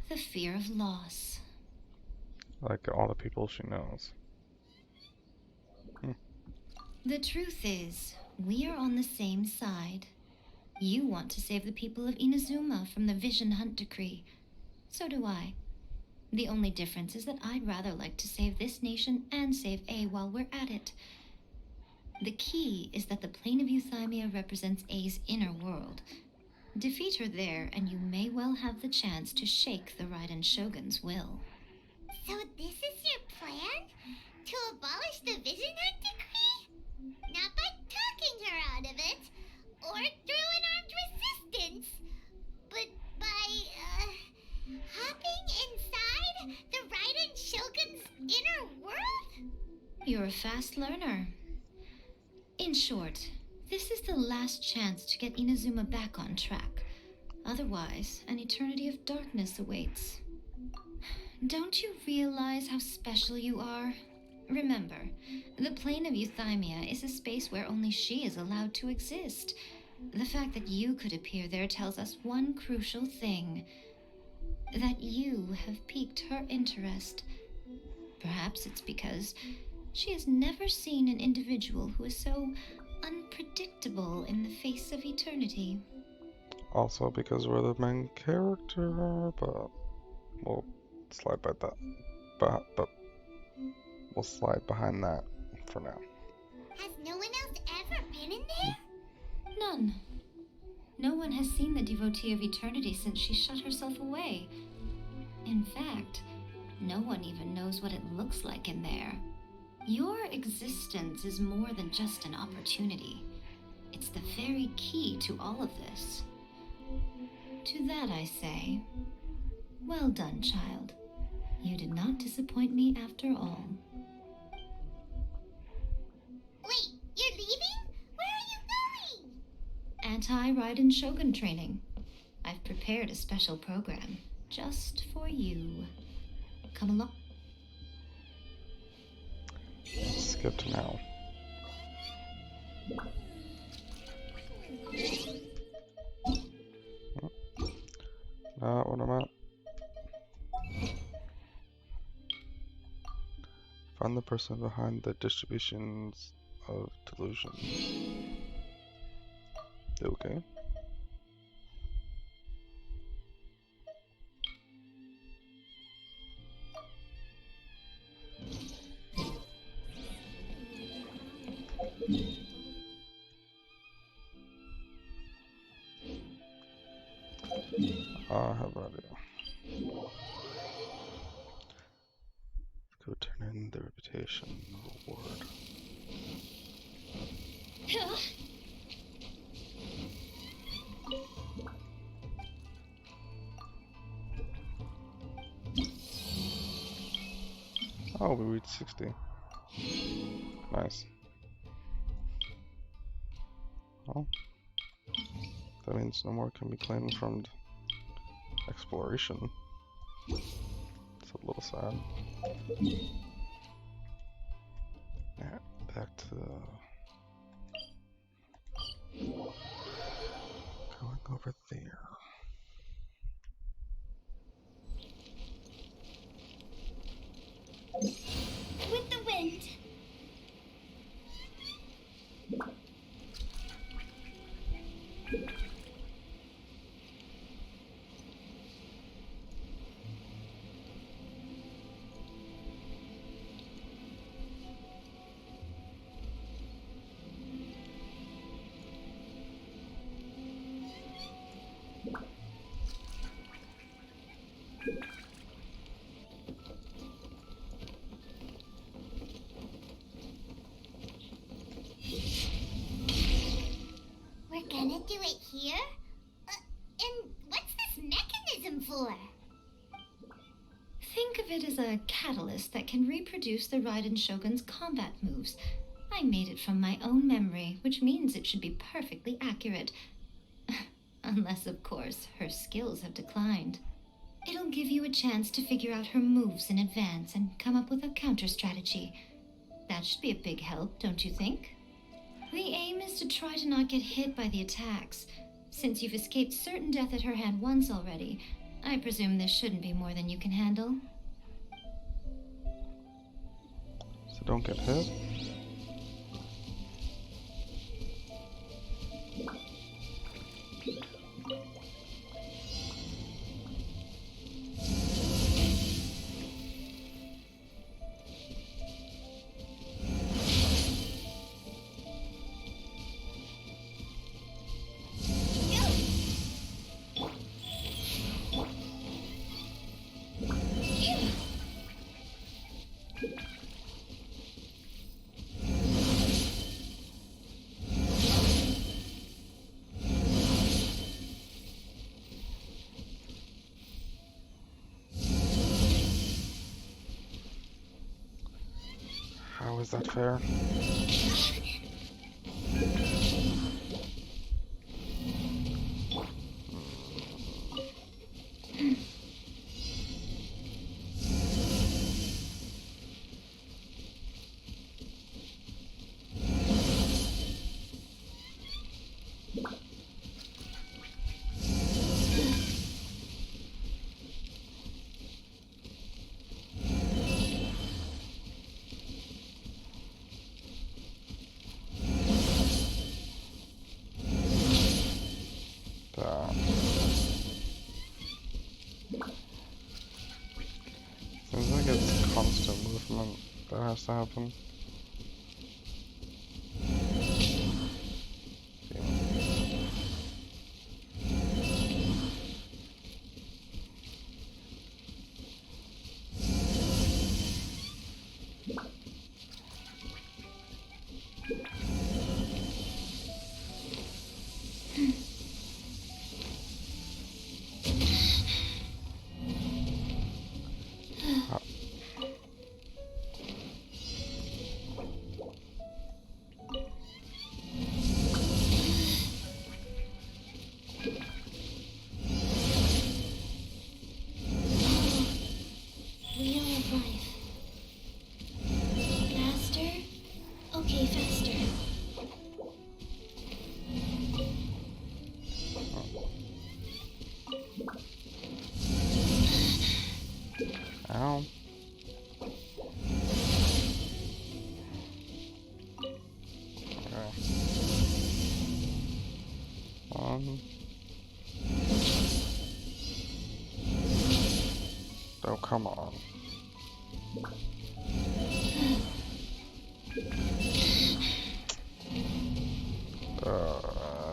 The fear of loss. Like all the people she knows. The truth is, we are on the same side. You want to save the people of Inazuma from the Vision Hunt decree. So do I. The only difference is that I'd rather like to save this nation and save A while we're at it. The key is that the plane of Euthymia represents A's inner world. Defeat her there, and you may well have the chance to shake the Raiden Shogun's will. So this is your plan? To abolish the Vision Hunt decree? Not by talking her out of it, or through an armed resistance, but by, hopping inside the Raiden Shogun's inner world? You're a fast learner. In short, this is the last chance to get Inazuma back on track. Otherwise, an eternity of darkness awaits. Don't you realize how special you are? Remember, the plane of Euthymia is a space where only she is allowed to exist. The fact that you could appear there tells us one crucial thing. That you have piqued her interest. Perhaps it's because she has never seen an individual who is so unpredictable in the face of eternity. Also because we're the main character, but we'll slide by that. But we'll slide behind that for now. Has no one else ever been in there? None. No one has seen the devotee of eternity since she shut herself away. In fact, no one even knows what it looks like in there. Your existence is more than just an opportunity. It's the very key to all of this. To that I say, well done, child. You did not disappoint me after all. Wait, you're leaving? Where are you going? Anti-Raiden Shogun training. I've prepared a special program just for you. Come along. Skip to now. Not what I'm at. Find the person behind the distributions of delusion. Okay. I have an idea. Go turn in the reputation reward. Oh, we reached 60. Nice. Well, that means no more can be claimed from exploration. It's a little sad. Yeah, back to going over there. With the wind. Think of it as a catalyst that can reproduce the Raiden Shogun's combat moves. I made it from my own memory, which means it should be perfectly accurate. Unless, of course, her skills have declined. It'll give you a chance to figure out her moves in advance and come up with a counter strategy. That should be a big help, don't you think? The aim is to try to not get hit by the attacks. Since you've escaped certain death at her hand once already, I presume this shouldn't be more than you can handle. So don't get hit. How is that fair? Seems like it's constant movement that has to happen. Wheel of life. Faster? Okay, faster. Ow. Okay. Oh, come on.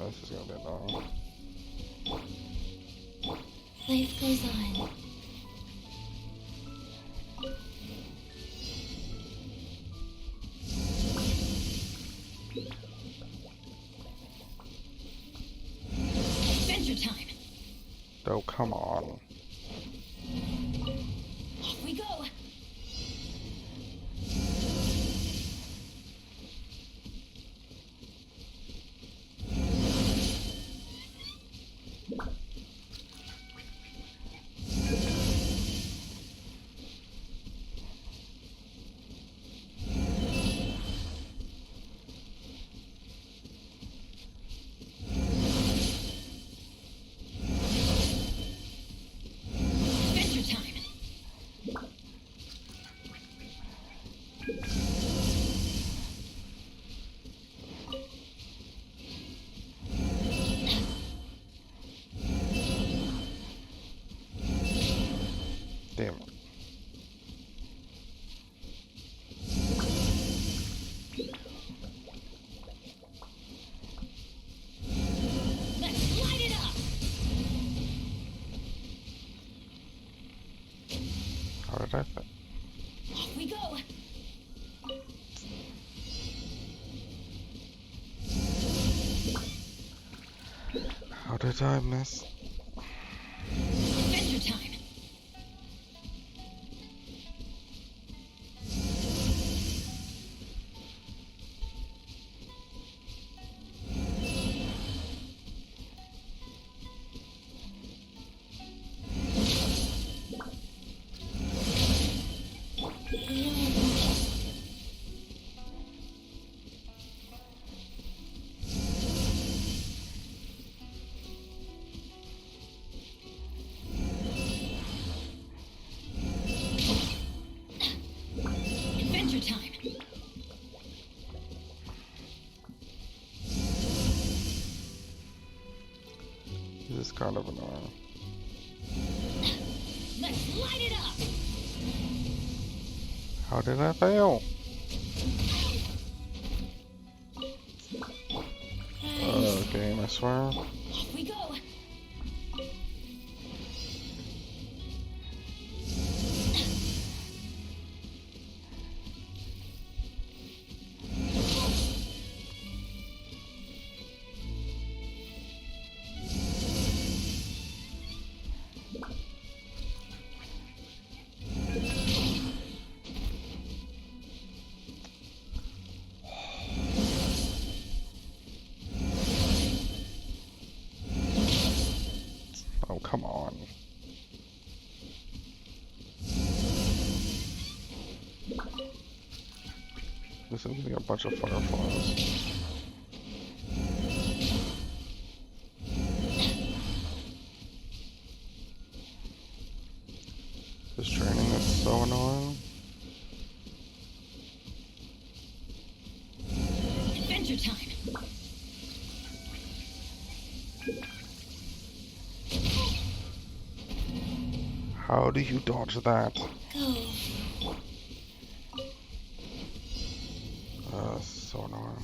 This is gonna be long. Life goes on. Adventure time. Oh, come on. Off we go. Adventure time. Damn it. Let's light it up. How did I fit? Off we go. How did I miss? Adventure time. time. This is kind of annoying. Let's light it up. How did I fail? Game, I swear. Off we go. Oh, come on. This is gonna be a bunch of fireflies. This training is so annoying. Adventure time. How do you dodge that? Go. So annoying.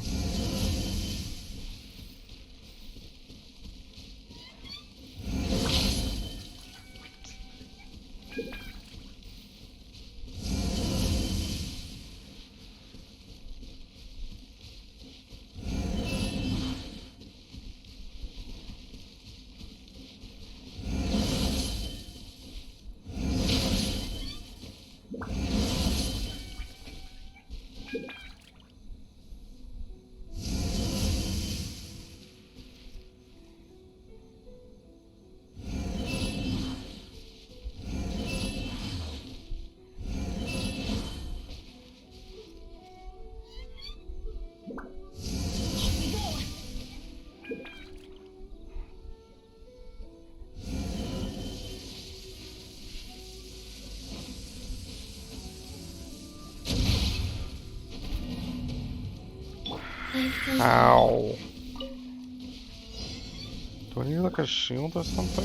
Ow. Do I need like a shield or something?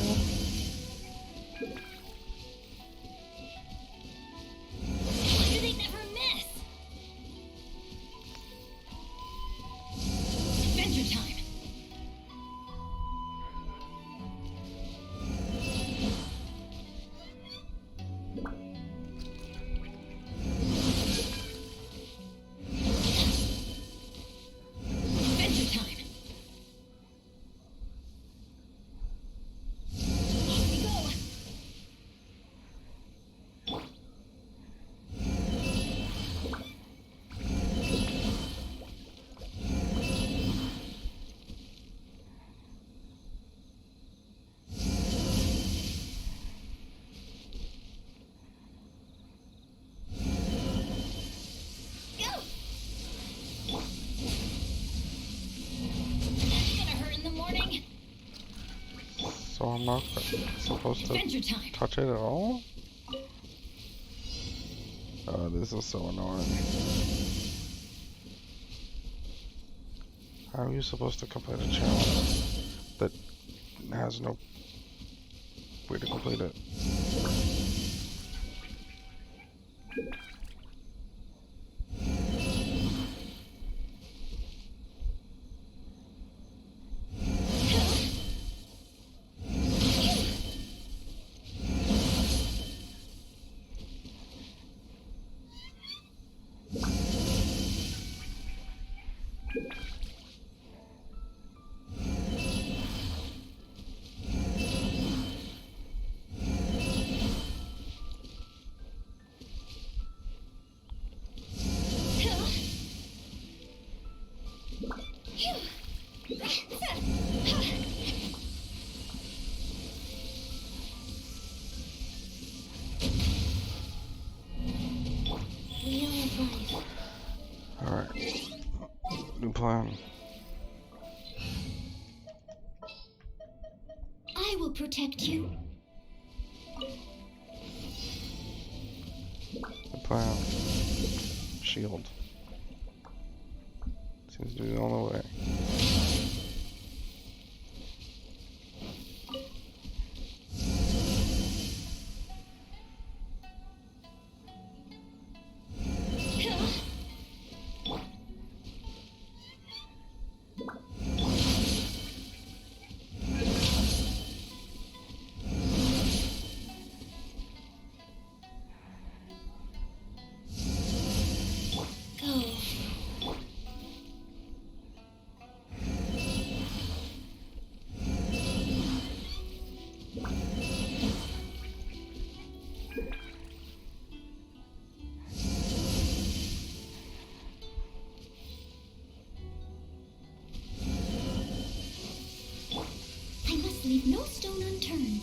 Why do they never miss? Adventure time. Adventure time. Off we go. Go. That's gonna hurt in the morning. So I'm not supposed Adventure to time. touch it at all? This is so annoying. How are you supposed to complete a challenge that has no way to complete it? Alright. New plan. I will protect you. New plan. shield. Seems to be the only way. I must leave no stone unturned.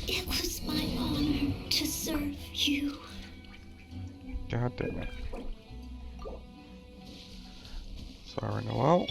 It was my honor to serve you. God damn it. Sorry, Noel.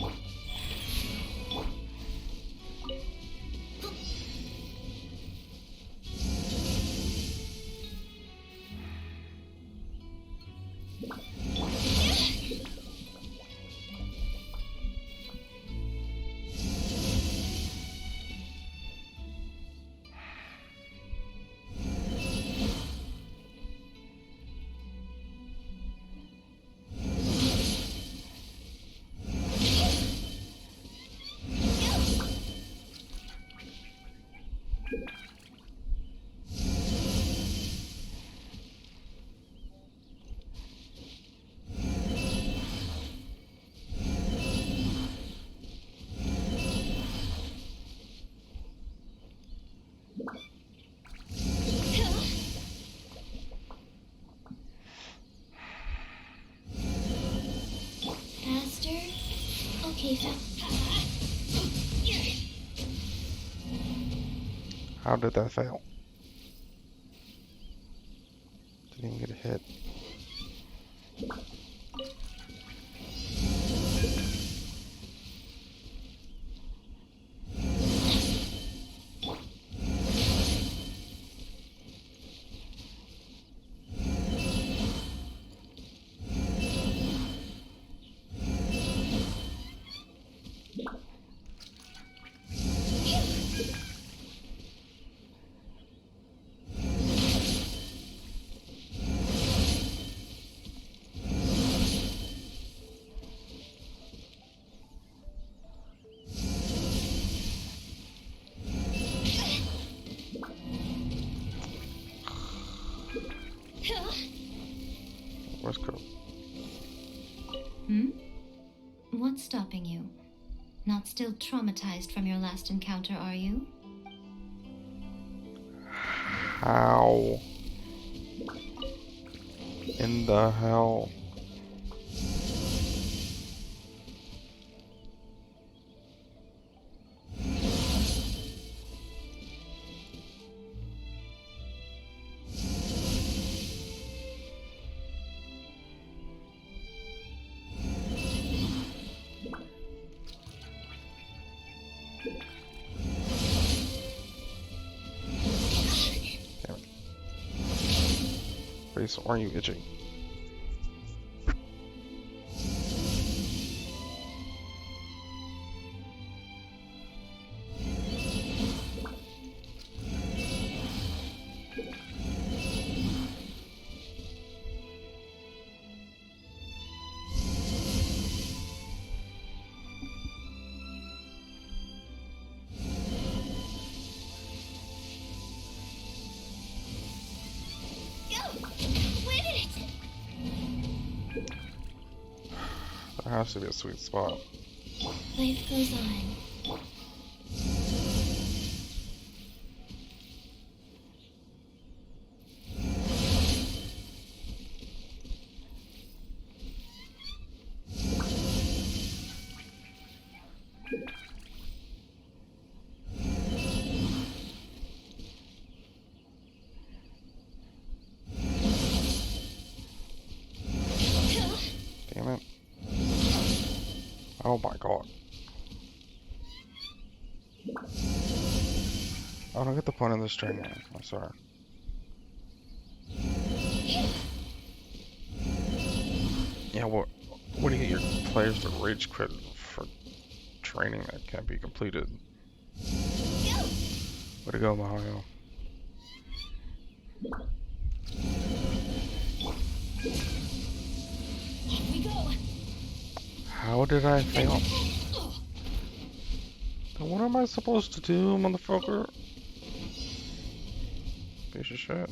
Faster? Okay, How did that fail? Didn't even get a hit. Where's Code? What's stopping you? Not still traumatized from your last encounter, are you? How in the hell? Damn it. Face, are you itching? There has to be a sweet spot. Life goes on. Damn it. Oh my god. I don't get the point of this training. I'm sorry. Yeah, what do you get your players to rage quit for training that can't be completed? Way to go, Mario. Here we go. How did I fail? Then what am I supposed to do, motherfucker? Piece of shit.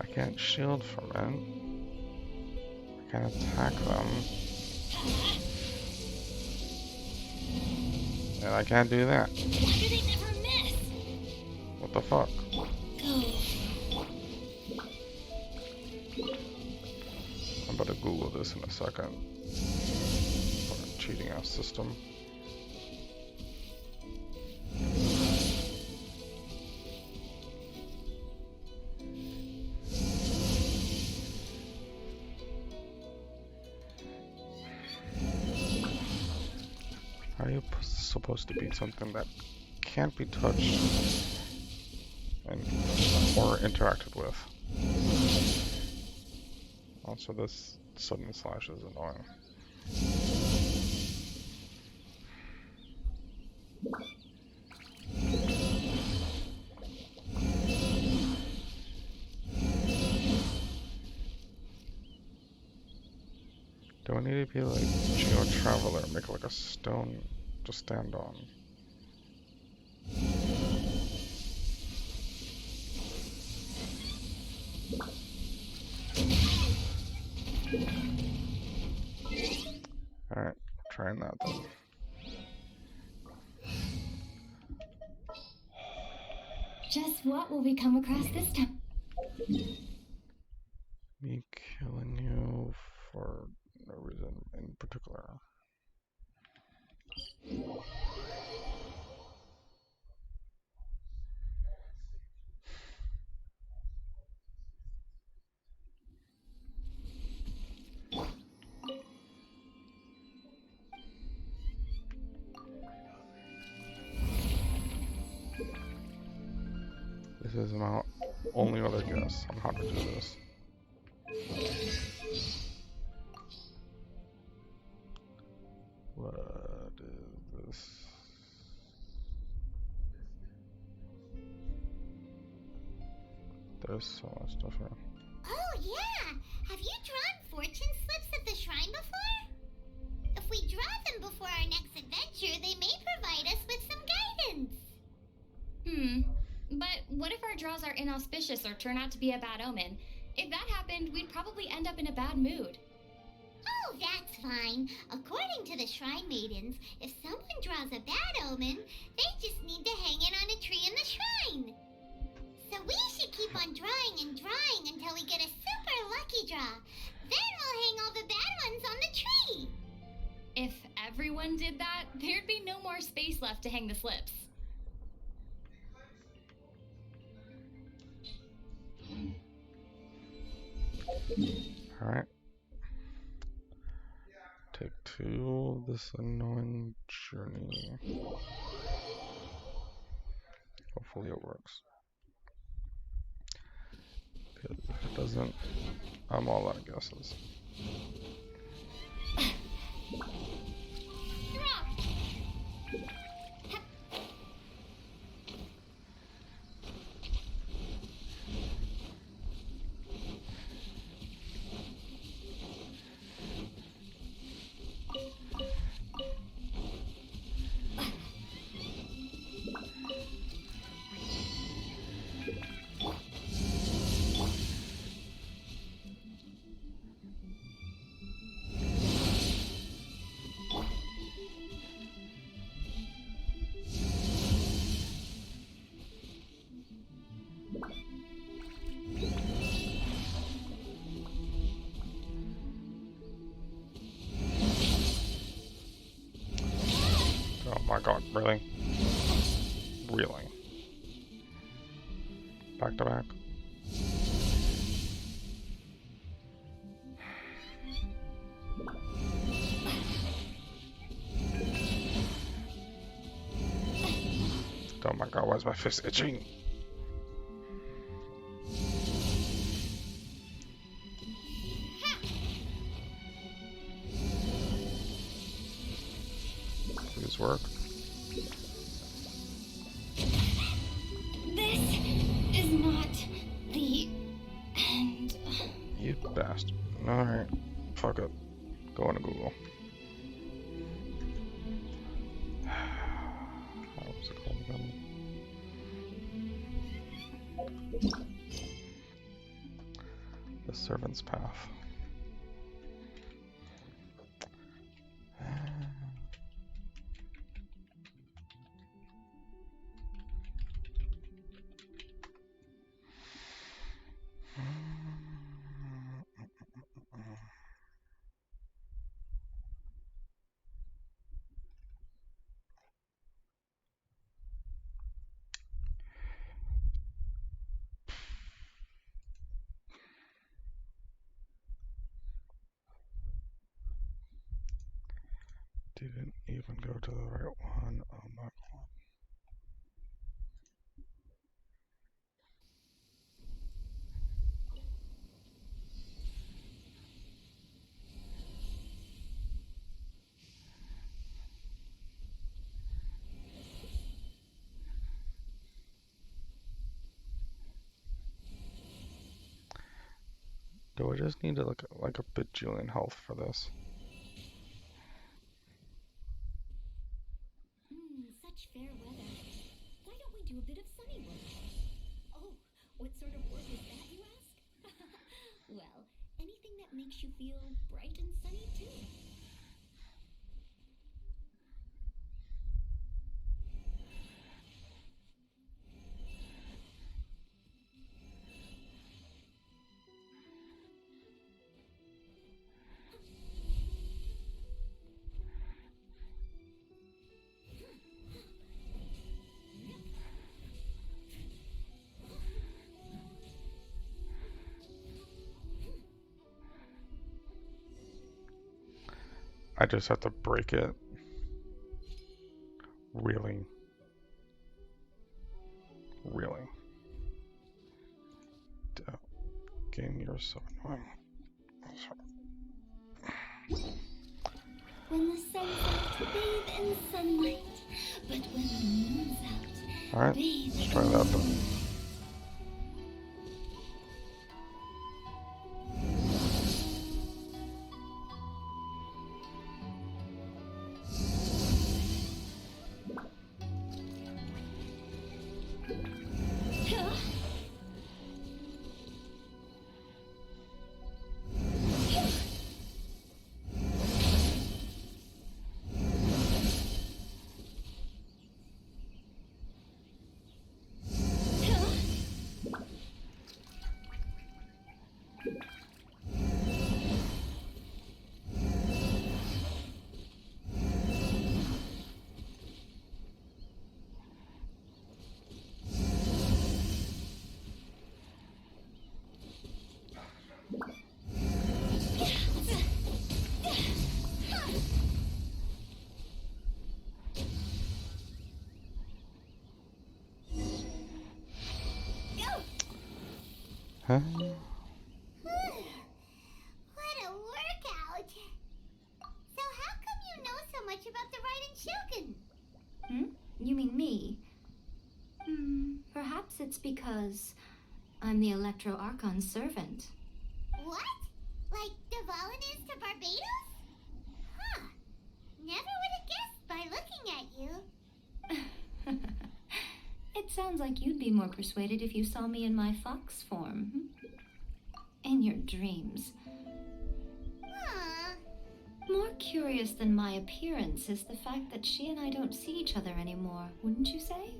I can't shield from it. I can't attack them. And I can't do that. Why do they never miss? What the fuck? I'm about to Google this in a second. Fucking cheating ass system. How are you supposed to beat something that can't be touched and or interacted with? Also, this sudden slash is annoying. Do I need to be like Geo Traveler, make like a stone to stand on? Alright, trying that then. Just what will we come across this time? Me killing you for no reason in particular. This is my only other guess on how to do this. What is this? There's so much stuff here. Oh, yeah! Have you drawn fortune slips at the shrine before? If we draw them before our next adventure, they may provide us with some guidance. But what if our draws are inauspicious or turn out to be a bad omen? If that happened, we'd probably end up in a bad mood. Oh, that's fine. According to the Shrine Maidens, if someone draws a bad omen, they just need to hang it on a tree in the shrine. So we should keep on drawing and drawing until we get a super lucky draw. Then we'll hang all the bad ones on the tree. If everyone did that, there'd be no more space left to hang the slips. Alright. Take 2 of this annoying journey. Hopefully it works. Because if it doesn't, I'm all out of guesses. god, really? Really? Back to back? Oh my god, why is my fist itching? Please work. This is not the end. You bastard. Alright. Fuck it. Go into Google. What was it called again? The Servant's Path. Didn't even go to the right one. Oh my god. Do I just need to look at like a bajillion health for this? Such fair weather. Why don't we do a bit of sunny work? Oh, what sort of work is that, you ask? Well, anything that makes you feel bright and sunny, too. I just have to break it. Really? Really? Game, you're so annoying. When the sun's out, bathe in sunlight. But when the moon's out, Alright, bathe let's try that then. Huh? What a workout! So how come you know so much about the Raiden Shogun? You mean me? Perhaps it's because I'm the Electro Archon's servant. What? Like Dvalin is to Barbados? Huh. Never would have guessed by looking at you. It sounds like you'd be more persuaded if you saw me in my fox form. In your dreams. More curious than my appearance is the fact that she and I don't see each other anymore, wouldn't you say?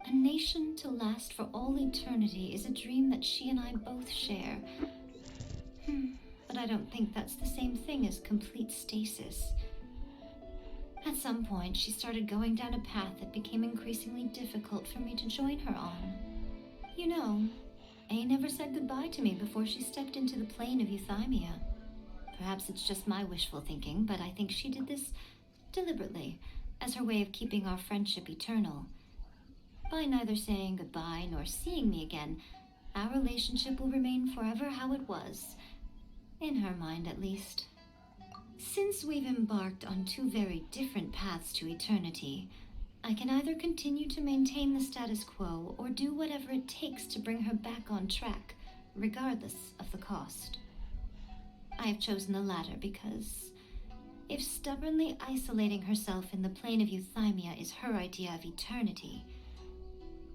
A nation to last for all eternity is a dream that she and I both share. But I don't think that's the same thing as complete stasis. At some point, she started going down a path that became increasingly difficult for me to join her on. You know, A never said goodbye to me before she stepped into the plane of Euthymia. Perhaps it's just my wishful thinking, but I think she did this deliberately, as her way of keeping our friendship eternal. By neither saying goodbye nor seeing me again, our relationship will remain forever how it was. In her mind, at least. Since we've embarked on two very different paths to eternity, I can either continue to maintain the status quo or do whatever it takes to bring her back on track, regardless of the cost. I have chosen the latter because if stubbornly isolating herself in the plane of Euthymia is her idea of eternity,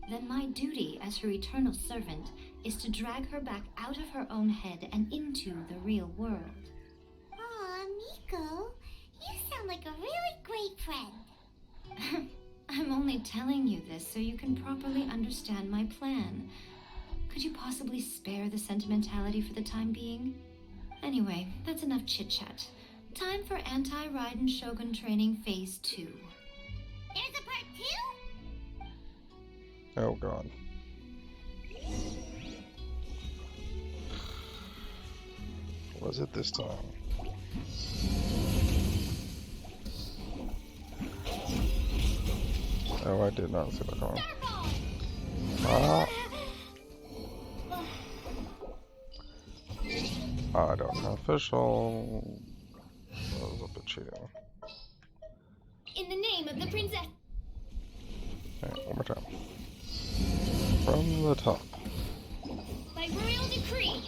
then my duty as her eternal servant is to drag her back out of her own head and into the real world. Aw, Miko, you sound like a really great friend. I'm only telling you this so you can properly understand my plan. Could you possibly spare the sentimentality for the time being? Anyway, that's enough chit-chat. Time for Anti-Raiden Shogun Training Phase 2. There's a part 2? Oh god. Was it this time? Oh, I did not see that coming. Ah! I don't know. Official. That was a bit cheating. In the name of the princess. Okay, one more time. From the top. By royal decree.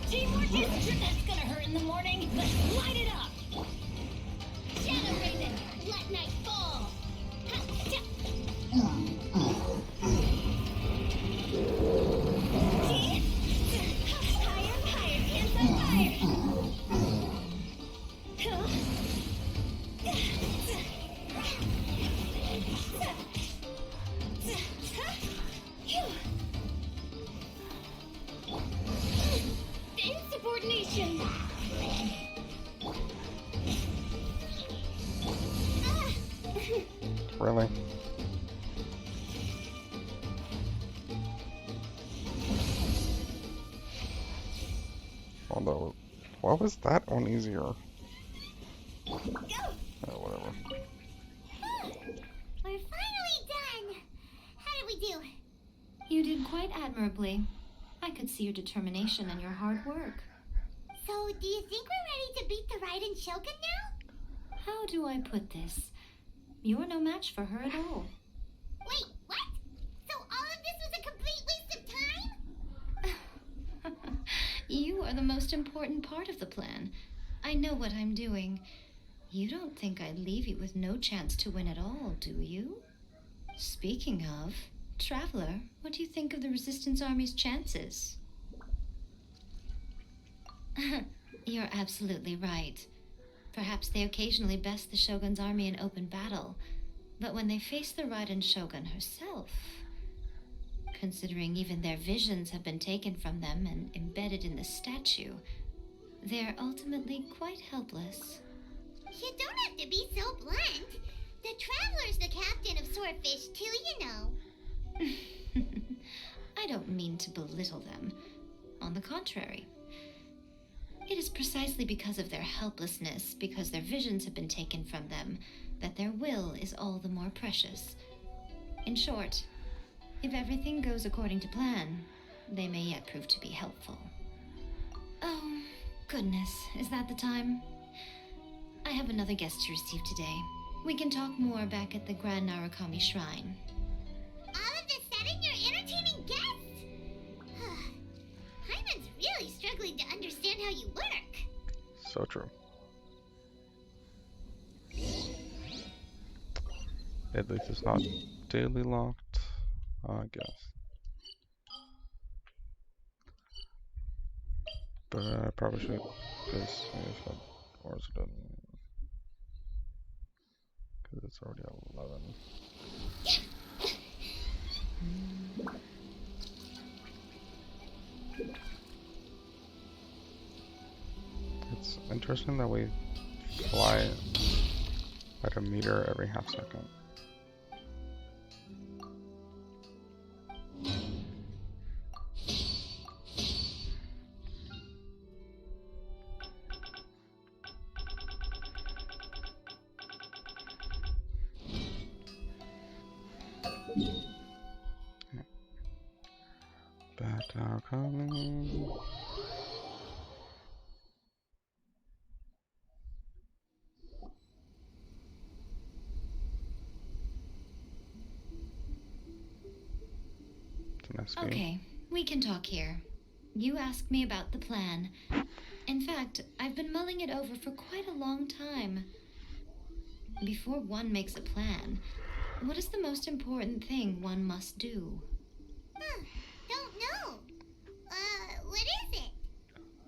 Teamwork is that's gonna hurt in the morning. Let's light it up. Shadow Raven, let night fall. Insubordination. Really? Although, why was that one easier? Oh, whatever. We're finally done. How did we do? You did quite admirably. I could see your determination and your hard work. So, do you think we're ready to beat the Raiden Shogun now? How do I put this? You're no match for her at all. Wait, what? So all of this was a complete waste of time? You are the most important part of the plan. I know what I'm doing. You don't think I'd leave you with no chance to win at all, do you? Speaking of, Traveler, what do you think of the Resistance Army's chances? You're absolutely right. Perhaps they occasionally best the Shogun's army in open battle, but when they face the Raiden Shogun herself, considering even their visions have been taken from them and embedded in the statue, they're ultimately quite helpless. You don't have to be so blunt. The Traveler's the captain of Swordfish too, you know. I don't mean to belittle them. On the contrary. It is precisely because of their helplessness, because their visions have been taken from them, that their will is all the more precious. In short, if everything goes according to plan, they may yet prove to be helpful. Oh, goodness, is that the time? I have another guest to receive today. We can talk more back at the Grand Narukami Shrine. All of this setting, you're entertaining guests? Hyman's really struggling to understand how you work. So true. At least it's not daily locked, I guess. But I probably should just if I or is it done? Because it's already 11. It's interesting that we fly at a meter every half second. Battle coming. Okay, we can talk here. You asked me about the plan. In fact, I've been mulling it over for quite a long time. Before one makes a plan, what is the most important thing one must do? Don't know. What is it?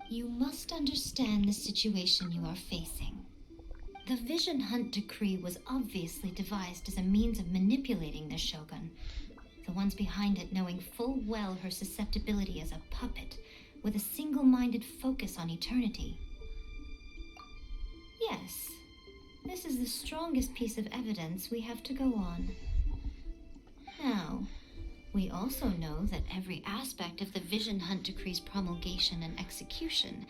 You must understand the situation you are facing. The Vision Hunt Decree was obviously devised as a means of manipulating the Shogun, the ones behind it knowing full well her susceptibility as a puppet, with a single-minded focus on eternity. Yes, this is the strongest piece of evidence we have to go on. Now, we also know that every aspect of the Vision Hunt Decree's promulgation and execution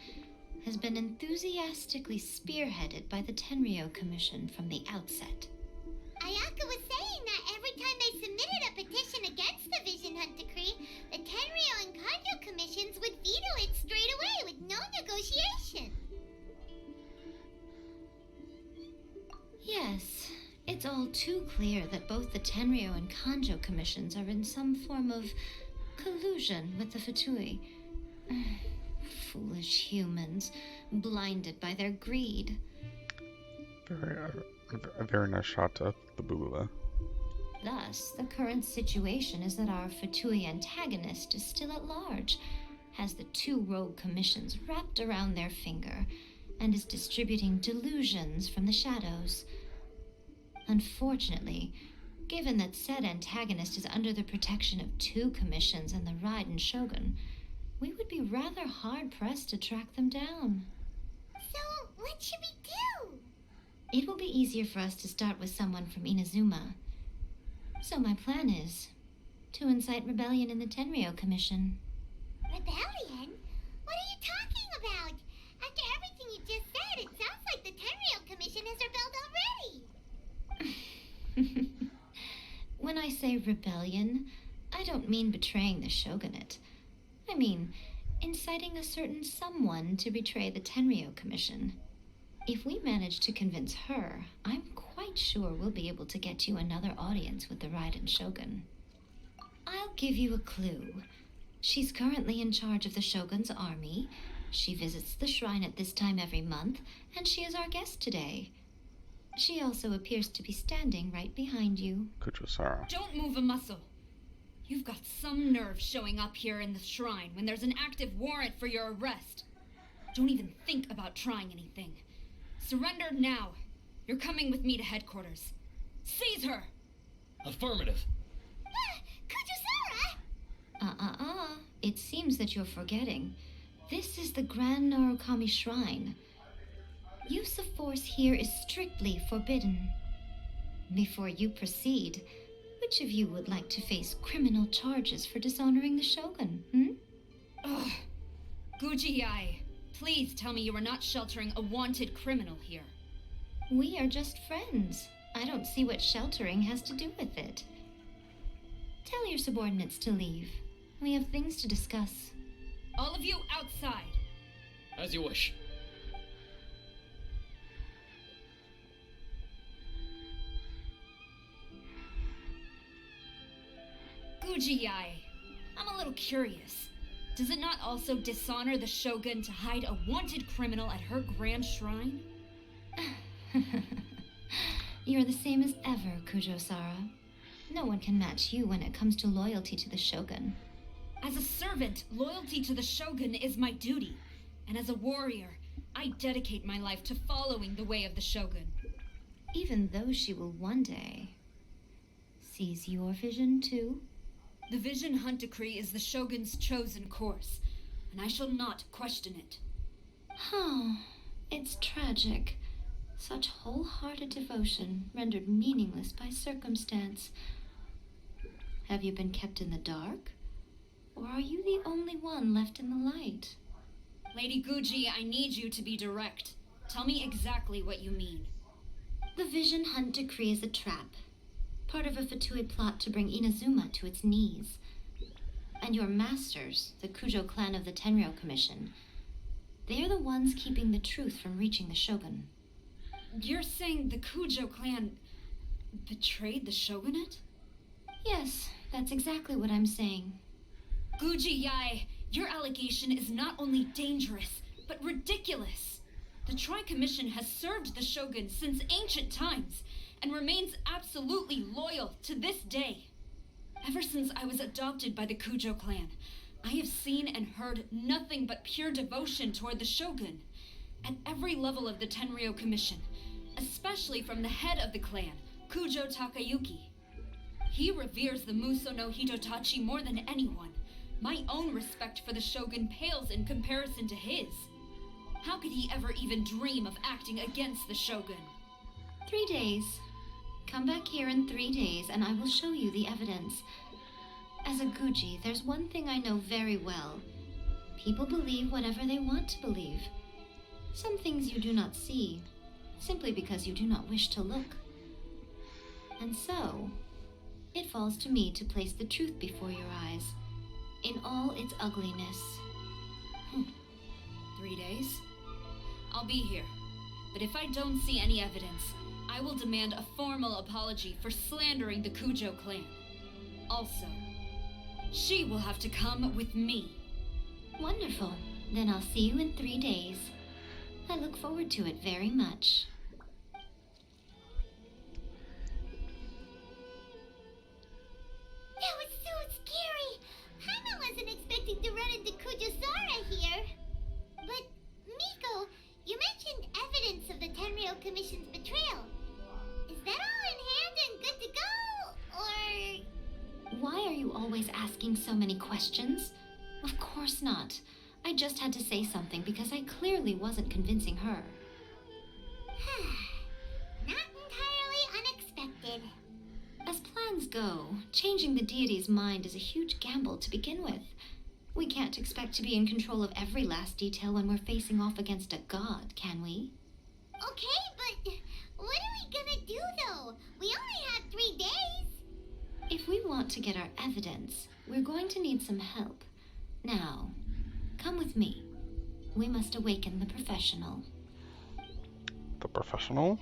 has been enthusiastically spearheaded by the Tenryou Commission from the outset. Ayaka was saying that every time they submitted a petition against the Vision Hunt Decree, the Tenryou and Kanjo commissions would veto it straight away with no negotiation. Yes, it's all too clear that both the Tenryou and Kanjo commissions are in some form of collusion with the Fatui. Foolish humans, blinded by their greed. A very nice shot of the Bula. Thus, the current situation is that our Fatui antagonist is still at large, has the two rogue commissions wrapped around their finger, and is distributing delusions from the shadows. Unfortunately, given that said antagonist is under the protection of two commissions and the Raiden Shogun, we would be rather hard-pressed to track them down. So, what should we do? It will be easier for us to start with someone from Inazuma. So my plan is to incite rebellion in the Tenryou Commission. Rebellion? What are you talking about? After everything you just said, it sounds like the Tenryou Commission has rebelled already. When I say rebellion, I don't mean betraying the shogunate. I mean inciting a certain someone to betray the Tenryou Commission. If we manage to convince her, I'm quite sure we'll be able to get you another audience with the Raiden Shogun. I'll give you a clue. She's currently in charge of the Shogun's army. She visits the shrine at this time every month, and she is our guest today. She also appears to be standing right behind you. Kuchosara. Don't move a muscle. You've got some nerve showing up here in the shrine when there's an active warrant for your arrest. Don't even think about trying anything. Surrender now. You're coming with me to headquarters. Seize her! Affirmative. Kuchosara! It seems that you're forgetting. This is the Grand Narukami Shrine. Use of force here is strictly forbidden. Before you proceed, which of you would like to face criminal charges for dishonoring the Shogun, Ugh. Guji-ai, please tell me you are not sheltering a wanted criminal here. We are just friends. I don't see what sheltering has to do with it. Tell your subordinates to leave. We have things to discuss. All of you outside. As you wish. Guji-ai, I'm a little curious. Does it not also dishonor the Shogun to hide a wanted criminal at her grand shrine? You're the same as ever, Kujo-sara. No one can match you when it comes to loyalty to the Shogun. As a servant, loyalty to the Shogun is my duty. And as a warrior, I dedicate my life to following the way of the Shogun. Even though she will one day seize your vision too? The Vision Hunt Decree is the Shogun's chosen course, and I shall not question it. Oh, it's tragic. Such wholehearted devotion rendered meaningless by circumstance. Have you been kept in the dark? Or are you the only one left in the light? Lady Guji, I need you to be direct. Tell me exactly what you mean. The Vision Hunt Decree is a trap. Part of a Fatui plot to bring Inazuma to its knees. And your masters, the Kujo clan of the Tenryou Commission, they're the ones keeping the truth from reaching the Shogun. You're saying the Kujo clan betrayed the shogunate? Yes, that's exactly what I'm saying. Guji Yae, your allegation is not only dangerous, but ridiculous. The Tri-Commission has served the shogun since ancient times, and remains absolutely loyal to this day. Ever since I was adopted by the Kujo clan, I have seen and heard nothing but pure devotion toward the shogun, at every level of the Tenryou Commission, especially from the head of the clan, Kujo Takayuki. He reveres the Muso no Hitotachi more than anyone. My own respect for the shogun pales in comparison to his. How could he ever even dream of acting against the shogun? 3 days. Come back here in 3 days and I will show you the evidence. As a Guji, there's one thing I know very well. People believe whatever they want to believe. Some things you do not see, simply because you do not wish to look. And so, it falls to me to place the truth before your eyes, in all its ugliness. 3 days? I'll be here. But if I don't see any evidence, I will demand a formal apology for slandering the Kujo clan. Also, she will have to come with me. Wonderful. Then I'll see you in 3 days. I look forward to it very much. That was so scary! Paimon wasn't expecting to run into Kujosara here. But, Miko, you mentioned evidence of the Tenryou Commission's betrayal. Is that all in hand and good to go? Or... Why are you always asking so many questions? Of course not. I just had to say something because I clearly wasn't convincing her. Not entirely unexpected. As plans go, changing the deity's mind is a huge gamble to begin with. We can't expect to be in control of every last detail when we're facing off against a god, can we? Okay, but what are we gonna do though? We only have 3 days. If we want to get our evidence, we're going to need some help. Now, come with me. We must awaken the professional. The professional?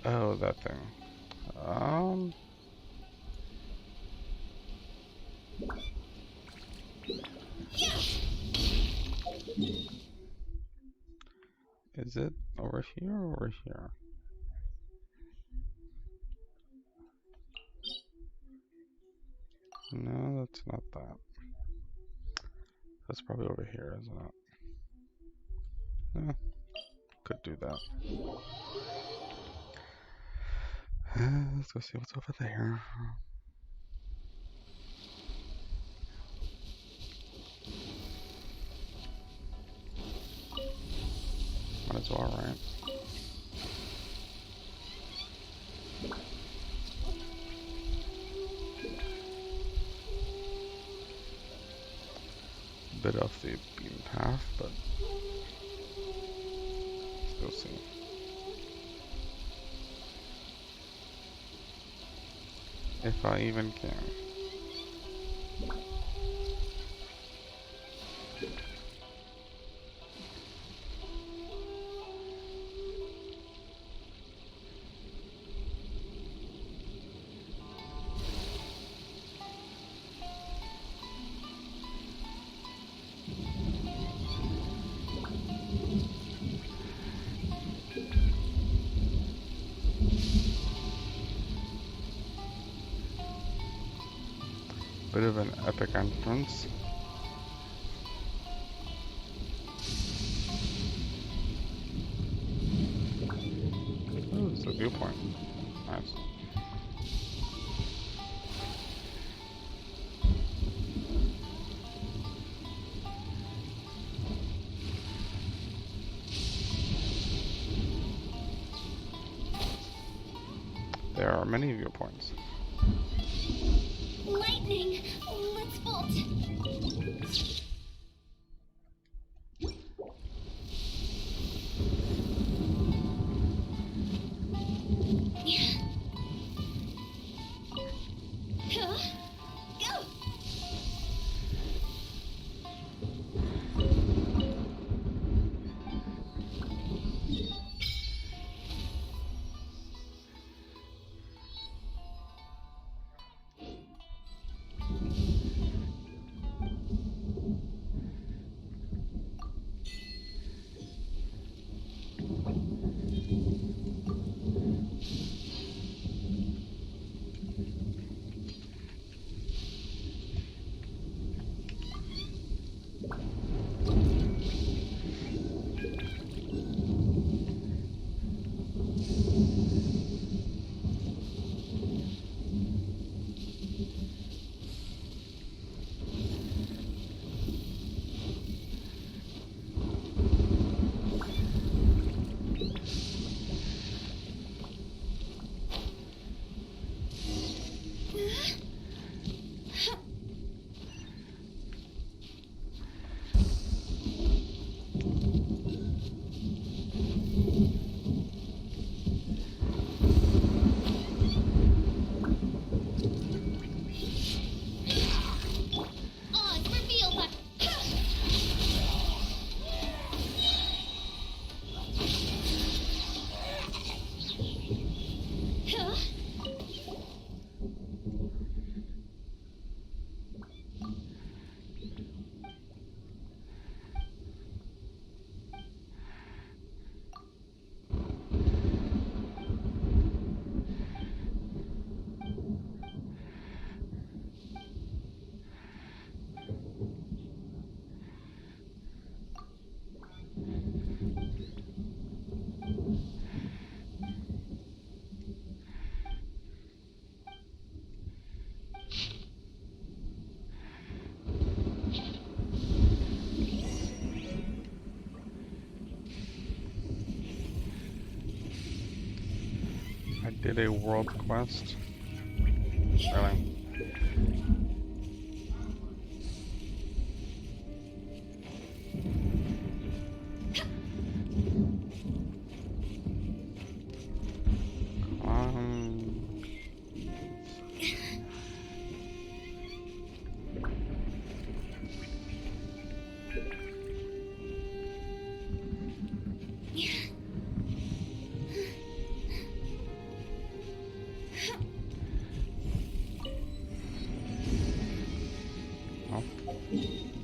Oh, that thing. Is it over here or over here? No, that's not that. That's probably over here, isn't it? Could do that. Let's go see what's over there. Might as well, right? Bit off the beaten path, but still see. If I even can. of an epic entrance. Oh, it's a viewpoint. Nice. There are many viewpoints. Lightning! Let's bolt! Huh? Go! I did a world quest. Really?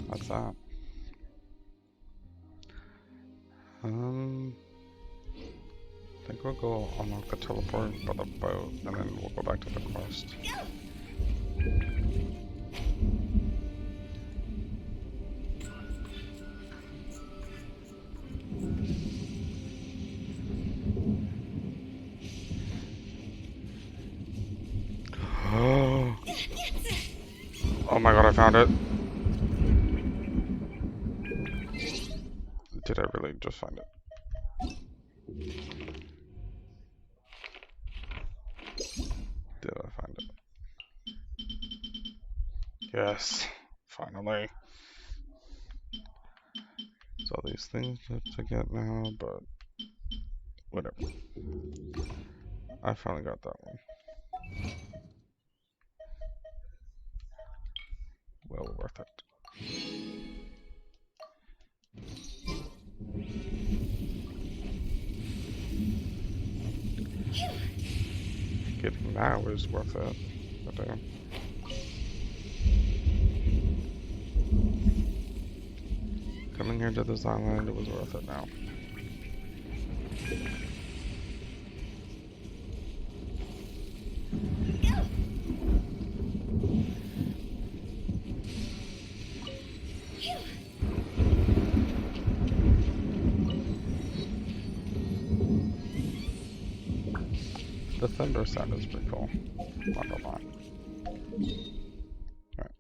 What's that? I think we'll go unlock the teleport by the boat, and then we'll go back to the quest. Oh my god, I found it! Did I really just find it? Did I find it? Yes, finally. There's all these things to get now, but whatever. I finally got that one. Well worth it. Getting that was worth it. But damn. Coming here to this island, it was worth it now. The thunder sound is pretty cool. Not gonna lie. Alright.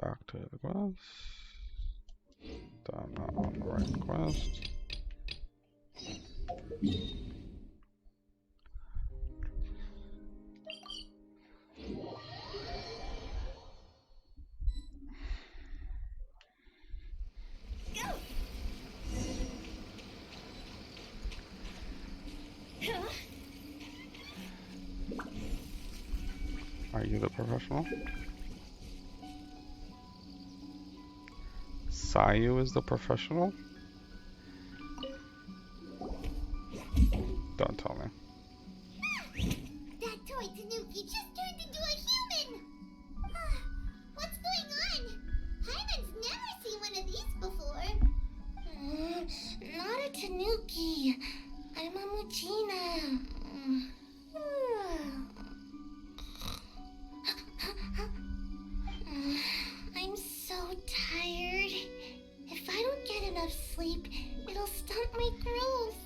Back to the quest. I'm not on the right quest. Are you the professional? Sayu is the professional? Don't tell me. That toy Tanuki just turned into a human! What's going on? Hyman's never seen one of these before. Not a Tanuki. I'm a Mujina. I'm so tired. If I don't get enough sleep, it'll stunt my growth.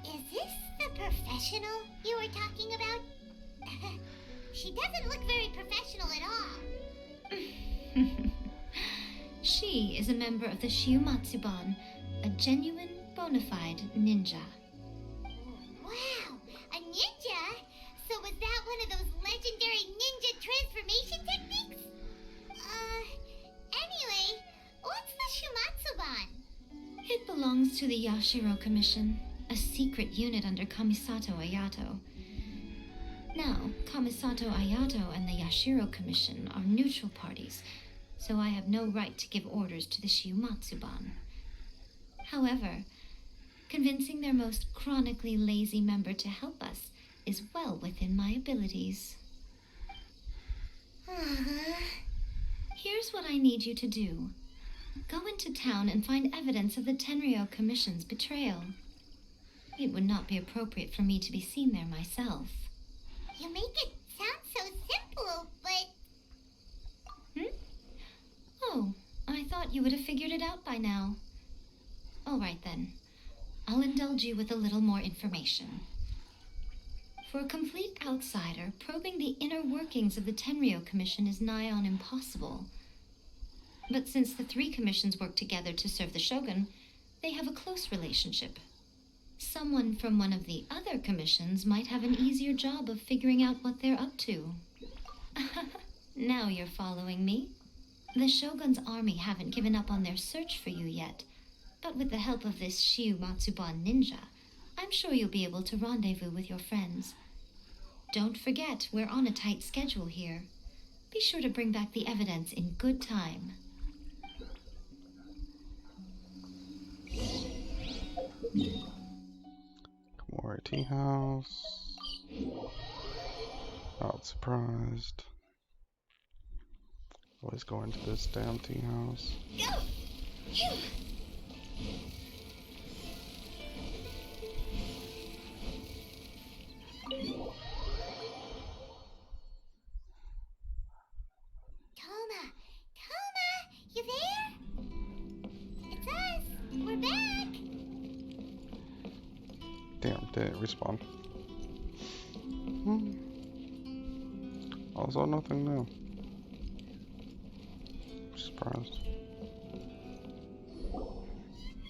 Is this the professional you were talking about? She doesn't look very professional at all. She is a member of the Shiumatsuban, a genuine, bona fide ninja. Wow, a ninja? So was that one of those legendary ninja transformation techniques? Anyway, what's the Shiumatsuban? It belongs to the Yashiro Commission, a secret unit under Kamisato Ayato. Now, Kamisato Ayato and the Yashiro Commission are neutral parties, so I have no right to give orders to the Shiumatsuban. However, convincing their most chronically lazy member to help us is well within my abilities. Here's what I need you to do. Go into town and find evidence of the Tenryo Commission's betrayal. It would not be appropriate for me to be seen there myself. You make it sound so simple, but... Oh, I thought you would have figured it out by now. All right then. I'll indulge you with a little more information. For a complete outsider, probing the inner workings of the Tenryo Commission is nigh on impossible. But since the three commissions work together to serve the Shogun, they have a close relationship. Someone from one of the other commissions might have an easier job of figuring out what they're up to. Now you're following me. The Shogun's army haven't given up on their search for you yet, but with the help of this Shiumatsuban ninja, I'm sure you'll be able to rendezvous with your friends. Don't forget, we're on a tight schedule here. Be sure to bring back the evidence in good time. Komori Tea House. Not surprised. Always going to this damn tea house. Go! Phew! Toma, you there? It's us. We're back. Damn, didn't respawn. Also nothing new. Surprised.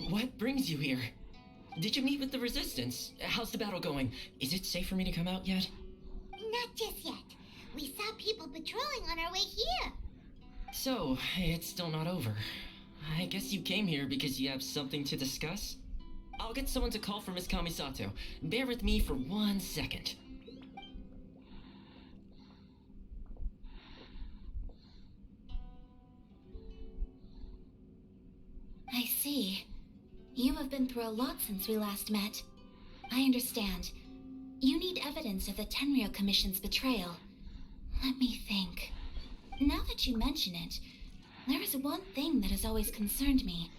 What brings you here? Did you meet with the Resistance? How's the battle going? Is it safe for me to come out yet? Not just yet. We saw people patrolling on our way here. So, it's still not over. I guess you came here because you have something to discuss? I'll get someone to call for Miss Kamisato. Bear with me for 1 second. I see. You have been through a lot since we last met. I understand. You need evidence of the Tenryo Commission's betrayal. Let me think. Now that you mention it, there is one thing that has always concerned me.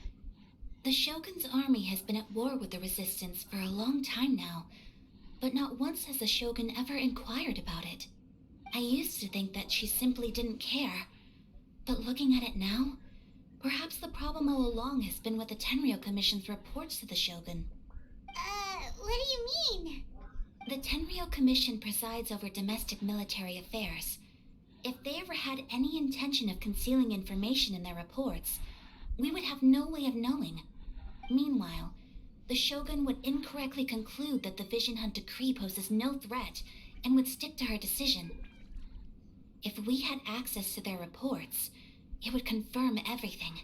The Shogun's army has been at war with the Resistance for a long time now, but not once has the Shogun ever inquired about it. I used to think that she simply didn't care, but looking at it now, perhaps the problem all along has been with the Tenryo Commission's reports to the Shogun. What do you mean? The Tenryou Commission presides over domestic military affairs. If they ever had any intention of concealing information in their reports, we would have no way of knowing. Meanwhile, the Shogun would incorrectly conclude that the Vision Hunt decree poses no threat and would stick to her decision. If we had access to their reports, it would confirm everything.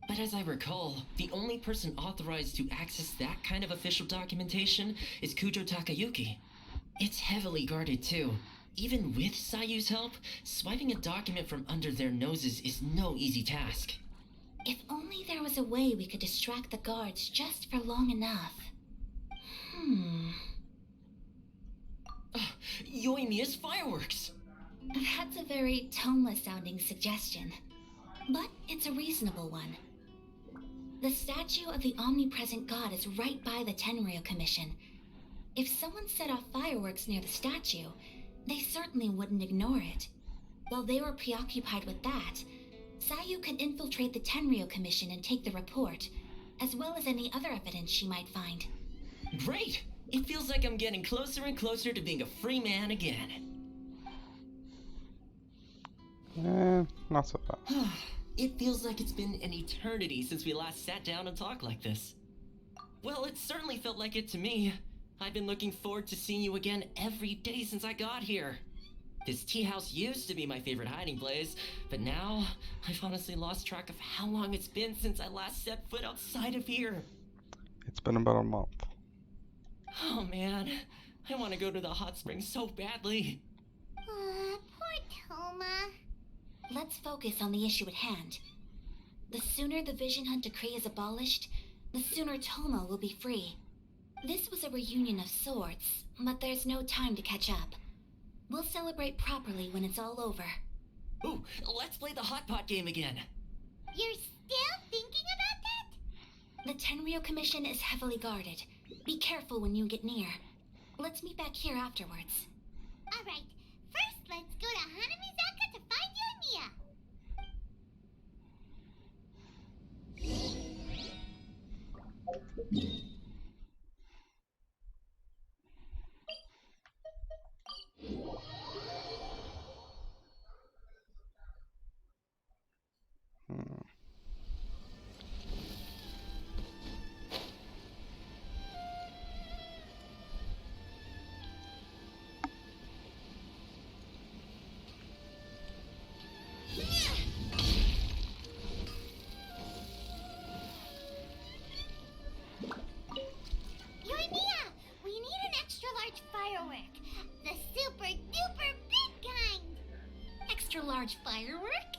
But as I recall, the only person authorized to access that kind of official documentation is Kujo Takayuki. It's heavily guarded too. Even with Sayu's help, swiping a document from under their noses is no easy task. If only there was a way we could distract the guards just for long enough. Yoimiya's fireworks! That's a very Toma-sounding suggestion, but it's a reasonable one. The statue of the omnipresent god is right by the Tenryou Commission. If someone set off fireworks near the statue, they certainly wouldn't ignore it. While they were preoccupied with that, Sayu could infiltrate the Tenryou Commission and take the report, as well as any other evidence she might find. Great! It feels like I'm getting closer and closer to being a free man again. Not so bad. It feels like it's been an eternity since we last sat down and talked like this. Well, it certainly felt like it to me. I've been looking forward to seeing you again every day since I got here. This tea house used to be my favorite hiding place, but now I've honestly lost track of how long it's been since I last set foot outside of here. It's been about a month. Oh man, I want to go to the hot springs so badly. Poor Toma. Let's focus on the issue at hand. The sooner the Vision Hunt decree is abolished, the sooner Toma will be free. This was a reunion of sorts, but there's no time to catch up. We'll celebrate properly when it's all over. Ooh, let's play the hot pot game again. You're still thinking about that? The Tenryou Commission is heavily guarded. Be careful when you get near. Let's meet back here afterwards. Alright, first let's go to Hanamizaka to find Yoimiya. Firework. The super duper big kind. Extra large firework?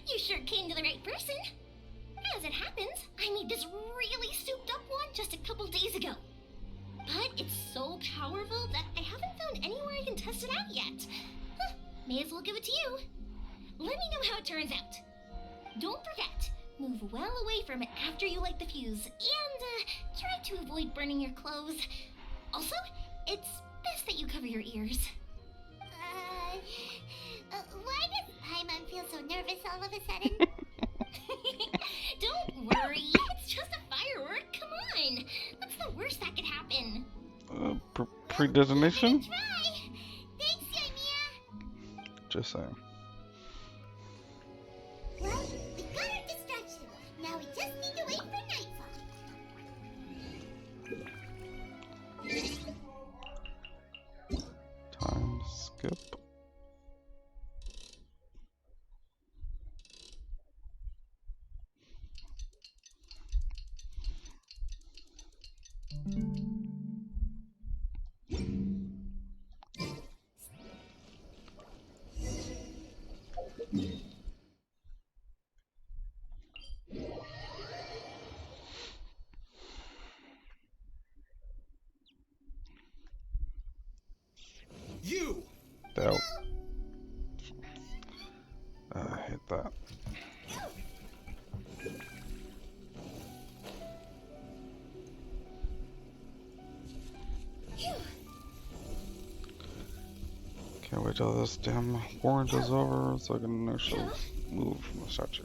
You sure came to the right person. As it happens, I made this really souped up one just a couple days ago. But it's so powerful that I haven't found anywhere I can test it out yet. May as well give it to you. Let me know how it turns out. Don't forget, move well away from it after you light the fuse, and try to avoid burning your clothes. Also, it's best that you cover your ears. Why does Paimon feel so nervous all of a sudden? Don't worry, it's just a firework, come on. What's the worst that could happen? Predetonation? Try. Thanks, Yoimiya. Just saying. Well, we got our distraction. Now we just need to wait for nightfall. Time skip. You! Dope. I hate that. Can't wait till this damn warrant is over so I can actually move from the statue.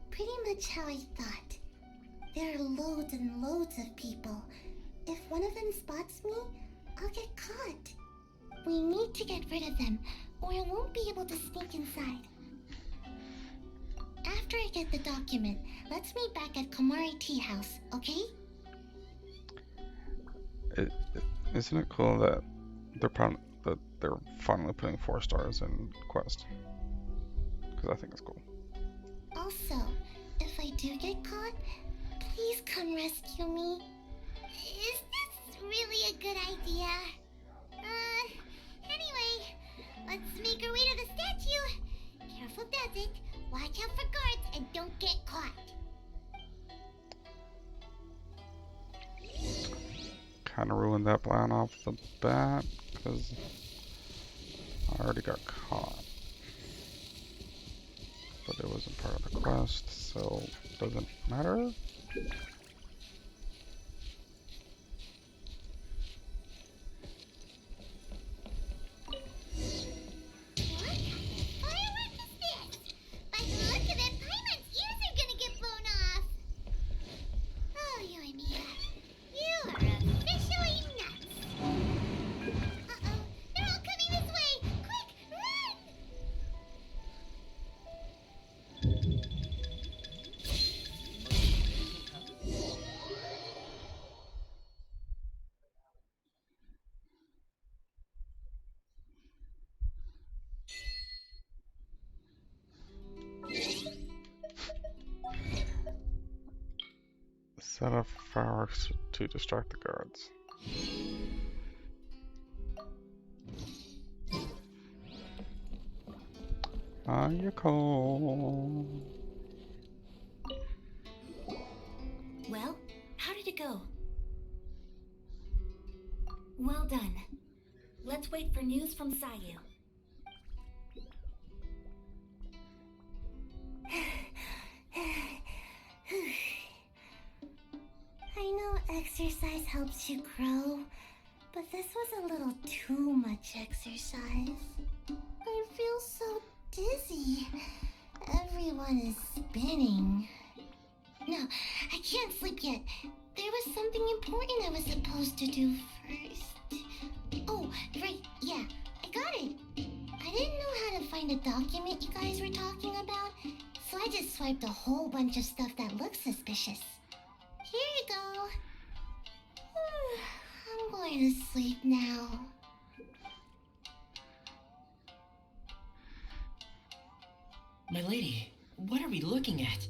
Pretty much how I thought. There are loads and loads of people. If one of them spots me, I'll get caught. We need to get rid of them, or I won't be able to sneak inside. After I get the document, let's meet back at Komari Tea House, okay? Isn't it cool that they're finally putting 4 stars in Quest? Because I think it's cool. Also, if I do get caught, please come rescue me. Is this really a good idea? Anyway, let's make our way to the statue. Careful does it. Watch out for guards and don't get caught. Kind of ruined that plan off the bat because I already got caught. But it wasn't part of the quest, so doesn't matter. Set off fireworks to distract the guards. Ayako. Well, how did it go? Well done. Let's wait for news from Sayu. I know exercise helps you grow, but this was a little too much exercise. I feel so dizzy. Everyone is spinning. No, I can't sleep yet. There was something important I was supposed to do first. Oh, right, yeah, I got it. I didn't know how to find a document you guys were talking about, so I just swiped a whole bunch of stuff that looks suspicious. Here you go. I'm going to sleep now. My lady, what are we looking at?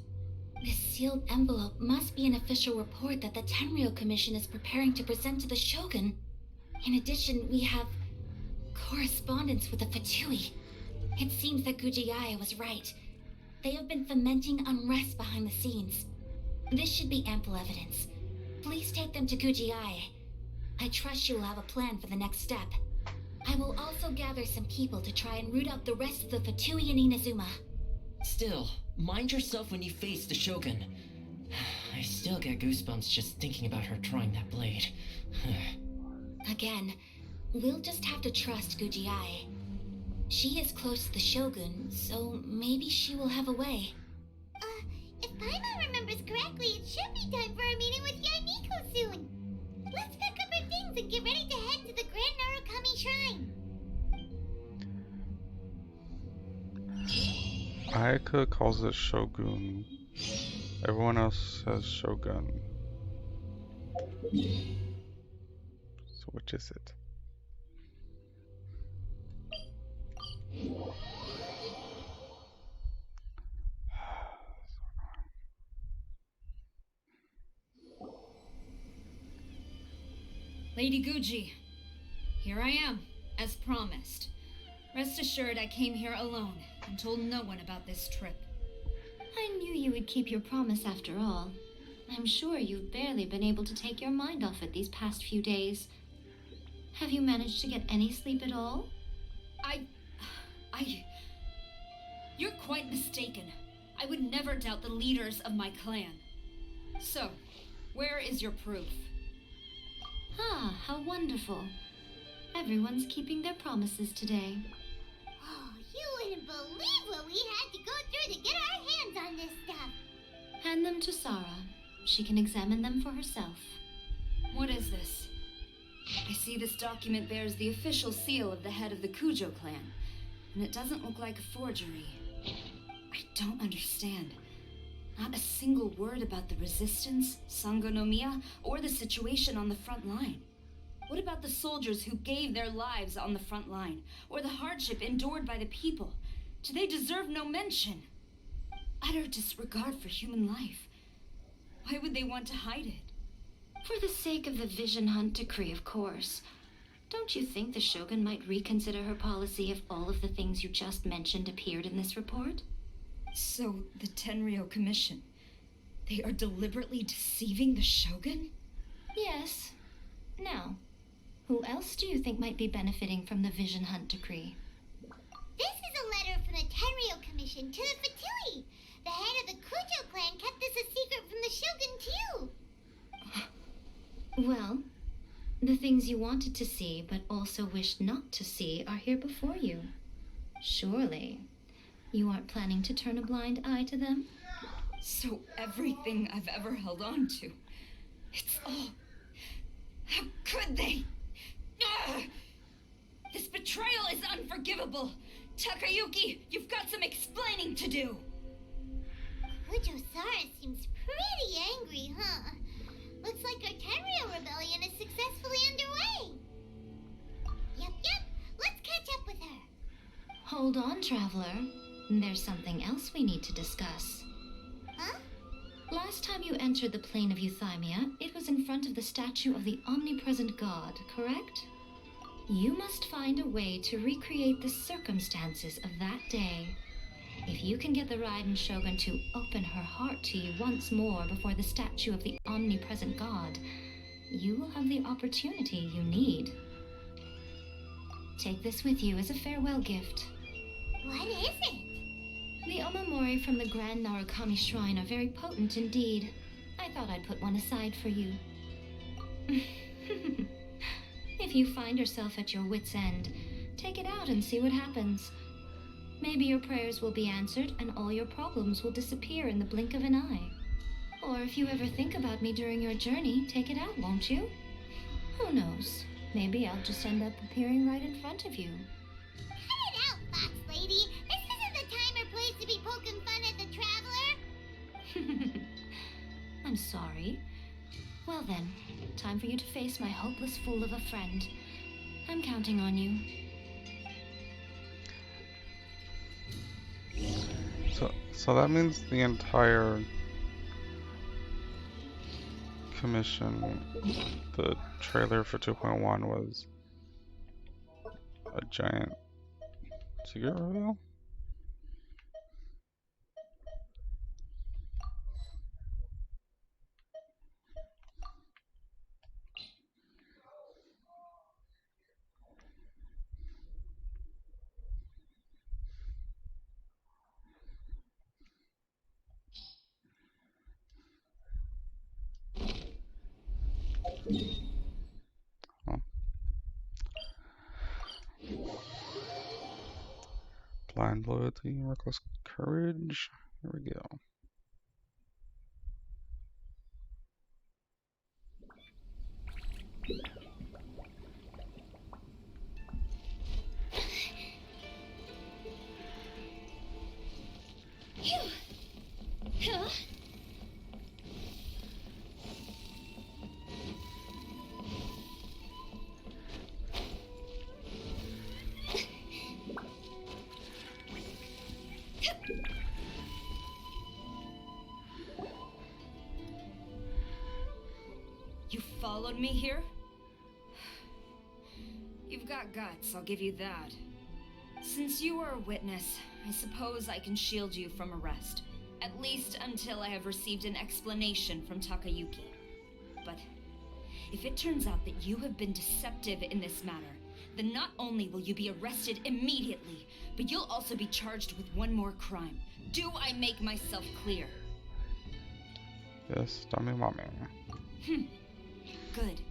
This sealed envelope must be an official report that the Tenryou Commission is preparing to present to the Shogun. In addition, we have correspondence with the Fatui. It seems that Gujiaya was right. They have been fomenting unrest behind the scenes. This should be ample evidence. Please take them to Gujiaya. I trust you will have a plan for the next step. I will also gather some people to try and root out the rest of the Fatui in Inazuma. Still, mind yourself when you face the Shogun. I still get goosebumps just thinking about her trying that blade. Again, we'll just have to trust Gujiai. She is close to the Shogun, so maybe she will have a way. If Paimon remembers correctly, it should be time for a meeting with Yaimiko soon. Let's pack up our things and get ready to head to the Grand Narukami Shrine. Ayaka calls it Shogun. Everyone else says Shogun. So which is it? Lady Guji, here I am, as promised. Rest assured I came here alone and told no one about this trip. I knew you would keep your promise after all. I'm sure you've barely been able to take your mind off it these past few days. Have you managed to get any sleep at all? You're quite mistaken. I would never doubt the leaders of my clan. So, where is your proof? Ah, how wonderful. Everyone's keeping their promises today. Oh, you wouldn't believe what we had to go through to get our hands on this stuff. Hand them to Sarah. She can examine them for herself. What is this? I see this document bears the official seal of the head of the Kujo clan, and it doesn't look like a forgery. I don't understand. Not a single word about the resistance, Sangonomiya, or the situation on the front line. What about the soldiers who gave their lives on the front line, or the hardship endured by the people? Do they deserve no mention? Utter disregard for human life. Why would they want to hide it? For the sake of the Vision Hunt decree, of course. Don't you think the Shogun might reconsider her policy if all of the things you just mentioned appeared in this report? So, the Tenryou Commission, they are deliberately deceiving the Shogun? Yes. Now, who else do you think might be benefiting from the Vision Hunt decree? This is a letter from the Tenryou Commission to the Fatui. The head of the Kujo clan kept this a secret from the Shogun, too. Well, the things you wanted to see but also wished not to see are here before you. Surely, you aren't planning to turn a blind eye to them? So everything I've ever held on to, it's all... How could they? Ugh! This betrayal is unforgivable. Takayuki, you've got some explaining to do. Kujo-Sara seems pretty angry, huh? Looks like our Tenryou rebellion is successfully underway. Yep, let's catch up with her. Hold on, Traveler. There's something else we need to discuss. Huh? Last time you entered the plane of Euthymia, it was in front of the statue of the omnipresent god, correct? You must find a way to recreate the circumstances of that day. If you can get the Raiden Shogun to open her heart to you once more before the statue of the omnipresent god, you will have the opportunity you need. Take this with you as a farewell gift. What is it? The omamori from the Grand Narukami Shrine are very potent indeed. I thought I'd put one aside for you. If you find yourself at your wit's end, take it out and see what happens. Maybe your prayers will be answered and all your problems will disappear in the blink of an eye. Or if you ever think about me during your journey, take it out, won't you? Who knows? Maybe I'll just end up appearing right in front of you. Cut it out, Fox Lady. This isn't the time or place to be poking fun at the Traveler. I'm sorry. Well then, time for you to face my hopeless fool of a friend. I'm counting on you. So that means the entire commission, the trailer for 2.1 was a giant secret reveal? Blind loyalty, reckless courage. Here we go. You followed me here? You've got guts, I'll give you that. Since you are a witness, I suppose I can shield you from arrest. At least until I have received an explanation from Takayuki. But if it turns out that you have been deceptive in this matter, then not only will you be arrested immediately, but you'll also be charged with one more crime. Do I make myself clear? Yes, dummy mommy. Good.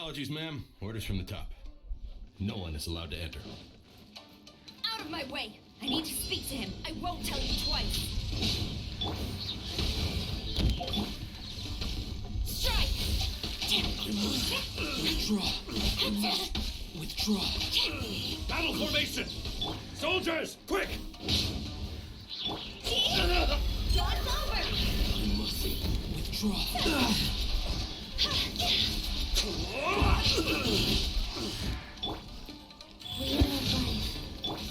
Apologies, ma'am. Orders from the top. No one is allowed to enter. Out of my way! I need to speak to him. I won't tell you twice. Strike! Withdraw. Withdraw. Battle formation! Soldiers, quick! It's over! You must withdraw.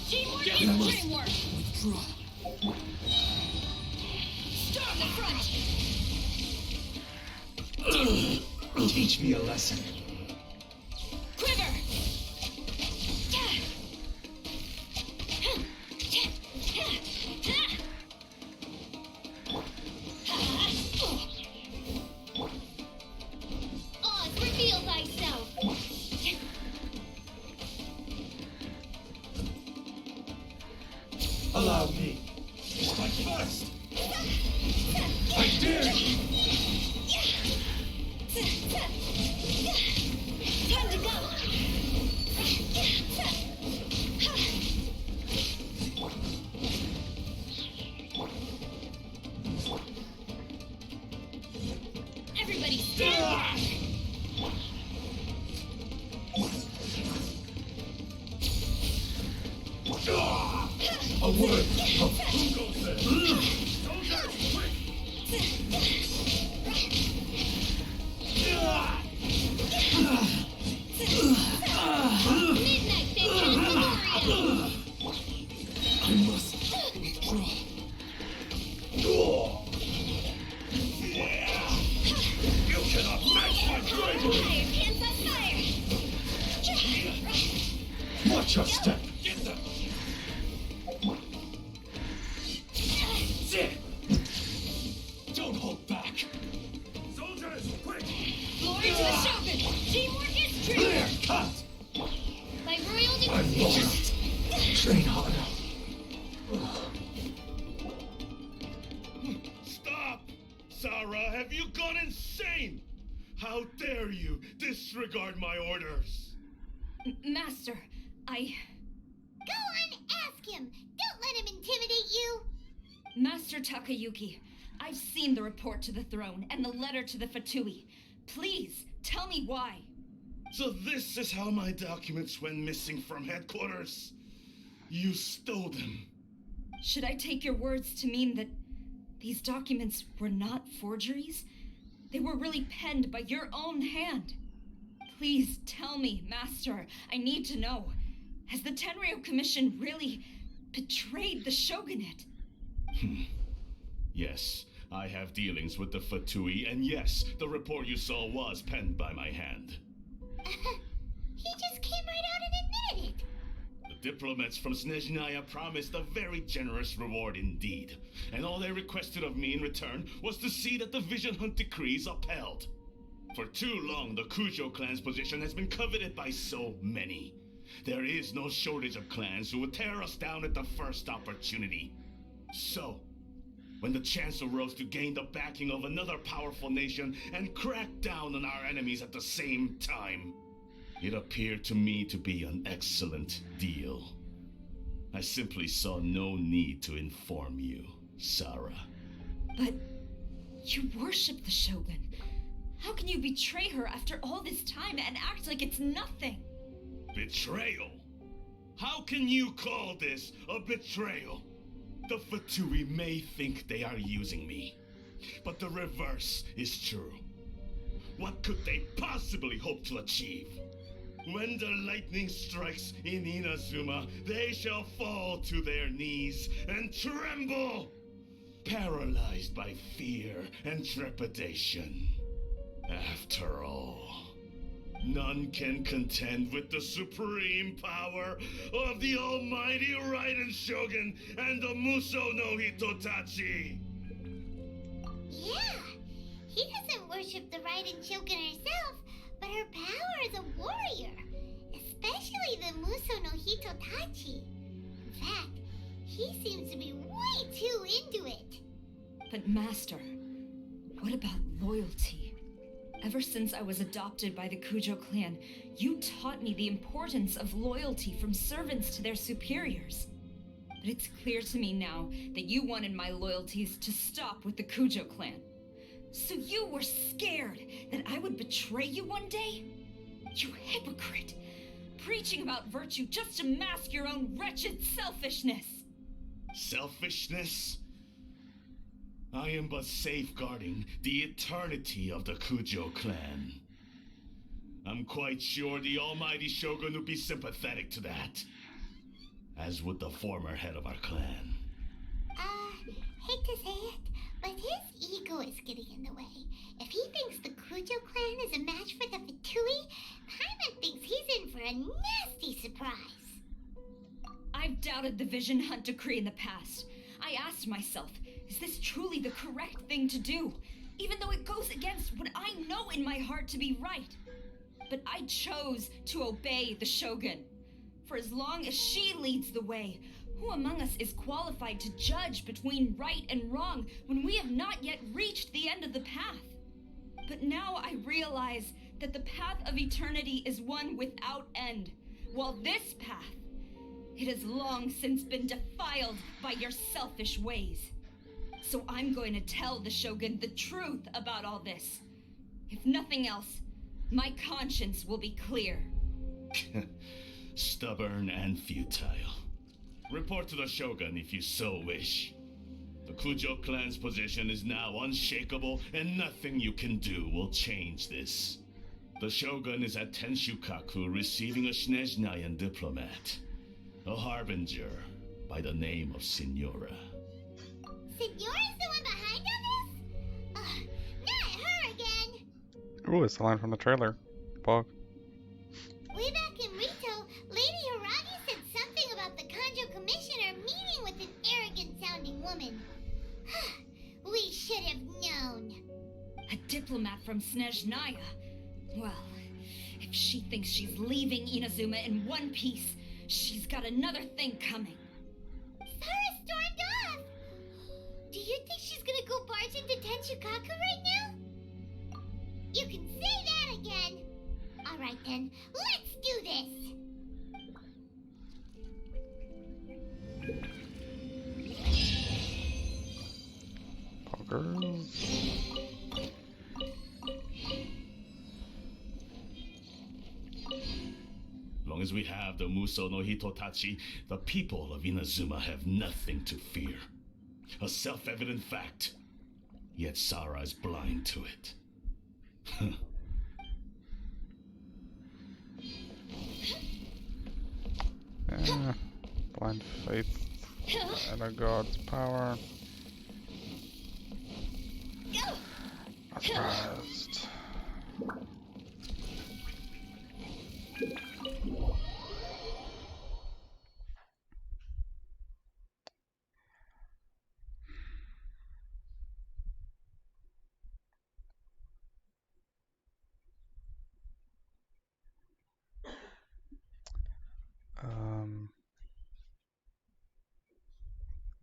Teamwork You is must dreamwork! withdraw. Storm the front! Teach me a lesson. Quiver! Oz, reveal thyself. Allow me. Strike first. I dare you. Time to go. Everybody stand back. A word of who goes there? Soldiers, quick! Midnight Phantasmagoria. I must withdraw. You cannot match my bravery! Fire, hands on fire. Watch your step! Get them! Don't hold back! Soldiers, quick! Glory to the Shogun. Teamwork is Clear true. cut! By royal I'm decision. lost. Train harder. Stop! Sarah, have you gone insane? How dare you disregard my orders? Master, I... Go on, ask him. Don't let him intimidate you. Master Takayuki, I've seen the report to the throne and the letter to the Fatui. Please, tell me why. So this is how my documents went missing from headquarters? You stole them. Should I take your words to mean that these documents were not forgeries? They were really penned by your own hand. Please tell me, Master. I need to know. Has the Tenryo Commission really betrayed the shogunate? Yes, I have dealings with the Fatui, and yes, the report you saw was penned by my hand. He just came right out and admitted it. The diplomats from Snezhnaya promised a very generous reward indeed, and all they requested of me in return was to see that the Vision Hunt decrees upheld. For too long, the Kujo clan's position has been coveted by so many. There is no shortage of clans who would tear us down at the first opportunity. So, when the chance arose to gain the backing of another powerful nation and crack down on our enemies at the same time, it appeared to me to be an excellent deal. I simply saw no need to inform you, Sarah. But you worship the Shogun. How can you betray her after all this time and act like it's nothing? Betrayal? How can you call this a betrayal? The Fatui may think they are using me, but the reverse is true. What could they possibly hope to achieve? When the lightning strikes in Inazuma, they shall fall to their knees and tremble, paralyzed by fear and trepidation. After all, none can contend with the supreme power of the almighty Raiden Shogun and the Muso no Hitotachi. Yeah, he doesn't worship the Raiden Shogun herself, but her power as a warrior, especially the Muso no Hitotachi. In fact, he seems to be way too into it. But Master, what about loyalty? Ever since I was adopted by the Kujo clan, you taught me the importance of loyalty from servants to their superiors. But it's clear to me now that you wanted my loyalties to stop with the Kujo clan. So you were scared that I would betray you one day? You hypocrite! Preaching about virtue just to mask your own wretched selfishness! Selfishness? I am but safeguarding the eternity of the Kujo clan. I'm quite sure the almighty Shogun would be sympathetic to that. As would the former head of our clan. Hate to say it, but his ego is getting in the way. If he thinks the Kujo clan is a match for the Fatui, Paimon thinks he's in for a nasty surprise. I've doubted the Vision Hunt decree in the past. I asked myself, is this truly the correct thing to do? Even though it goes against what I know in my heart to be right. But I chose to obey the Shogun. For as long as she leads the way, who among us is qualified to judge between right and wrong when we have not yet reached the end of the path? But now I realize that the path of eternity is one without end, while this path, it has long since been defiled by your selfish ways. So I'm going to tell the Shogun the truth about all this. If nothing else, my conscience will be clear. Stubborn and futile. Report to the Shogun if you so wish. The Kujo clan's position is now unshakable, and nothing you can do will change this. The Shogun is at Tenshukaku receiving a Snezhnayan diplomat, a harbinger by the name of Signora. Signora's the one behind all this? Not her again! Ooh, it's the line from the trailer. Bog. Way back in Rito, Lady Haragi said something about the Kanjo Commissioner meeting with an arrogant-sounding woman. We should have known. A diplomat from Snezhnaya? Well, if she thinks she's leaving Inazuma in one piece, she's got another thing coming. Sarah stormed off! Do you think she's gonna go barge into Tenshukaku right now? You can say that again! Alright then, let's do this! Poggers. As long as we have the Muso no Hitotachi, the people of Inazuma have nothing to fear. A self-evident fact. Yet Sara is blind to it. Blind faith and a god's power. Not surprised.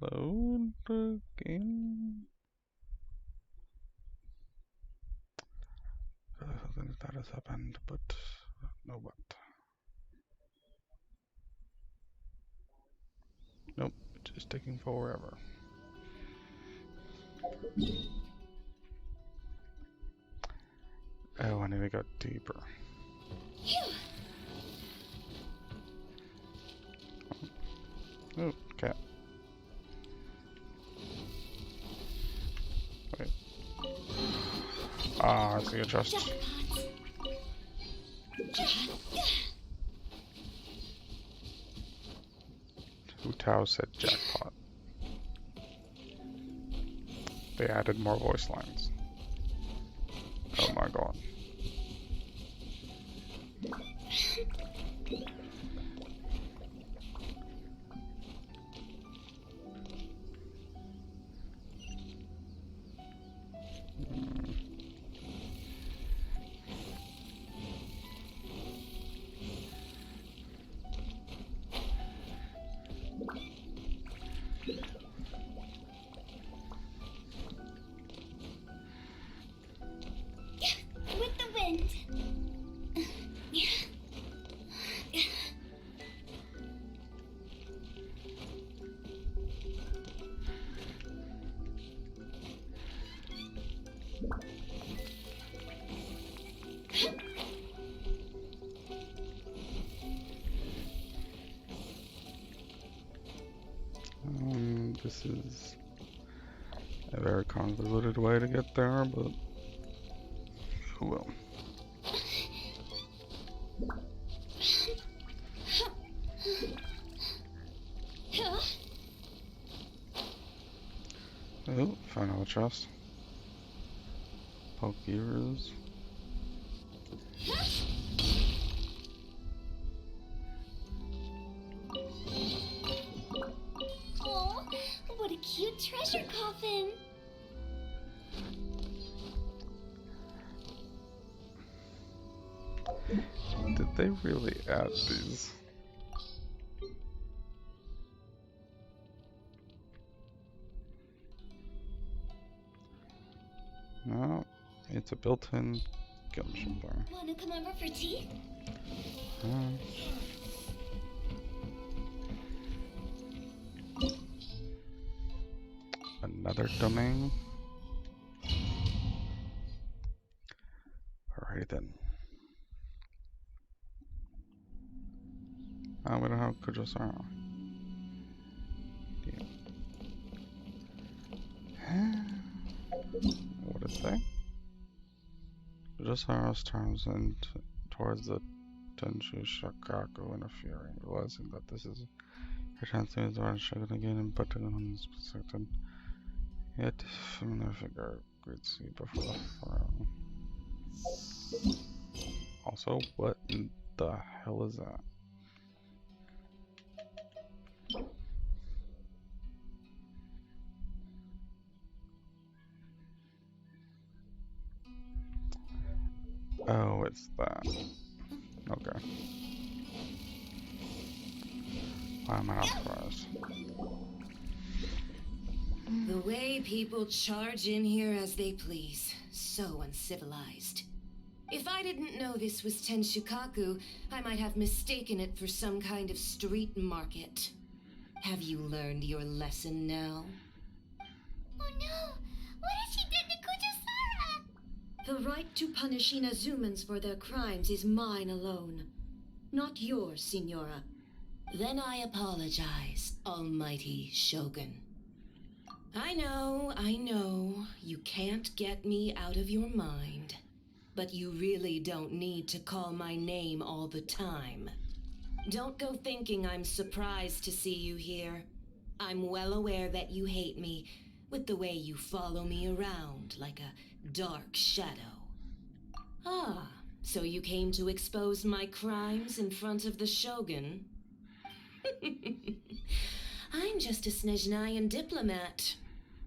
Load the game. Something that has happened, but no but. Nope, it's just taking forever. Oh, I need to go deeper. Oh, cat. Wait. Ah, I see a chest. Hu Tao said jackpot. They added more voice lines. Oh my god. this is a very convoluted way to get there, but oh well. Oh, found another chest. Poke gears. Oh, what a cute treasure coffin! Did they really add these? No, it's a built-in gunship there. Wanna come over for tea? Another domain. Alrighty then. We don't have Kujosara. What did it say? Kujosara's turns and towards the Tenshu Shakaku interfering, realizing that this is her chance to use the Shogun again and butting on his protected. Yet familiar figure greets you before the throne. Also, what in the hell is that? Oh, it's that. Okay. Why am I not surprised? The way people charge in here as they please. So uncivilized. If I didn't know this was Tenshukaku, I might have mistaken it for some kind of street market. Have you learned your lesson now? Oh no! What has she done to Kujosara? The right to punish Inazumans for their crimes is mine alone. Not yours, Signora. Then I apologize, Almighty Shogun. I know, you can't get me out of your mind. But you really don't need to call my name all the time. Don't go thinking I'm surprised to see you here. I'm well aware that you hate me, with the way you follow me around like a dark shadow. Ah, so you came to expose my crimes in front of the Shogun? I'm just a Snezhnayan diplomat.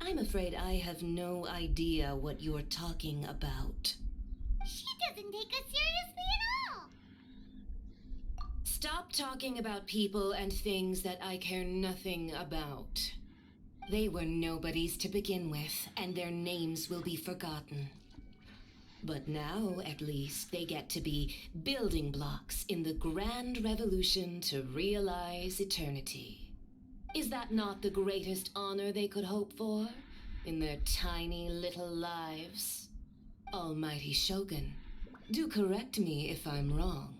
I'm afraid I have no idea what you're talking about. She doesn't take us seriously at all! Stop talking about people and things that I care nothing about. They were nobodies to begin with, and their names will be forgotten. But now, at least, they get to be building blocks in the grand revolution to realize eternity. Is that not the greatest honor they could hope for in their tiny little lives? Almighty Shogun, do correct me if I'm wrong.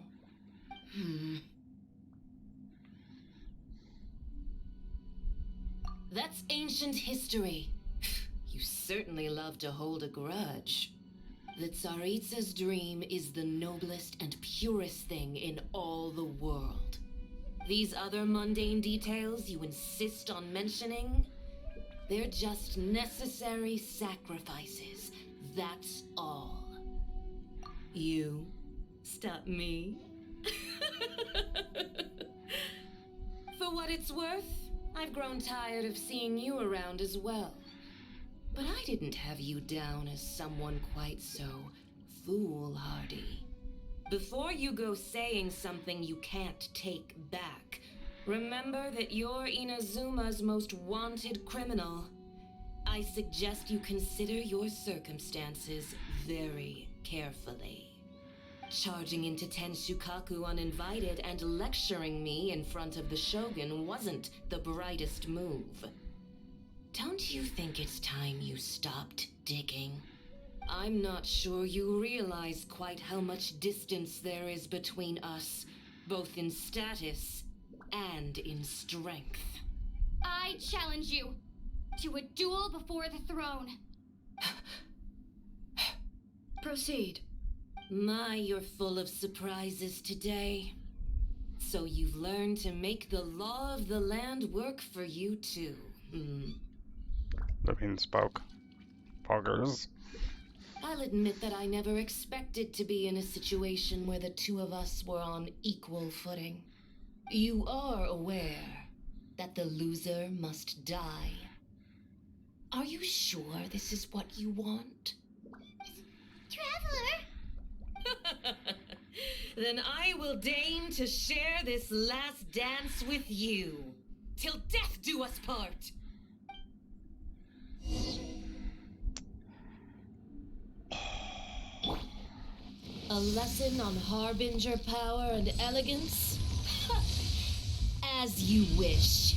That's ancient history. You certainly love to hold a grudge. The Tsaritsa's dream is the noblest and purest thing in all the world. These other mundane details you insist on mentioning, they're just necessary sacrifices. That's all. You stop me? For what it's worth, I've grown tired of seeing you around as well. But I didn't have you down as someone quite so foolhardy. Before you go saying something you can't take back, remember that you're Inazuma's most wanted criminal. I suggest you consider your circumstances very carefully. Charging into Tenshukaku uninvited and lecturing me in front of the Shogun wasn't the brightest move. Don't you think it's time you stopped digging? I'm not sure you realize quite how much distance there is between us, both in status and in strength. I challenge you. To a duel before the throne. Proceed. My, you're full of surprises today. So you've learned to make the law of the land work for you too. The mean spoke. Poggers. I'll admit that I never expected to be in a situation where the two of us were on equal footing. You are aware that the loser must die. Are you sure this is what you want? Traveler! Then I will deign to share this last dance with you. Till death do us part. A lesson on Harbinger power and elegance? As you wish.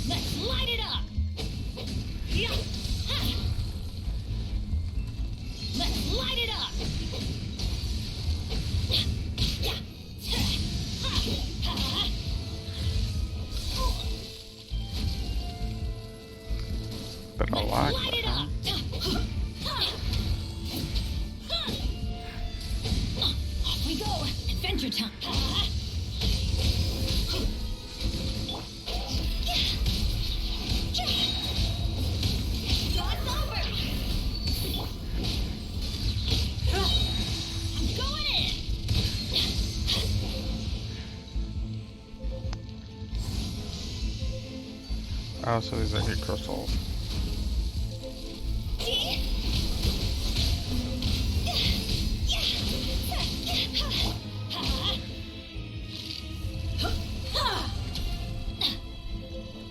Let's light it up! Let's light it up! But I like Light it up! Off we go! Adventure time! It's over! I'm going in! Oh, so these are heat crystals.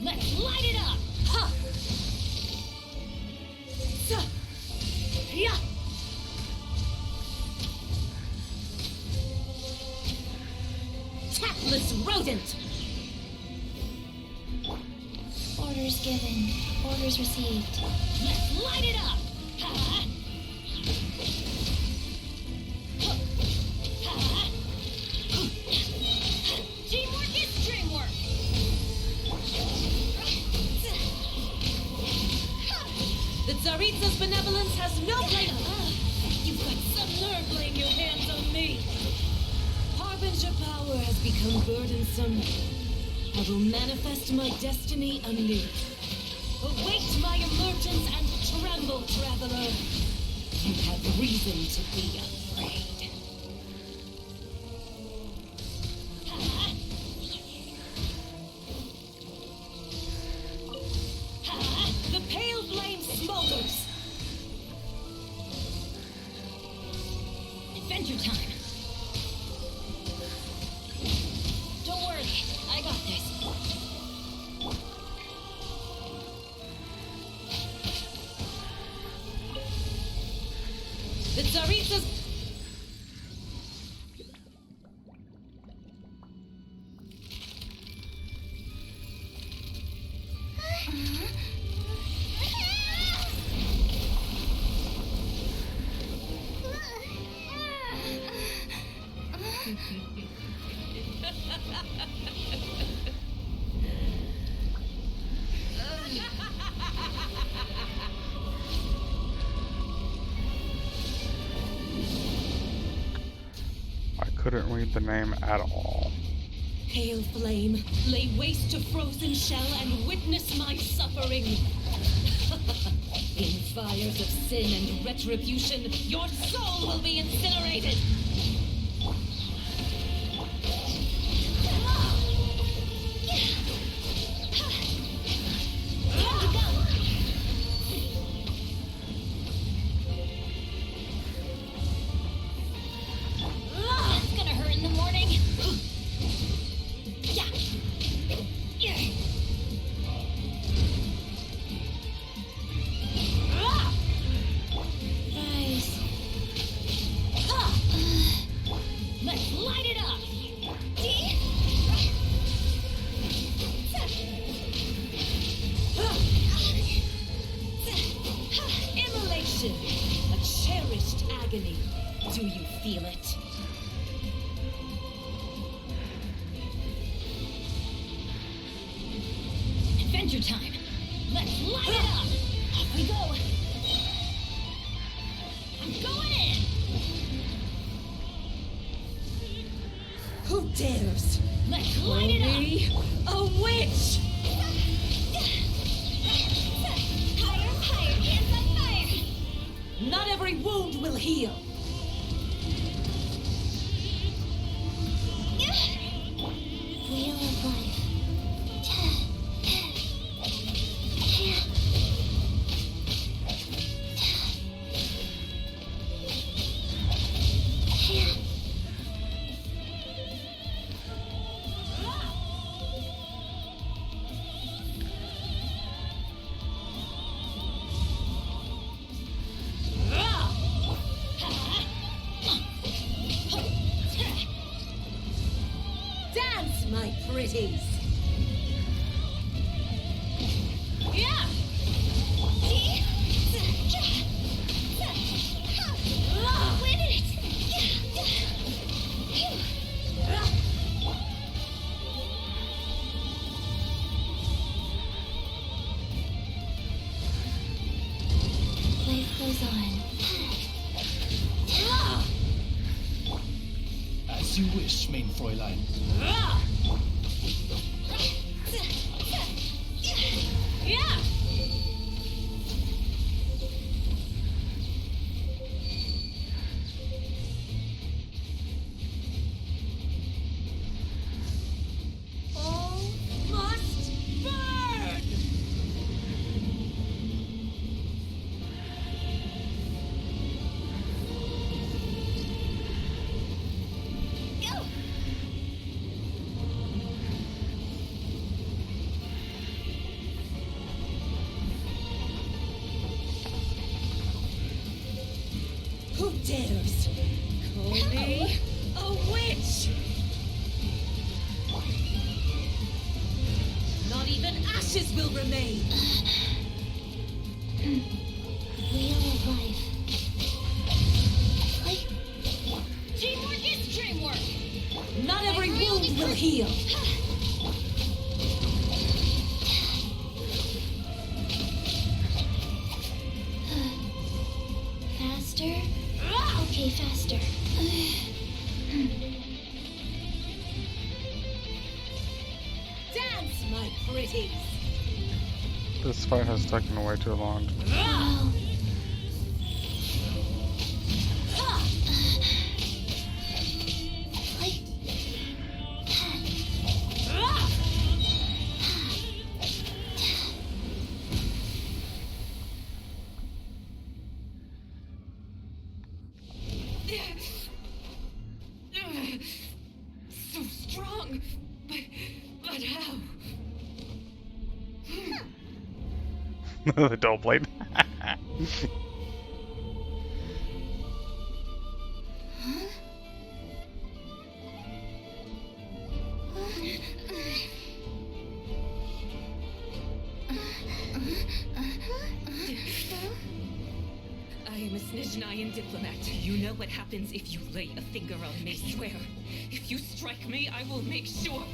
Let's light it up! Huh. Yeah. Tactless rodent! Orders given. Orders received. Let's light it up! Teamwork is dreamwork! The Tsaritsa's benevolence has no place. You've got some nerve laying your hands on me. Harbinger power has become burdensome. I will manifest my destiny anew. Await my emergence and tremble, traveler. You have reason to be afraid. The pale flame smolders. Adventure time! Don't worry, I got this. The Tsaritsa's... I couldn't read the name at all. Pale flame, lay waste to frozen shell and witness my suffering. In fires of sin and retribution, your soul will be incinerated. That's gonna hurt in the morning. Nice. agony. Do you feel it? Adventure time! Let's light it up! Off we go! I'm going in! Who dares? Let's light it up! A witch! Higher, higher, hands on fire! Not every wound will heal! Wheel of life. Dance, my pretties! Yeah! Win it! Life goes on. As you wish, mein Fräulein. Yeah! All must burn! Go! Who dares? Call me a witch! Not even ashes will remain! Wheel of life. Teamwork is dreamwork! Not every wound will heal! Faster? Okay, faster. Dance, my pretties! This fight has taken way too long. Wow. So strong, but how? The dull blade. I am a Snezhnayan diplomat. You know what happens if you lay a finger on me, swear. If you strike me, I will make sure.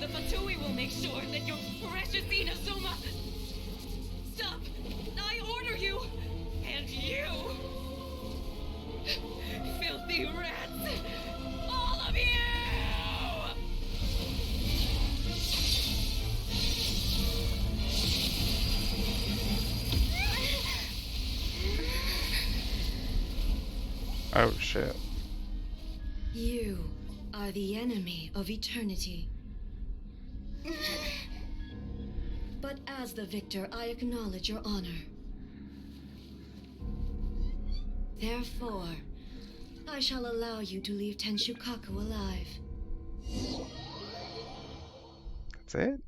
The Fatui will make sure that your precious Inazuma. Stop! I order you! And you! Filthy rats! All of you! Oh shit. You are the enemy of eternity. But as the victor, I acknowledge your honor. Therefore, I shall allow you to leave Tenshukaku alive. That's it?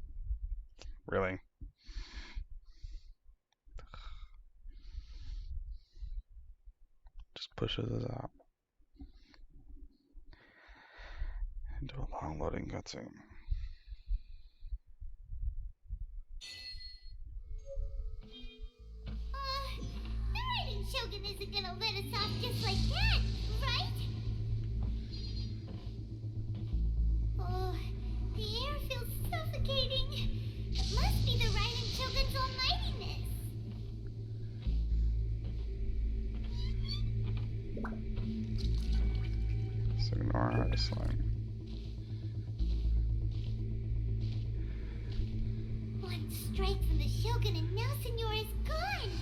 Really? Just pushes us out into a long loading cutscene. They're writing Shogun isn't gonna let us off just like that, right? Oh, the air feels suffocating. It must be the Raiden Shogun's almightiness. So ignore her slang. One strike from the Shogun and now Senora is gone.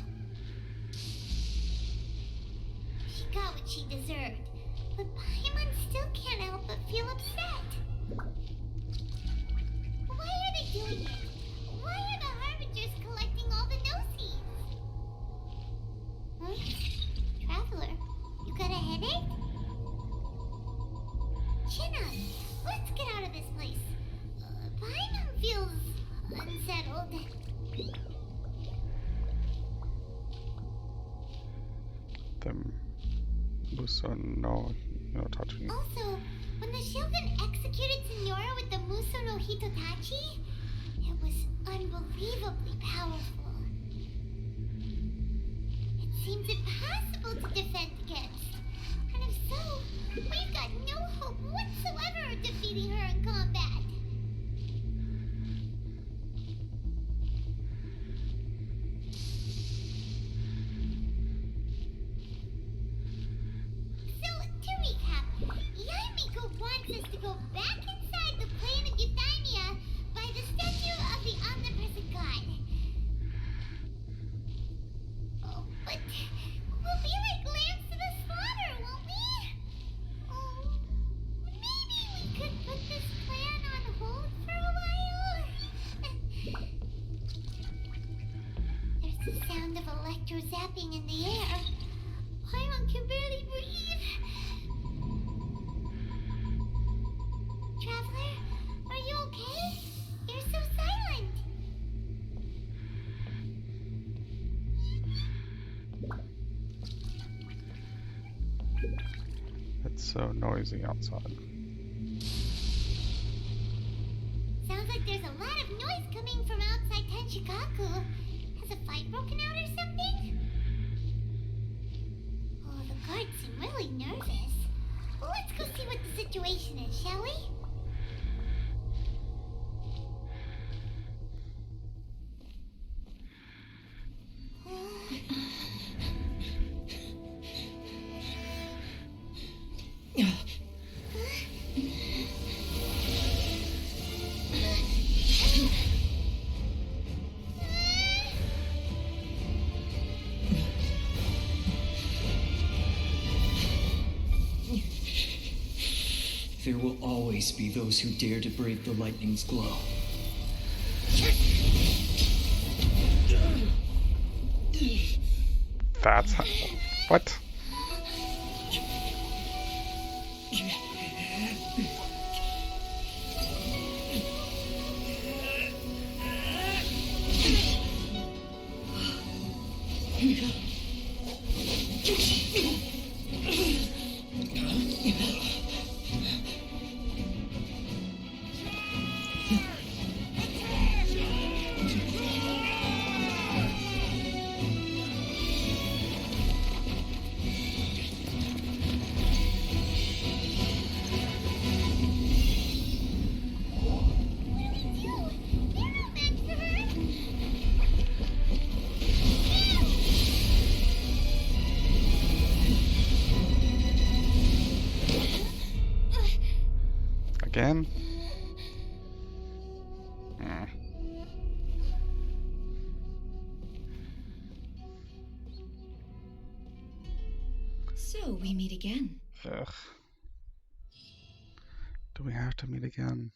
She got what she deserved, but Paimon still can't help but feel upset. Why are they doing it? Why are the Harbingers collecting all the no-seeds? Huh? Traveler, you got a headache? Chin up. Let's get out of this place. Paimon feels unsettled. Them Muso no touching. Also, when the Shogun executed Senora with the Muso no Hitotachi, it was unbelievably powerful. It seems impossible to defend against. And if so, we've got no hope whatsoever of defeating her in combat. So, to recap, Yaimiko wants us to go back inside the plane of Euthymia by the statue of the omnipresent god. Oh, but we'll be like lambs to the slaughter, won't we? Oh, maybe we could put this plan on hold for a while? There's the sound of electro-zapping in the air. Paimon can barely breathe. Traveler, are you okay? You're so silent. It's so noisy outside. Sounds like there's a lot of noise coming from outside Tenshikaku. Has a fight broken out or something? Oh, the guards seem really nervous. Let's go see what the situation is, shall we? There will always be those who dare to brave the lightning's glow. That's how, what? Again? So we meet again. Ugh. Do we have to meet again?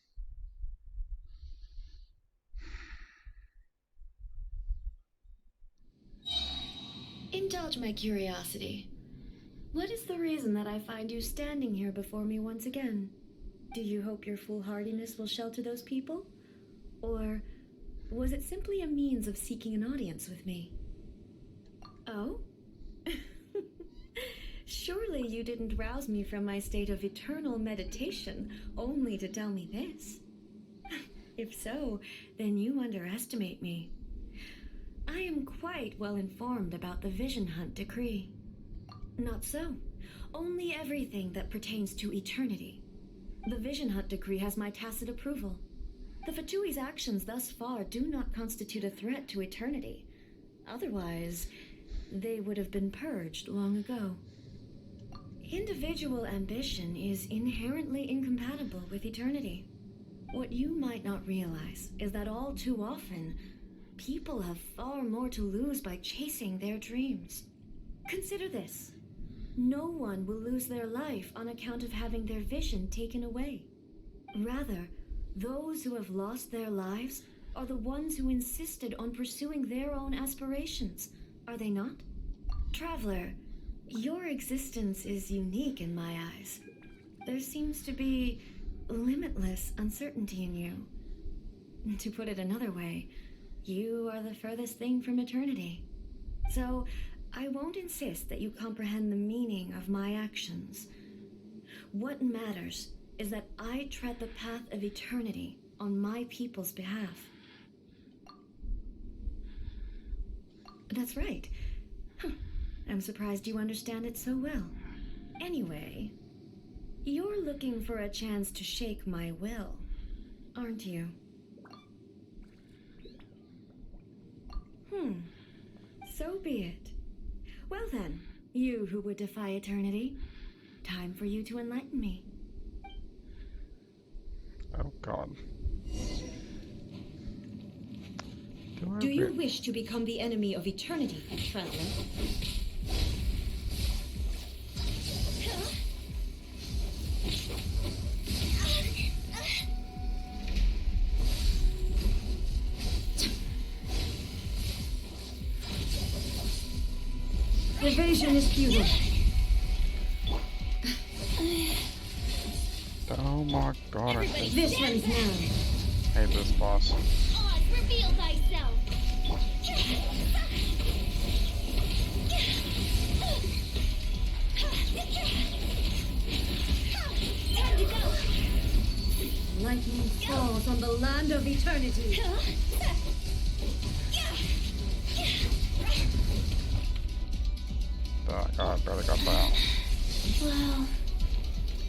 Indulge my curiosity. What is the reason that I find you standing here before me once again? Do you hope your foolhardiness will shelter those people? Or was it simply a means of seeking an audience with me? Oh? Surely you didn't rouse me from my state of eternal meditation only to tell me this. If so, then you underestimate me. I am quite well informed about the Vision Hunt decree. Not so. Only everything that pertains to eternity. The Vision Hunt decree has my tacit approval. The Fatui's actions thus far do not constitute a threat to eternity. Otherwise, they would have been purged long ago. Individual ambition is inherently incompatible with eternity. What you might not realize is that all too often, people have far more to lose by chasing their dreams. Consider this. No one will lose their life on account of having their vision taken away. Rather, those who have lost their lives are the ones who insisted on pursuing their own aspirations, are they not? Traveler, your existence is unique in my eyes. There seems to be limitless uncertainty in you. To put it another way, you are the furthest thing from eternity. So, I won't insist that you comprehend the meaning of my actions. What matters is that I tread the path of eternity on my people's behalf. That's right. I'm surprised you understand it so well. Anyway, you're looking for a chance to shake my will, aren't you? So be it. Well then, you who would defy eternity, time for you to enlighten me. Oh god. Do you wish to become the enemy of eternity, traveler? Evasion is futile. Oh my god, I hate This one's now. this boss. Oz, reveal thyself. Time to go. Lightning falls on the land of eternity. God, barely got that. Wow.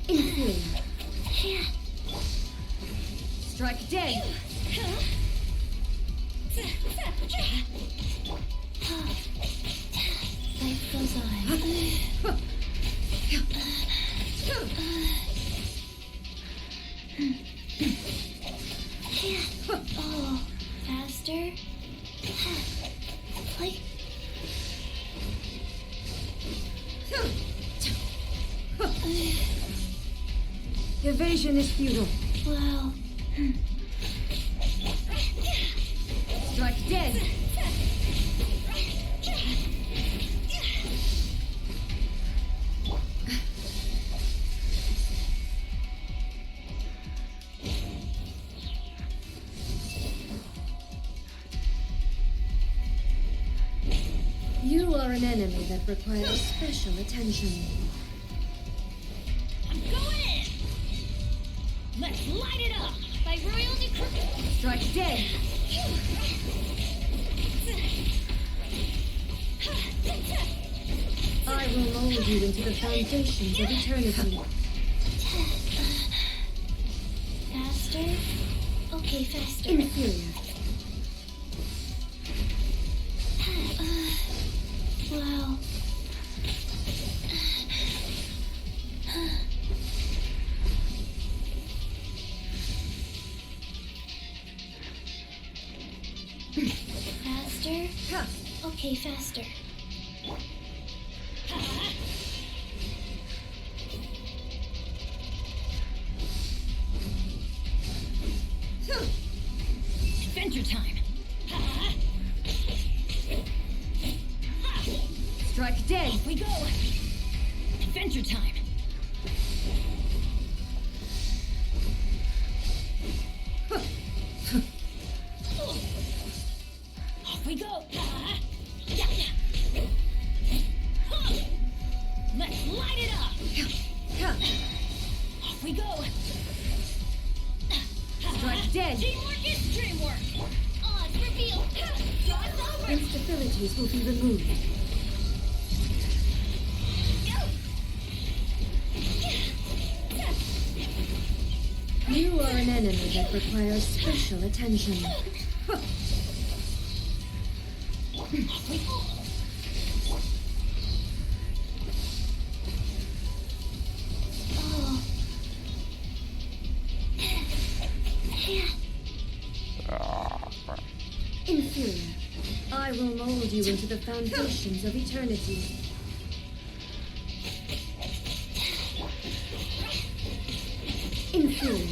Inferior. Yeah. Strike dead. Life goes on. Oh, faster. Like. Evasion is futile. Wow. Strike dead. You are an enemy that requires special attention. I'm going in! Let's light it up! By royal decree! Strike dead. I will mold you into the foundations of eternity. Faster? Okay, faster. Inferior. Wow. Faster? Okay, faster. Adventure time! Strike dead. Off we go! Adventure time! Off we go! Let's light it up! Off we go! Strike dead. Teamwork is dreamwork! Odds reveal! It's over! Instabilities will be removed. You are an enemy that requires special attention. Inferior, I will mold you into the foundations of eternity. Inferior.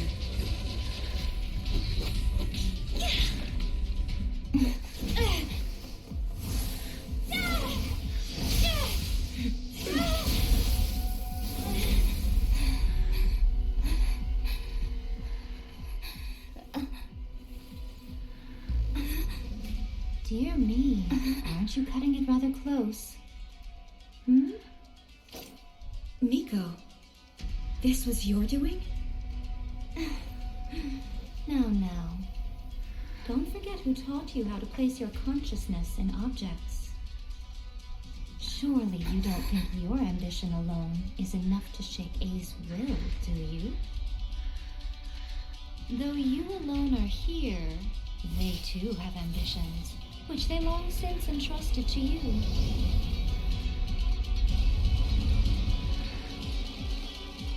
Dear me, aren't you cutting it rather close? Hmm? Miko, this was your doing? No. Don't forget who taught you how to place your consciousness in objects. Surely you don't think your ambition alone is enough to shake A's will, do you? Though you alone are here, they too have ambitions, which they long since entrusted to you.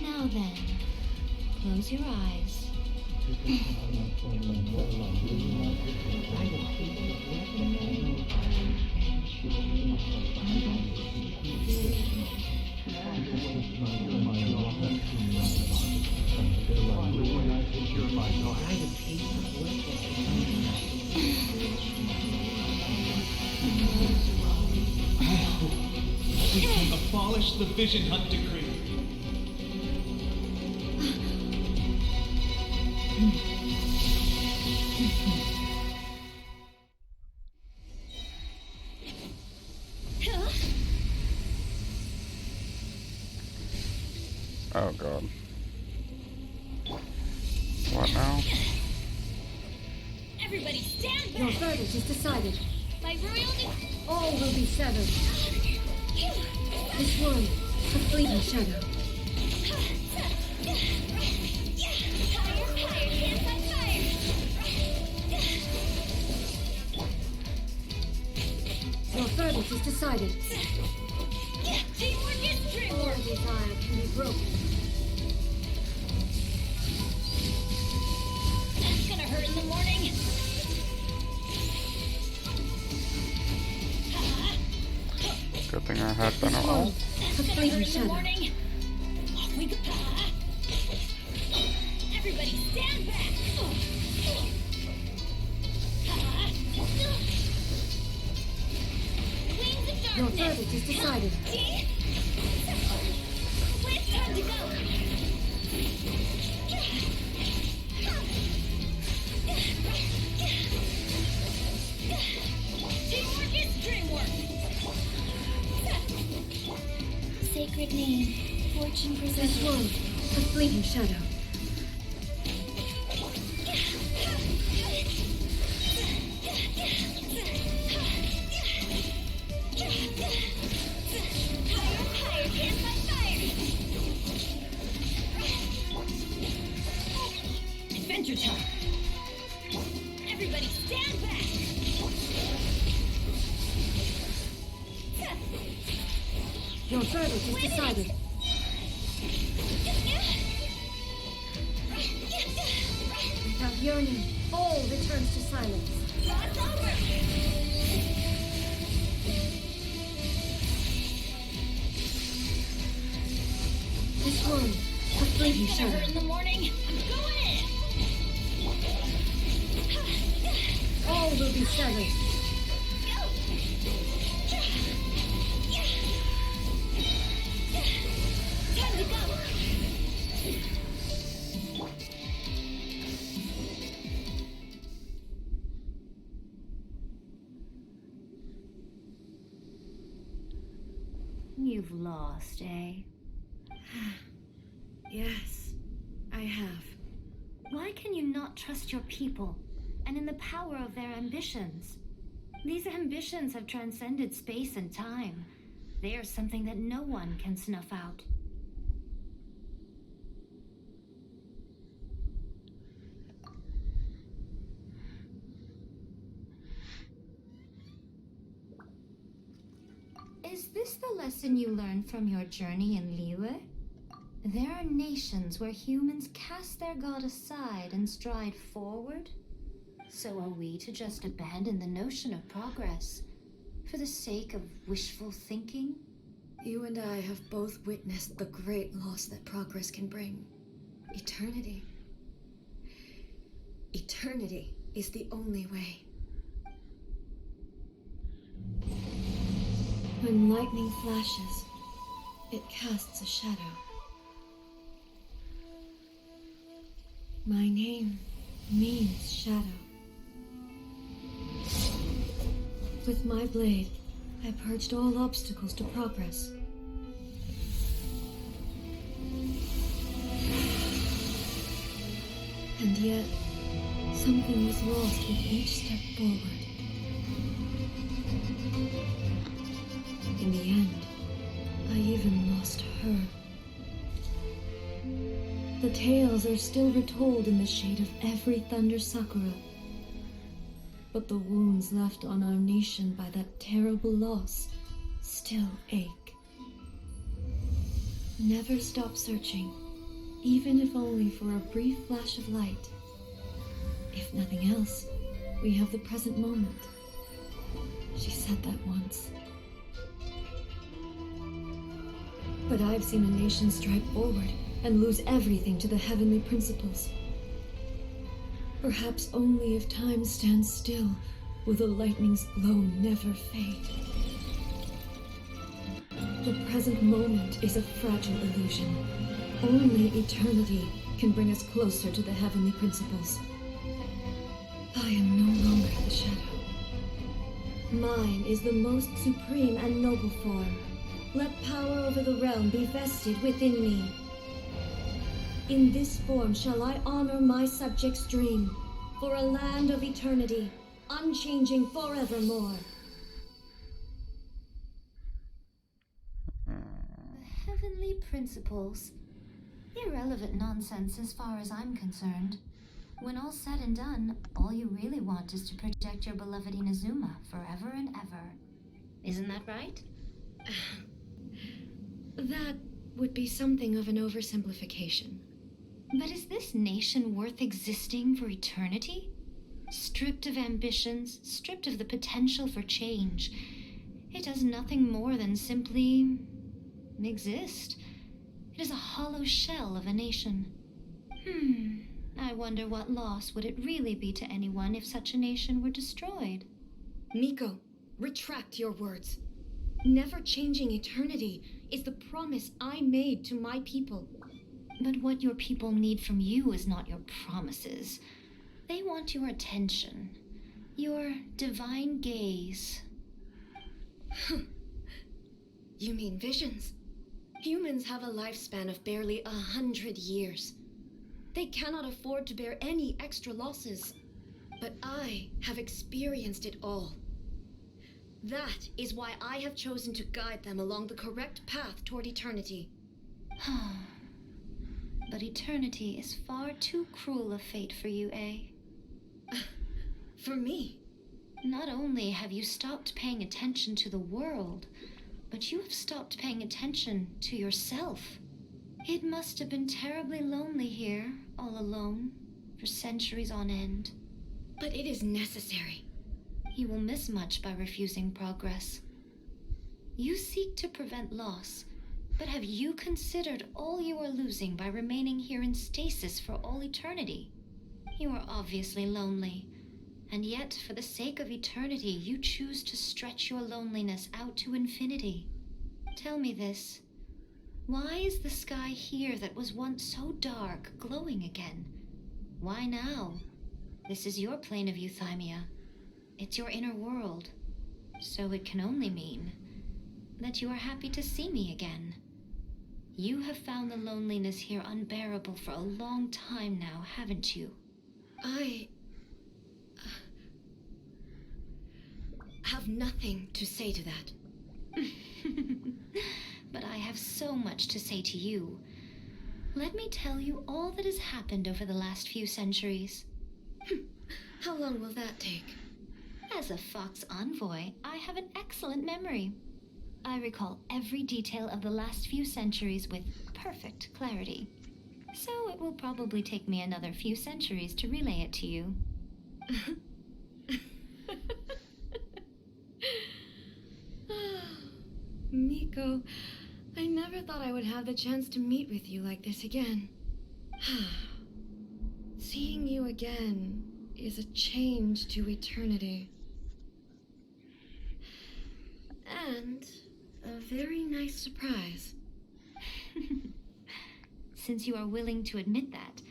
Now then, close your eyes. We can abolish the Vision Hunt decree. Oh god. What now? Everybody stand back! Your verdict is decided. My royal... All will be severed. This one, a fleeting shadow. Your verdict is decided. Teamwork is dreamwork! All desire can be broken. That's gonna hurt in the morning. Good thing I had been around. That's gonna hurt in the morning. We go. Everybody stand back! Queens of Your Darkness! verdict is decided. It's time to go! Teamwork is dreamwork! Sacred name, fortune This preserver. one, a fleeting shadow. Adventure time! Everybody stand back! Your verdict is decided. Without yearning, all returns to silence. It's over! This one, a fleeting It's gonna shadow. hurt in the morning. I'm going in! All will be severed. Time to go! You've lost, eh? Yes, I have. Why can you not trust your people and in the power of their ambitions? These ambitions have transcended space and time. They are something that no one can snuff out. Is this the lesson you learned from your journey in Liyue? There are nations where humans cast their god aside and stride forward. So are we to just abandon the notion of progress for the sake of wishful thinking? You and I have both witnessed the great loss that progress can bring. Eternity. Eternity is the only way. When lightning flashes, it casts a shadow. My name means shadow. With my blade, I purged all obstacles to progress. And yet, something was lost with each step forward. In the end, I even lost her. The tales are still retold in the shade of every Thunder Sakura. But the wounds left on our nation by that terrible loss still ache. Never stop searching, even if only for a brief flash of light. If nothing else, we have the present moment. She said that once. But I've seen a nation stride forward and lose everything to the heavenly principles. Perhaps only if time stands still will the lightning's glow never fade. The present moment is a fragile illusion. Only eternity can bring us closer to the heavenly principles. I am no longer the shadow. Mine is the most supreme and noble form. Let power over the realm be vested within me. In this form shall I honor my subjects' dream, for a land of eternity, unchanging forevermore. The heavenly principles. Irrelevant nonsense as far as I'm concerned. When all's said and done, all you really want is to protect your beloved Inazuma forever and ever. Isn't that right? That would be something of an oversimplification. But is this nation worth existing for eternity? Stripped of ambitions, stripped of the potential for change, it does nothing more than simply exist. It is a hollow shell of a nation. I wonder what loss would it really be to anyone if such a nation were destroyed? Miko, retract your words. Never changing eternity is the promise I made to my people. But what your people need from you is not your promises. They want your attention, your divine gaze. You mean visions? Humans have a lifespan of barely 100 years. They cannot afford to bear any extra losses. But I have experienced it all. That is why I have chosen to guide them along the correct path toward eternity. But eternity is far too cruel a fate for you, eh? For me? Not only have you stopped paying attention to the world, but you have stopped paying attention to yourself. It must have been terribly lonely here, all alone, for centuries on end. But it is necessary. You will miss much by refusing progress. You seek to prevent loss, but have you considered all you are losing by remaining here in stasis for all eternity? You are obviously lonely, and yet for the sake of eternity you choose to stretch your loneliness out to infinity. Tell me this. Why is the sky here that was once so dark glowing again? Why now? This is your plane of euthymia. It's your inner world. So it can only mean that you are happy to see me again. You have found the loneliness here unbearable for a long time now, haven't you? have nothing to say to that. But I have so much to say to you. Let me tell you all that has happened over the last few centuries. How long will that take? As a Fox envoy, I have an excellent memory. I recall every detail of the last few centuries with perfect clarity. So it will probably take me another few centuries to relay it to you. Miko, I never thought I would have the chance to meet with you like this again. Seeing you again is a change to eternity. And a very nice surprise. Since you are willing to admit that,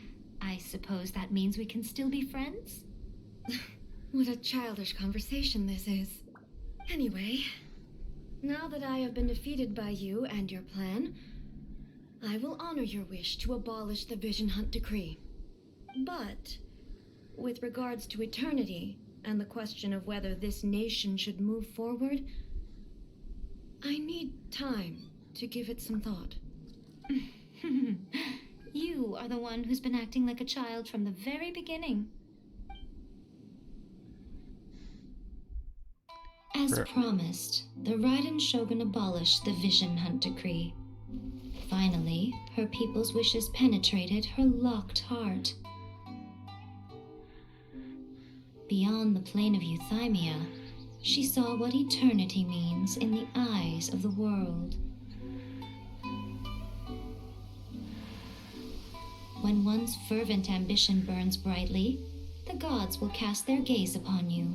I suppose that means we can still be friends? What a childish conversation this is. Anyway, now that I have been defeated by you and your plan, I will honor your wish to abolish the Vision Hunt Decree. But, with regards to eternity and the question of whether this nation should move forward, I need time to give it some thought. You are the one who's been acting like a child from the very beginning. As promised, the Raiden Shogun abolished the Vision Hunt Decree. Finally, her people's wishes penetrated her locked heart. Beyond the plane of Euthymia, she saw what eternity means in the eyes of the world. When one's fervent ambition burns brightly, the gods will cast their gaze upon you.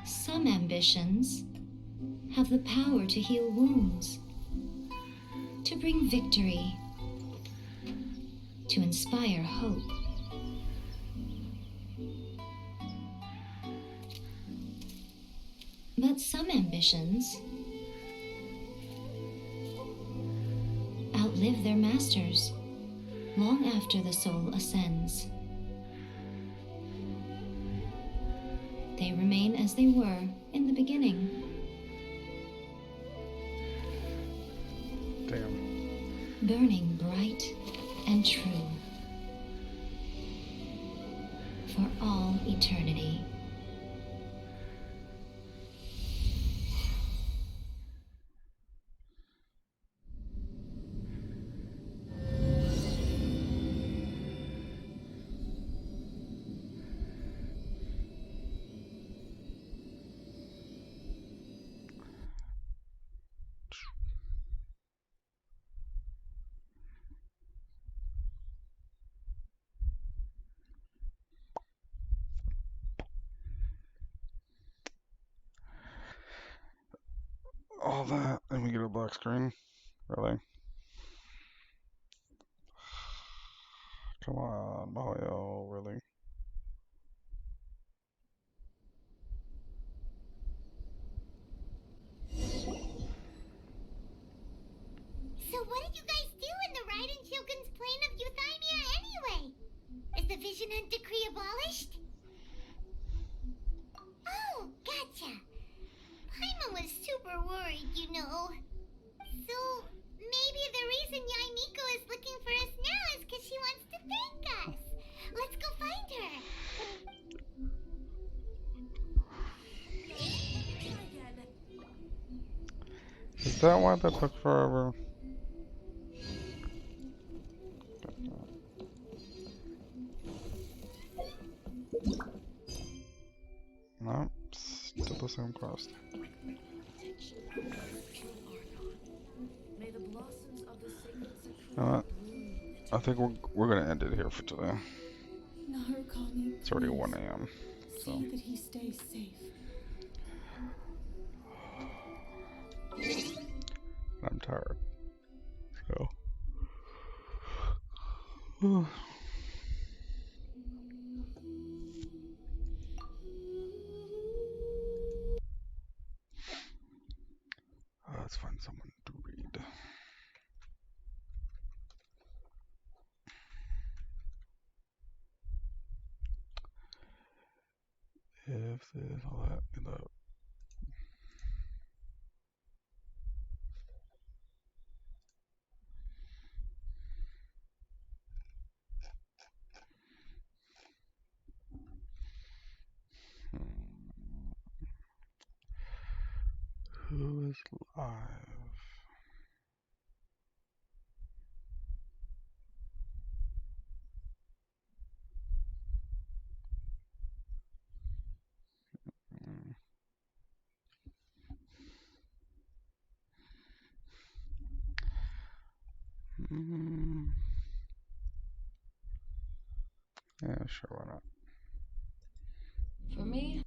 Some ambitions have the power to heal wounds, to bring victory, to inspire hope. But some ambitions outlive their masters long after the soul ascends. They remain as they were in the beginning. Damn. Burning bright and true for all eternity. All that, and we get a black screen? Really? Come on, Mario, really? So what did you guys do in the Raiden Shogun's plane of Euthymia anyway? Is the Vision Hunt Decree abolished? Oh, gotcha. Paimon was super worried, you know. So, maybe the reason Yaimiko is looking for us now is because she wants to thank us. Let's go find her. Is that why that took forever? No, still the same quest. You know what? I think we're gonna end it here for today. Narukami, It's already please 1 a.m. So see that he stays safe. I'm tired. So. Let's find someone to read. this, all that, and that. Who is live? Yeah, sure, why not? For me,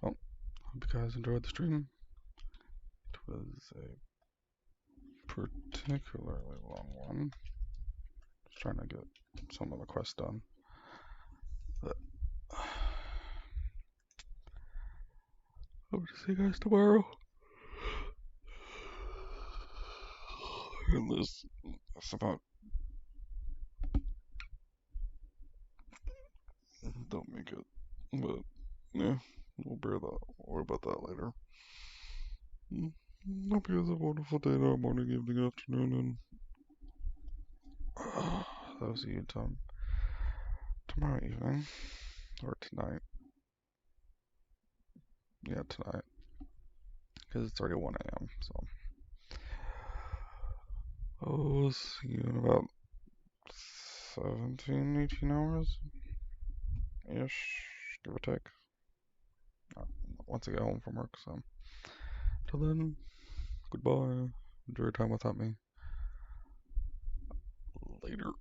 Oh, hope you guys enjoyed the stream. It was a particularly long one. Just trying to get some of the quests done. But hope to see you guys tomorrow. And that's about. Don't make it. But yeah, we'll worry about that later. Hope you guys have a wonderful day now, morning, evening, afternoon, and I'll see you tomorrow evening or tonight. Yeah, tonight, because it's already 1 a.m. So I'll see you in about 17, 18 hours ish, give or take. Once I get home from work. So till then, goodbye. Enjoy your time without me. Later.